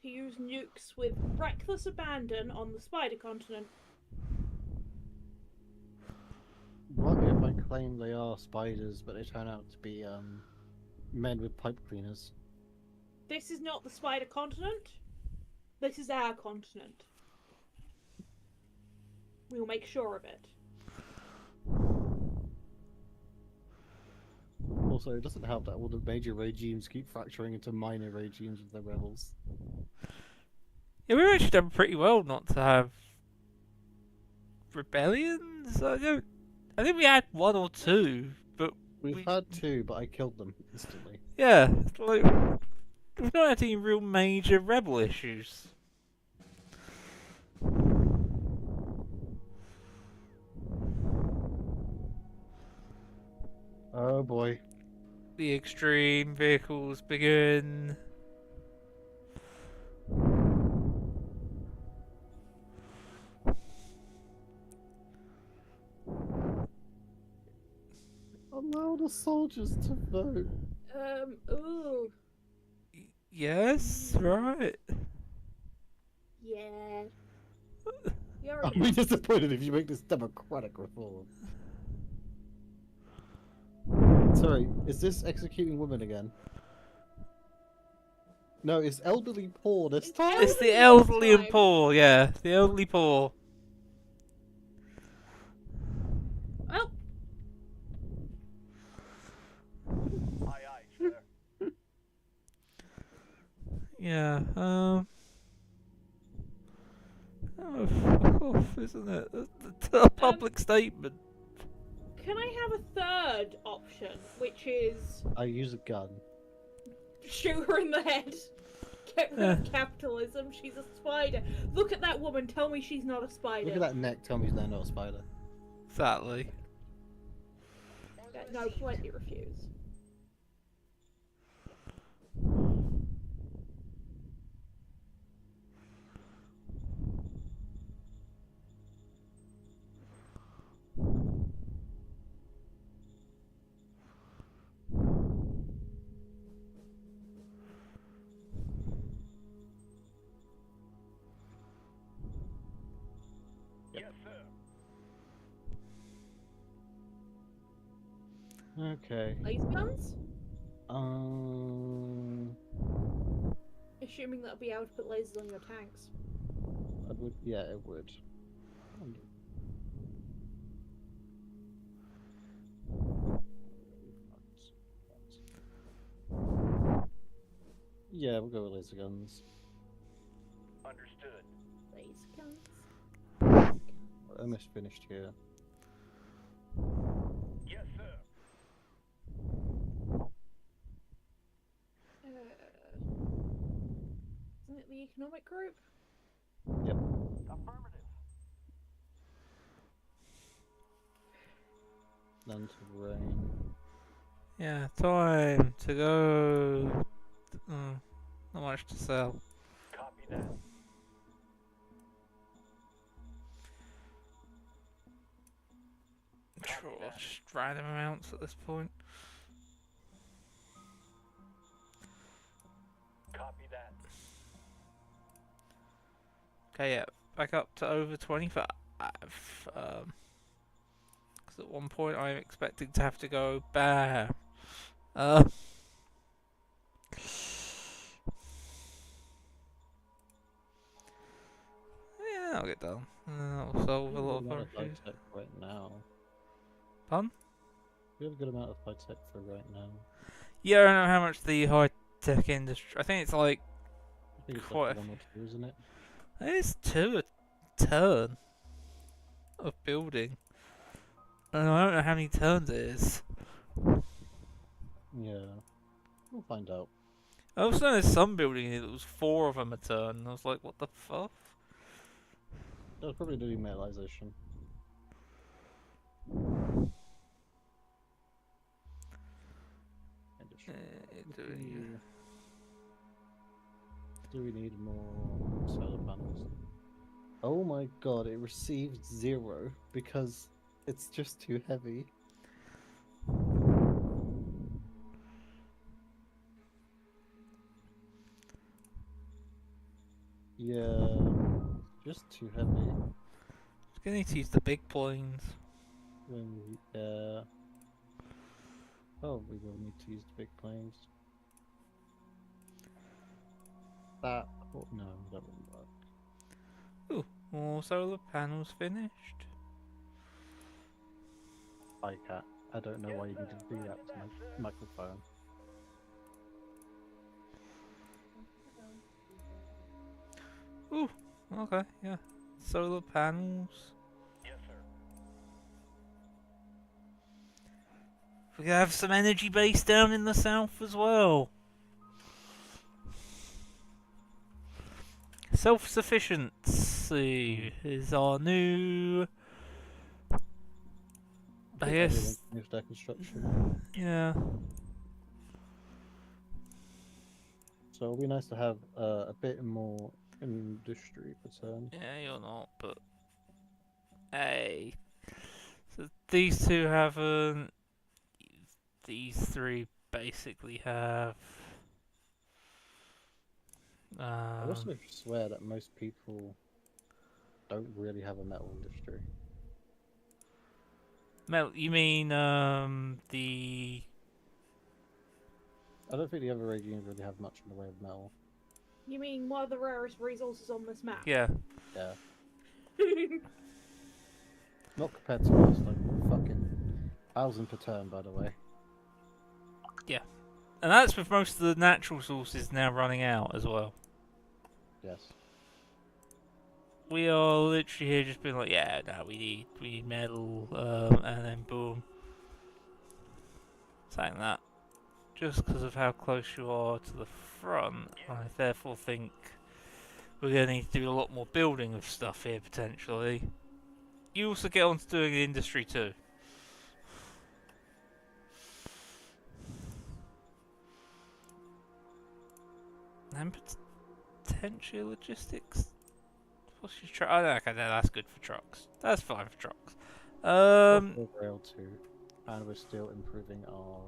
to use nukes with reckless abandon on the Spider Continent. Well, if I claim they are spiders, but they turn out to be men with pipe cleaners. This is not the spider continent. This is our continent. We will make sure of it. Also, it doesn't help that all the major regimes keep fracturing into minor regimes with their rebels. Yeah, we've actually done pretty well not to have rebellions. I think we had one or two, but We've had two, but I killed them instantly. yeah, it's like we've not had any real major rebel issues. Oh boy. The extreme vehicles begin. Allow the soldiers to vote. Ooh. Yes, right. Yeah. You I'll already be disappointed if you make this democratic reform. Sorry, is this executing women again? No, it's elderly poor this It's time. It's the Elderly elderly and time. poor, yeah. The elderly poor. Oh, Aye, aye, sir. Yeah, oh, fuck off, isn't it? That's a public statement. can I have a third option, which is I use a gun. shoot her in the head? Get rid of capitalism. She's a spider. Look at that woman. Tell me she's not a spider. Look at that neck. Tell me they're not a spider. Exactly. No, politely refuse. Yes, sir. Okay. Laser guns? Assuming that'll be able to put lasers on your tanks. I would. Yeah, it would. Yeah, we'll go with laser guns. Understood. Laser guns? We're almost finished here. Yes, sir. Isn't it the economic group? Affirmative. None to rain. Yeah, time to go. Not much to sell. Copy that. Sure, just random amounts at this point. Copy that. Okay, yeah, back up to over 25. Because at one point I'm expecting to have to go bam. Yeah, I'll get done. I'll solve a lot of high issues. tech right now. Pardon? We have a good amount of high tech for right now. Yeah, I don't know how much the high tech industry. I think it's like I think it's Quite like a one or two, isn't it? it's 2 a turn of building. And I don't know how many turns it is. Yeah. We'll find out. I also know there's some building here that was 4 of them a turn. And I was like, what the fuck? That was probably the dematerialization. Do we need more solar panels? Oh my god, it received 0 because it's just too heavy. Yeah, just too heavy. It's gonna need to use the big planes. Yeah. Oh, we will need to use the big planes. That. Oh, no, that wouldn't work. Ooh, more solar panels finished. I can't. I don't know why you need to do that with my microphone. Ooh, okay, yeah. Solar panels. Yes, sir. We have some energy base down in the south as well. Self-sufficiency is our new. I think guess. everyone finished their construction. Yeah. So it'll be nice to have a bit more industry return. Yeah, you're not, but. Hey. So these two haven't. These three basically have. I also swear that most people don't really have a metal industry. Metal, you mean the. I don't think the other Radians really have much in the way of metal. You mean one of the rarest resources on this map? Yeah. Yeah. Not compared to us, like fucking 1,000 per turn, by the way. And that's with most of the natural sources now running out as well. Yes. We are literally here just being like, yeah, no, we need metal, and then boom. Saying that. Just because of how close you are to the front, I therefore think we're going to need to do a lot more building of stuff here, potentially. You also get on to doing the industry too. And potentially logistics. What's your truck? Oh, no, okay, no, that's good for trucks. That's fine for trucks. Rail 2, and we're still improving our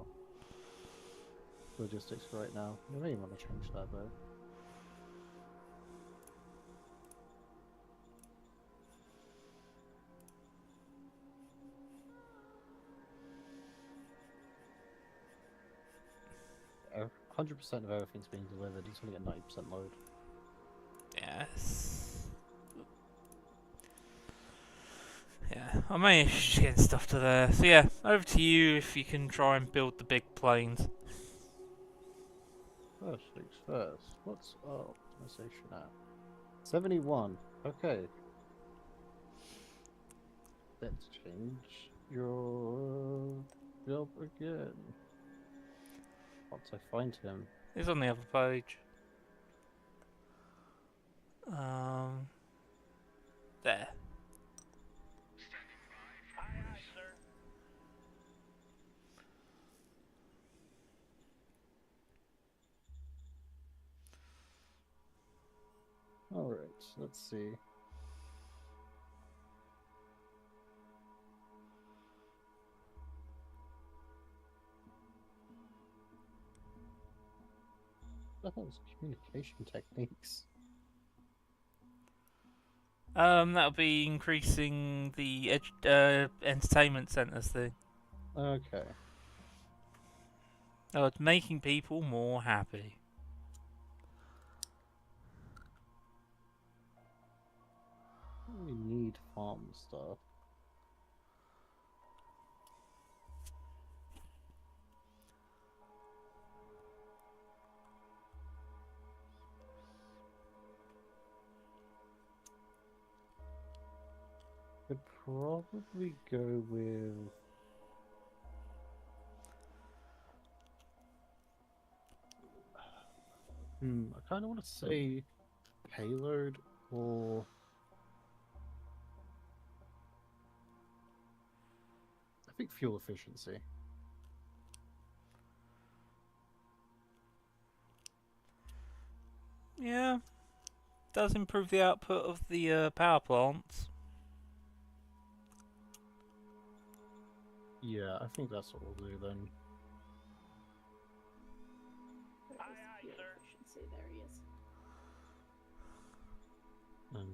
logistics right now. We may want to change that though. Uh, 100% of everything's being delivered. It's only at 90% load. Yes. Yeah, I managed just getting stuff to there. So yeah, over to you if you can try and build the big planes. First things first. What's our optimization at? 71. Okay. Let's change your job again. Once I find him. It's on the other page. There. Aye, aye, sir. Alright, let's see. That was communication techniques. That'll be increasing the entertainment centres thing. Okay. Oh, it's making people more happy. We need farm stuff. Could probably go with I kind of want to say payload or I think fuel efficiency. Yeah. Does improve the output of the power plants. Yeah, I think that's what we'll do then. Where Aye, is aye, fuel sir. efficiency? There he is.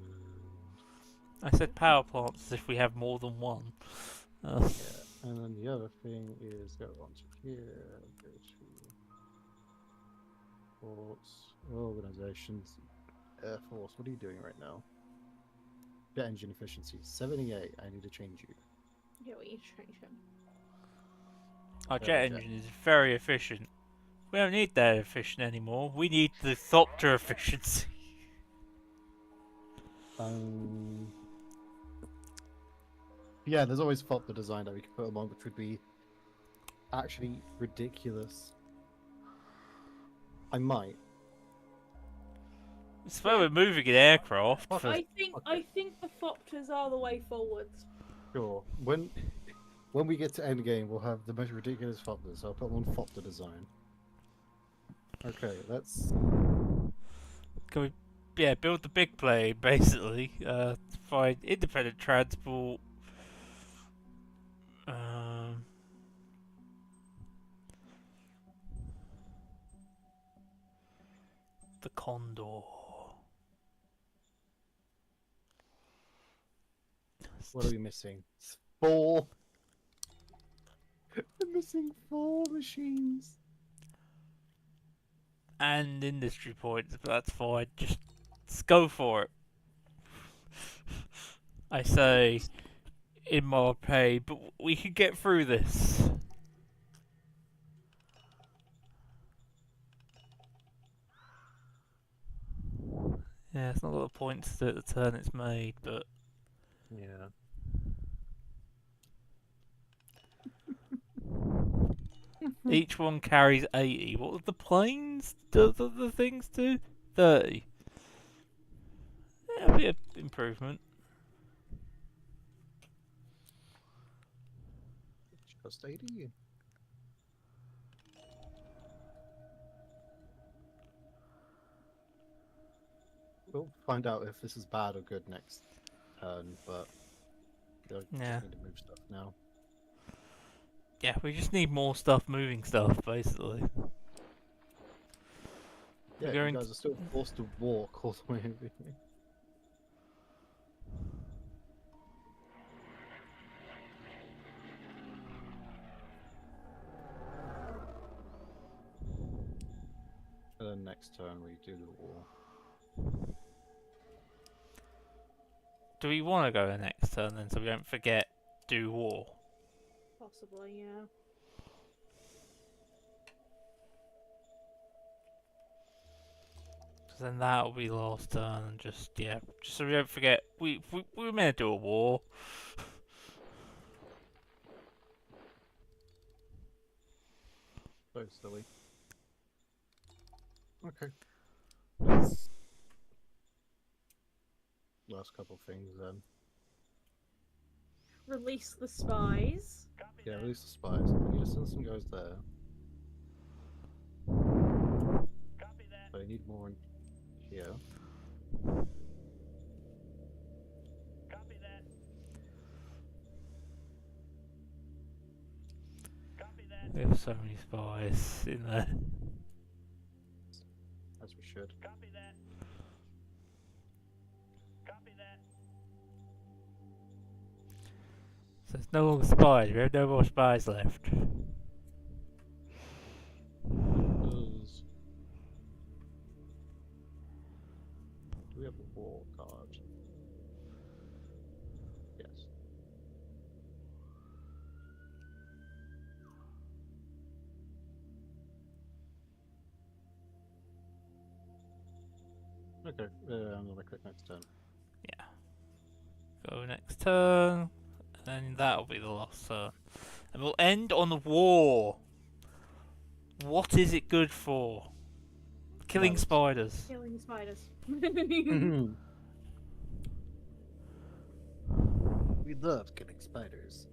I said power plants as if we have more than one. Oh, Yeah, and then the other thing is go on to here, go to ports, organizations, Air Force. What are you doing right now? Jet engine efficiency 78. I need to change you. Yeah, we need to change him. our Yeah, jet jet. engine is very efficient. We don't need that efficient anymore. We need the Thopter efficiency. Yeah, there's always the design that we could put along, which would be actually ridiculous. I might. It's where we're moving an aircraft. Fuck For... I think Okay. the Thopters are the way forwards. Sure. When we get to endgame, we'll have the most ridiculous Fopters. So I'll put them on Fopter design. Okay, let's. Can we, yeah, build the big plane basically. Find independent transport. The Condor. What are we missing? 4. We're missing 4 machines. And industry points, but that's fine. Just let's go for it. I say in my pay, but we can get through this. Yeah, it's not a lot of points at the turn it's made, but Yeah. each one carries 80. What would the planes do? The things do? 30. That'll be an improvement. Just 80. We'll find out if this is bad or good next turn, but I Yeah. need to move stuff now. Yeah, we just need more stuff moving stuff, basically. Yeah, going you guys are still forced to walk all the way over here. And then next turn we do the war. Do we want to go the next turn then, so we don't forget do war? Possibly, yeah. Because then that'll be last turn, and just so we don't forget we were meant to do a war. So silly. Okay. Let's... Last couple things then. Release the spies. Copy Yeah, that. release the spies. I need to send some guys there, Copy that. but I need more in here. Copy that. Copy that. We have so many spies in there. As we should. Copy that. Copy that. So there's no longer spies. We have no more spies left. Does... Do we have a war card? Yes. Okay, I'm gonna click next turn. Yeah. Go next turn, and then that'll be the last turn. And we'll end on the war. What is it good for? Killing Violence. spiders. Killing spiders. We love killing spiders.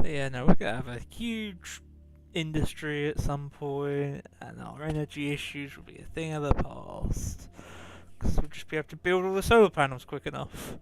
But yeah, no, we're gonna have a huge industry at some point, and our energy issues will be a thing of the past. Because we'll just be able to build all the solar panels quick enough.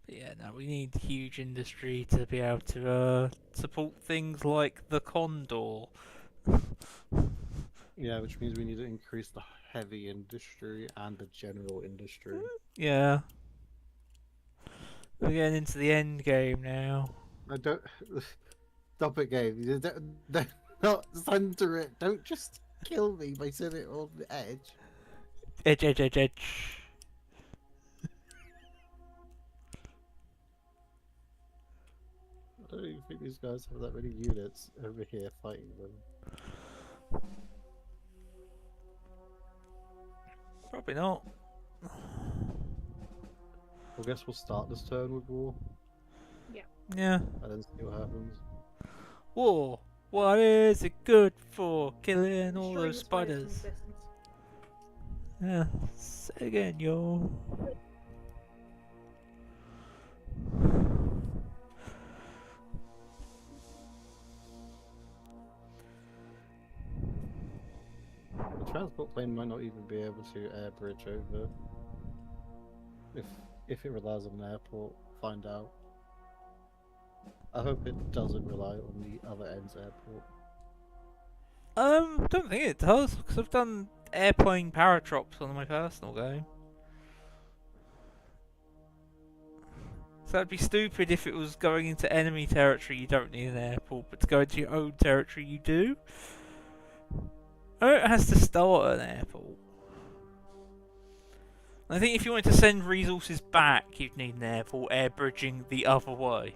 But yeah, no, we need huge industry to be able to support things like the Condor. Yeah, which means we need to increase the heavy industry and the general industry. Yeah. We're getting into the end game now. I don't. Stop it, Gabe. Don't not center it. Don't just kill me by sitting it on the edge. Edge, edge, edge, edge. I don't even think these guys have that many units over here fighting them. Probably not. I guess we'll start this turn with war Yeah. and then see what happens. War. What is it good for? Killing all Destroying those the spiders from spiders. a distance. Yeah. Say it again, yo. The transport plane might not even be able to air bridge over. If it relies on an airport, find out. I hope it doesn't rely on the other end's airport. Don't think it does, because I've done airplane paratrops on my personal game. So that'd be stupid if it was going into enemy territory you don't need an airport, but to go into your own territory you do. Oh, it has to start at an airport. I think if you wanted to send resources back, you'd need an airport air bridging the other way.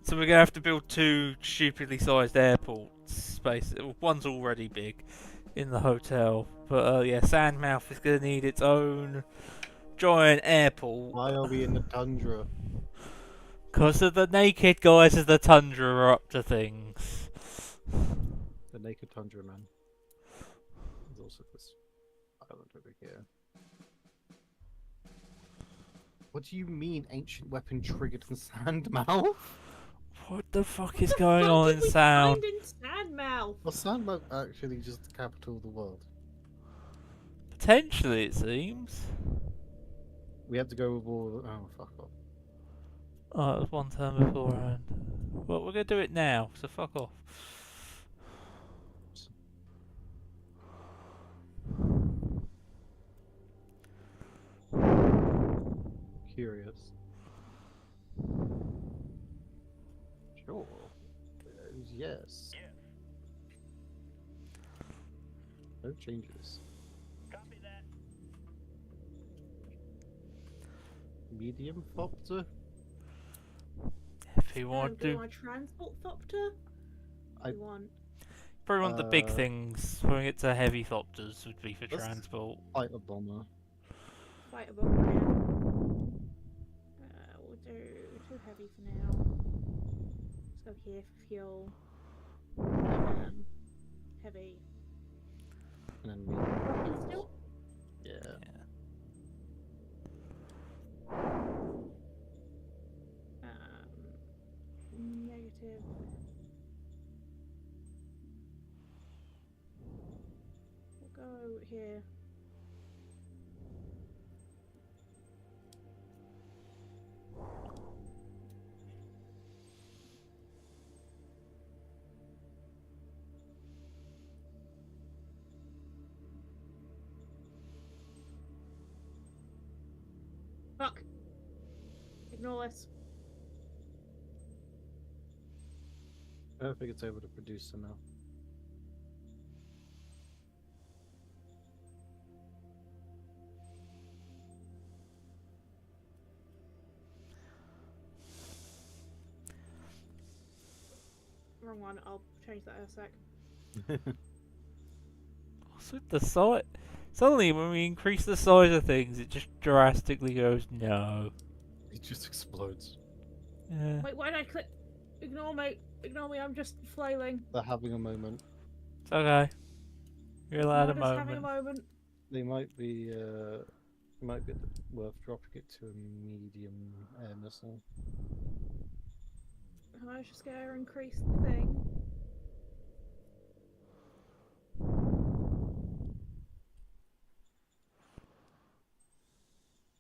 So we're gonna have to build two stupidly sized airports. One's already big in the hotel, but yeah, Sandmouth is gonna need its own giant airport. Why are we in the tundra? Because of the naked guys of the tundra are up to things. The naked tundra man. There's also this island over here. What do you mean, ancient weapon triggered in Sandmouth? What the fuck is going on What in did we Sound? find in Sandmouth? Was Sandmouth actually just the capital of the world? Potentially, it seems. We have to go with all. Oh, fuck off. Oh, it was one turn beforehand. Well, we're gonna do it now, so fuck off. Curious. Sure. Yes. Yes. No changes. Copy that. Medium Thopter? If you want Do you to, want a transport thopter? I- You want probably want the big Uh, things. Throwing it to heavy thopters would be for Let's- transport. Fighter bomber. fighter bomber? We'll do too heavy for now. Let's go here for fuel. Heavy. And then we. Rocket still? Yeah. Negative. We'll go here. Fuck. Ignore this. I don't think it's able to produce them now. wrong one. I'll change that in a sec. What's with the size? Suddenly, when we increase the size of things, it just drastically goes no. It just explodes. Yeah. Wait, why did I click? Ignore me. Ignore me. I'm just flailing. They're having a moment. It's okay. You're allowed a I'm just having a moment. moment. They might be worth dropping it to a medium air missile. Can I just get her increase the thing?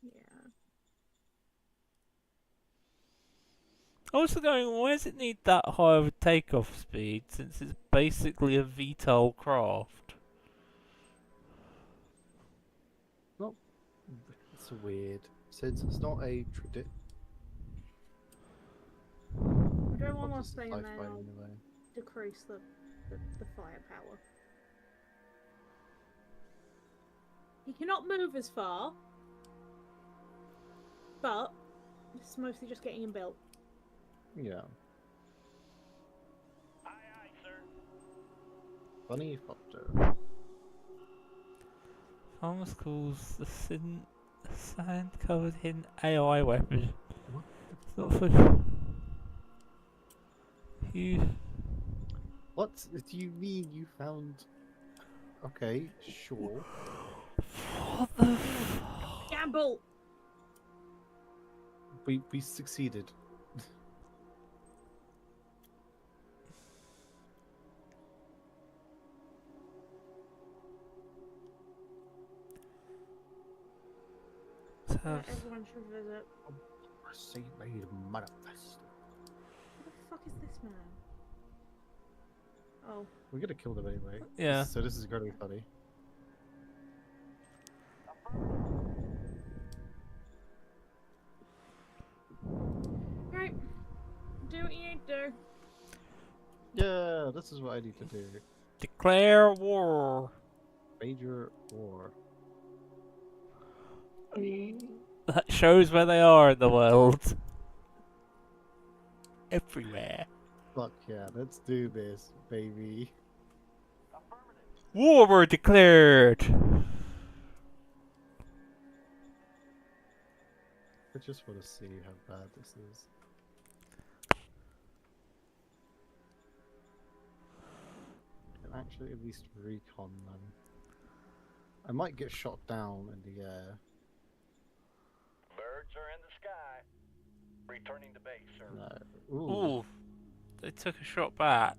Yeah. Also going, why does it need that high of a takeoff speed since it's basically a VTOL craft? It's weird. Since it's not a tradition. I'm doing one last thing and then I'll decrease the firepower. He cannot move as far, but this is mostly just getting him built. Yeah. Aye, aye, sir. Bunny copter. Thomas calls the sand-covered hidden AI weapon. What It's not for you. What do you mean you found? Okay, sure. What the? Gamble! We succeeded. Yeah, everyone should visit. Mercy made manifest. Who the fuck is this man? Oh. We're gonna kill them anyway. Yeah. So this is gonna be funny. Right. Do what you need to do. Yeah, this is what I need to do. Declare war. Major war. That shows where they are in the world. Everywhere. Fuck yeah, let's do this, baby. War declared. I just want to see how bad this is. Can actually at least recon them. I might get shot down in the air. Birds are in the sky. Returning to base, sir. No. Ooh. They took a shot back.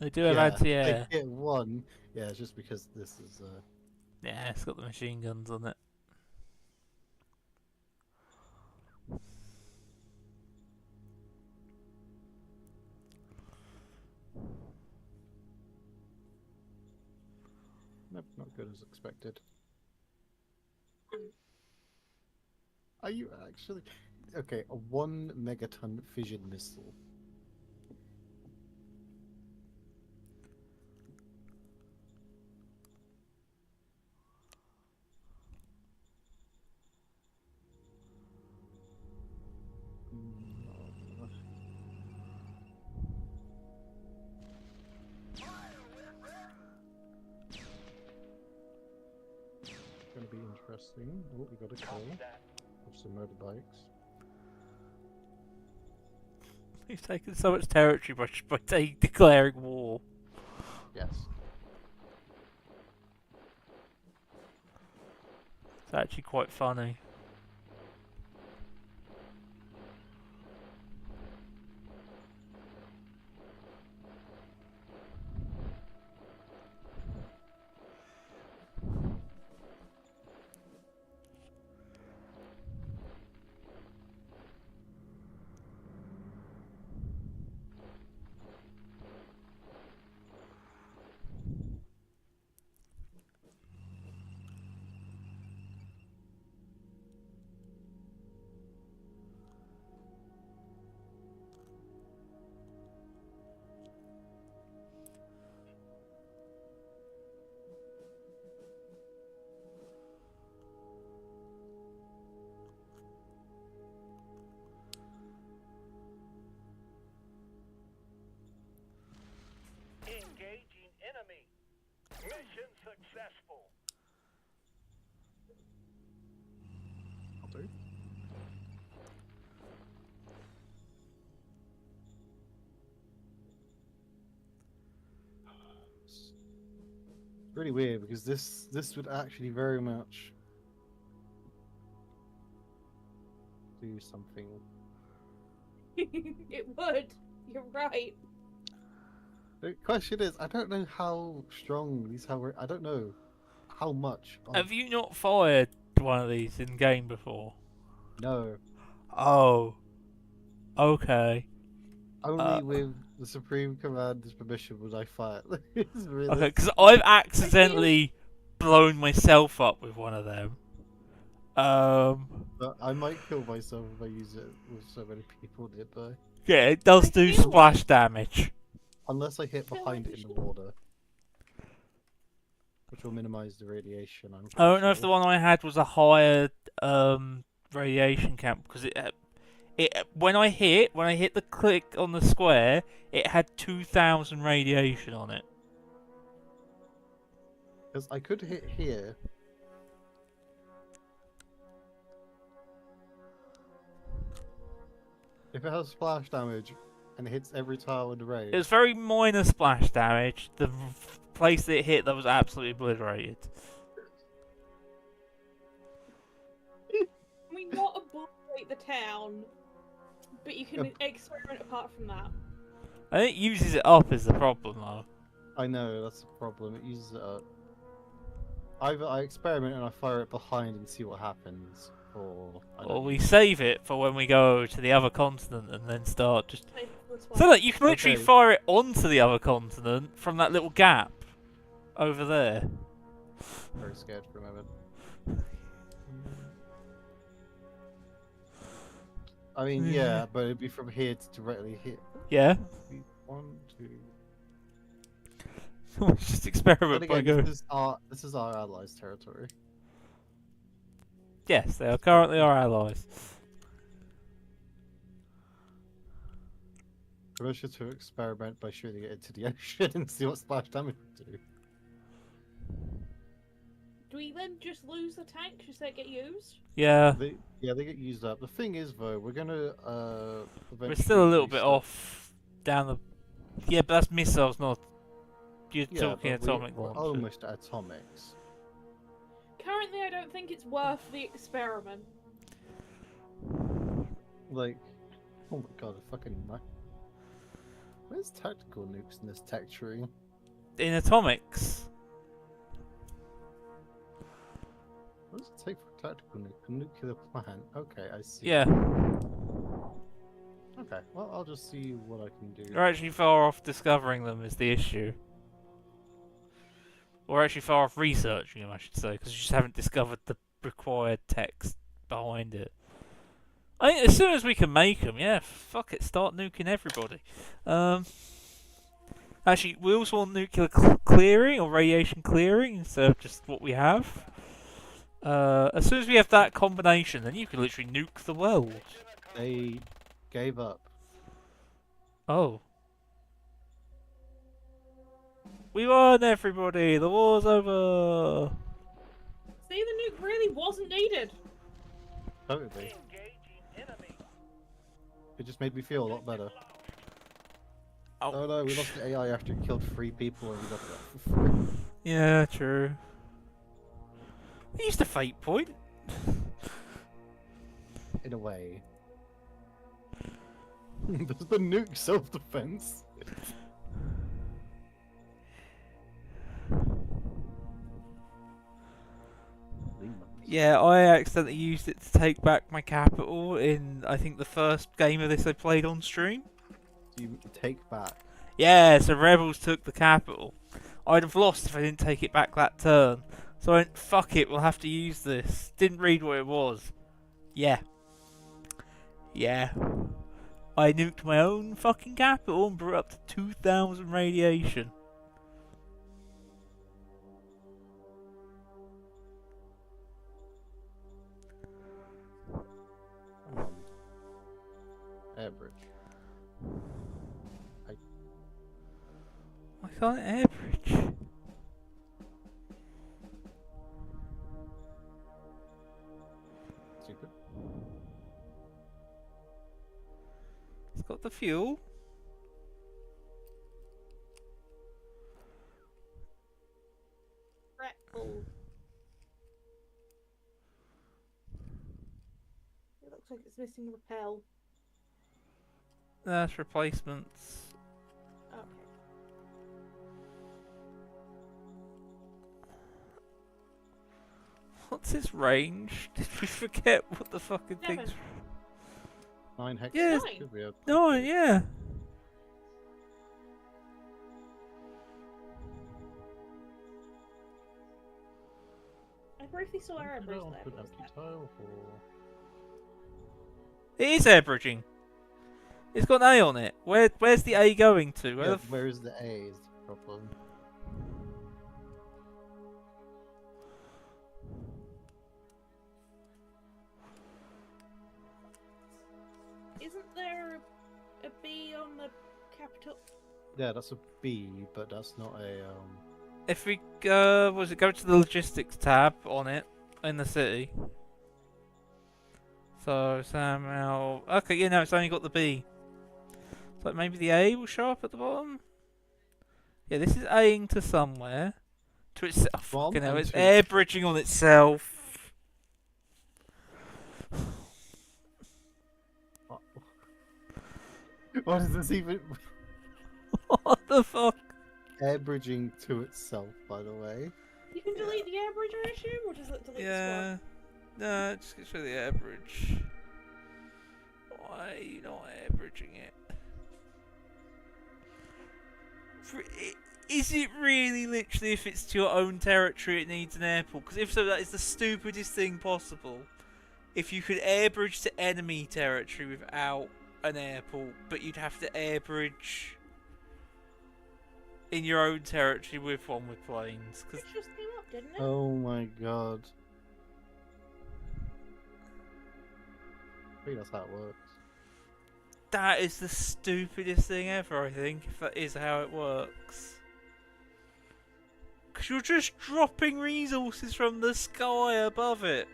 They do have Yeah, anti-air. I hit one. Yeah, it's just because this is Yeah, it's got the machine guns on it. nope, not good as expected. Are you actually okay? A 1 megaton fission missile. Gonna be interesting. Oh, we got a kill Copy that. of some motorbikes. He's taken so much territory by declaring war. Yes. It's actually quite funny. though. It's really weird because this would actually very much do something. It would. You're right. The question is, I don't know how strong these I don't know how much. Have you not fired one of these in game before? No, Oh. Okay. only with the Supreme Commander's permission would I fire. It's really... Okay, because I've accidentally blown myself up with one of them. But I might kill myself if I use it with so many people nearby. Yeah, it does I do feel splash damage. Unless I hit feel behind like it in you the water. Which will minimize the radiation. I don't know if the one I had was a higher radiation count because when I hit the click on the square, it had 2,000 radiation on it. Because I could hit here. If it has splash damage and it hits every tile in the raid. It was very minor splash damage. The place that it hit that was absolutely obliterated. Can we not obliterate the town? But you can experiment apart from that. I think it uses it up is the problem though. I know, that's the problem. It uses it up. Either I experiment and I fire it behind and see what happens, or I Or don't we save it for when we go to the other continent and then start just... Save it for this So one. that you can literally Okay. fire it onto the other continent from that little gap over there. very scared for a moment. I mean, yeah, but it'd be from here to directly hit. Yeah. 1, 2. Let's just experiment But by again, going... this is our allies' territory. Yes, they are currently our allies. Permission to experiment by shooting it into the ocean and see what splash damage would do. Do we then just lose the tank? Does that get used? Yeah. They get used up. The thing is, though, we're gonna We're still a little eventually bit restart- off down the... Yeah, but that's missiles, not... You're Yeah, talking but atomic we're launcher. almost at atomics. Currently, I don't think it's worth the experiment. Like, oh my god, a fucking knife. Where's tactical nukes in this tech tree? In atomics. What does it take for a tactical nuke? A nuclear plant. Okay, I see. Yeah. Okay, well, I'll just see what I can do. We're actually far off discovering them is the issue. Or actually far off researching them, I should say, because you just haven't discovered the required text behind it. I think as soon as we can make them, yeah, fuck it, start nuking everybody. Actually, we also want nuclear clearing or radiation clearing instead of just what we have. As soon as we have that combination, then you can literally nuke the world. They gave up. Oh. We won, everybody! The war's over! See, the nuke really wasn't needed. Totally. Engaging enemy. It just made me feel a lot better. Oh. Oh no, we lost the AI after it killed 3 people and we got that for free. Yeah, true. They used a fate point. In a way. There's the nuke self-defense. Yeah, I accidentally used it to take back my capital in, I think, the first game of this I played on stream. You take back. Yeah, so Rebels took the capital. I'd have lost if I didn't take it back that turn. So I went, fuck it, we'll have to use this. Didn't read what it was. Yeah. Yeah. I nuked my own fucking capital and brought up to 2,000 radiation. Airbridge. Why can't Airbridge? Stupid. It's got the fuel. Red Bull. It looks like it's missing repel. That's replacements. Okay. What's its range? Did we forget what the fucking Seven. thing's... 9 hectares. Yeah, Nine. Should be a... No, yeah. I briefly saw Put Erebus it on there. an but was empty that- tile or... It is air bridging. It's got an A on it. Where's the A going to? Where Yeah, the f- where is the A is the problem. Isn't there a B on the capital? Yeah, that's a B, but that's not a If we go to the logistics tab on it in the city. So Samuel, okay, yeah, no, it's only got the B. So maybe the A will show up at the bottom. Yeah, this is Aing to somewhere. To itself. From Fucking hell, and it's to air itself. bridging on itself. What is this even? What the fuck? Air bridging to itself, by the way. You can delete the air bridge, I assume, or does it delete Yeah. No, it just gets rid of the air bridge. Why are you not air bridging it? Is it really literally if it's to your own territory it needs an airport? Because if so, that is the stupidest thing possible. If you could air bridge to enemy territory without an airport, but you'd have to air bridge in your own territory with one with planes. one? 'Cause It just came up, didn't it? Oh my god. I think that's how it works. that is the stupidest thing ever, I think, if that is how it works. Because you're just dropping resources from the sky above it.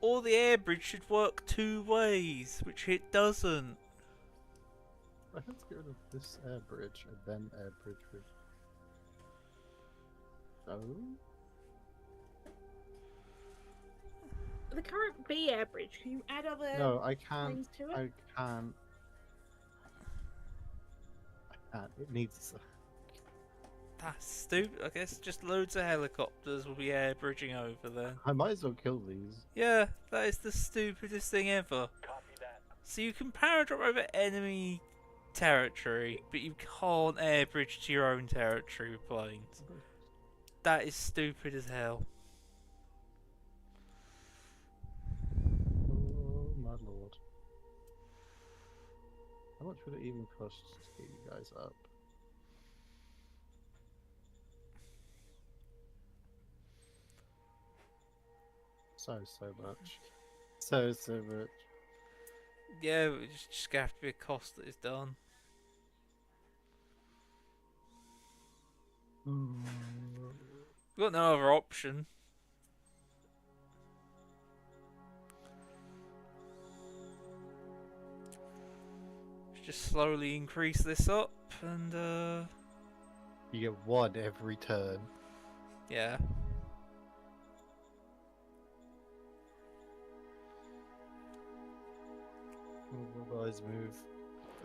Or the air bridge should work two ways, which it doesn't. Let's get rid of this air bridge and then air bridge with. Oh? The current B air bridge, can you add other No, I can't. things to it? I can't. I can't. It needs. That's stupid. I guess just loads of helicopters will be air bridging over there. I might as well kill these. Yeah, that is the stupidest thing ever. Copy that. So you can paradrop over enemy territory, but you can't air bridge to your own territory with planes. That is stupid as hell. Oh my lord. How much would it even cost to get you guys up? So much. So much. Yeah, it's just gonna have to be a cost that is done. We've got no other option. Just slowly increase this up and You get one every turn. yeah. Mobilize move.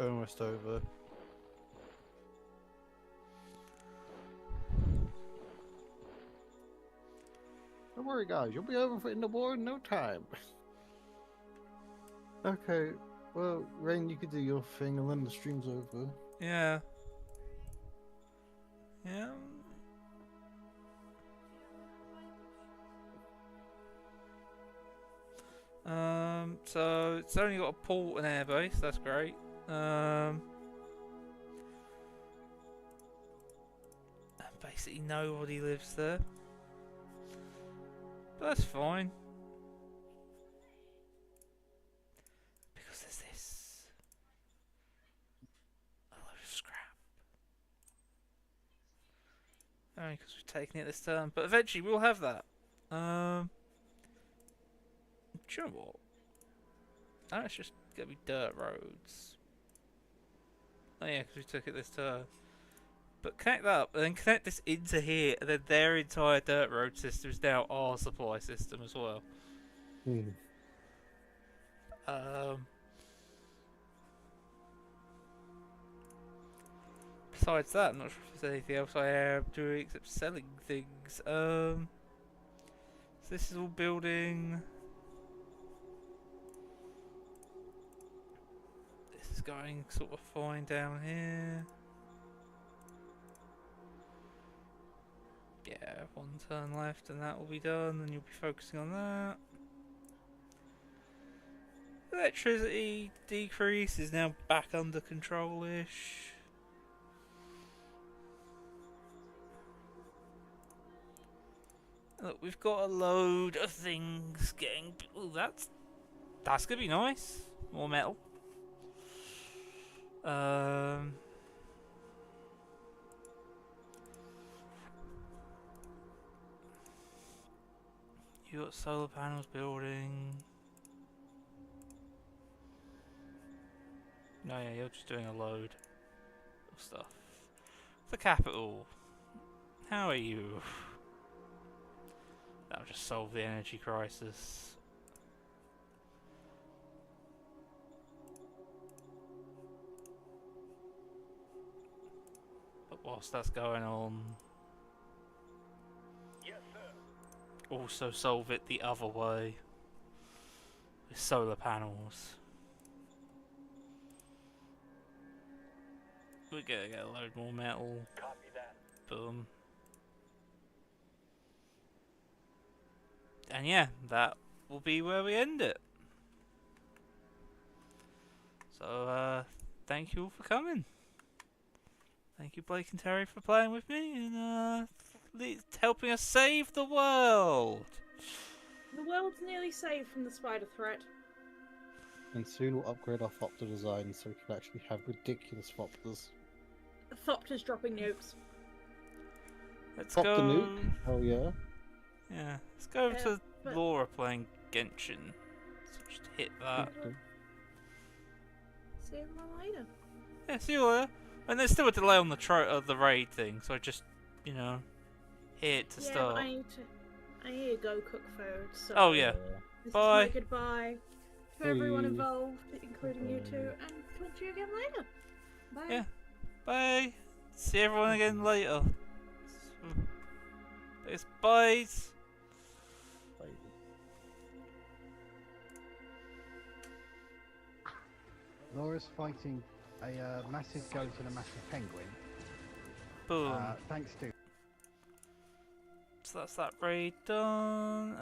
Almost over. Don't worry guys, you'll be over in the war in no time. Okay, well, Rain, you could do your thing and then the stream's over. Yeah. Yeah. So it's only got a port and airbase, that's great. And basically nobody lives there. But that's fine. Because there's this. A load of scrap. Only because we've taken it this turn, but eventually we'll have that. Do you know what? Oh, it's just gonna be dirt roads. Oh yeah, because we took it this turn. But connect that up, and then connect this into here, and then their entire dirt road system is now our supply system as well. Hmm. Besides that, I'm not sure if there's anything else I am doing except selling things. So this is all building. This is going sort of fine down here. Yeah, 1 turn left and that will be done, and you'll be focusing on that. Electricity decrease is now back under control-ish. Look, we've got a load of things getting. Oh, that's gonna be nice. More metal. You got solar panels building. No, yeah, you're just doing a load of stuff. The capital. How are you? That'll just solve the energy crisis. But whilst that's going on, Yes, sir. also solve it the other way with solar panels. We're gonna get a load more metal. Copy that. Boom. And yeah, that will be where we end it. So, thank you all for coming. Thank you, Blake and Terry, for playing with me and helping us save the world. The world's nearly saved from the spider threat. And soon we'll upgrade our Thopter design so we can actually have ridiculous Thopters. Thopter's dropping nukes. Let's Thopter go. nuke? Oh yeah. Yeah, let's go to but- Laura playing Genshin. So just hit that. See you later. Yeah, see you later. And there's still a delay on the raid thing, so I just, you know, hit to Yeah, start. but I need to go cook food. So Oh yeah, this Bye. is my goodbye to everyone Bye. involved, including you two, Bye. and talk to you again later. Bye. Yeah. Bye. See everyone again later. It's byes. Bye. Laura's fighting a massive goat and a massive penguin. Boom. Thanks to So that's that raid done.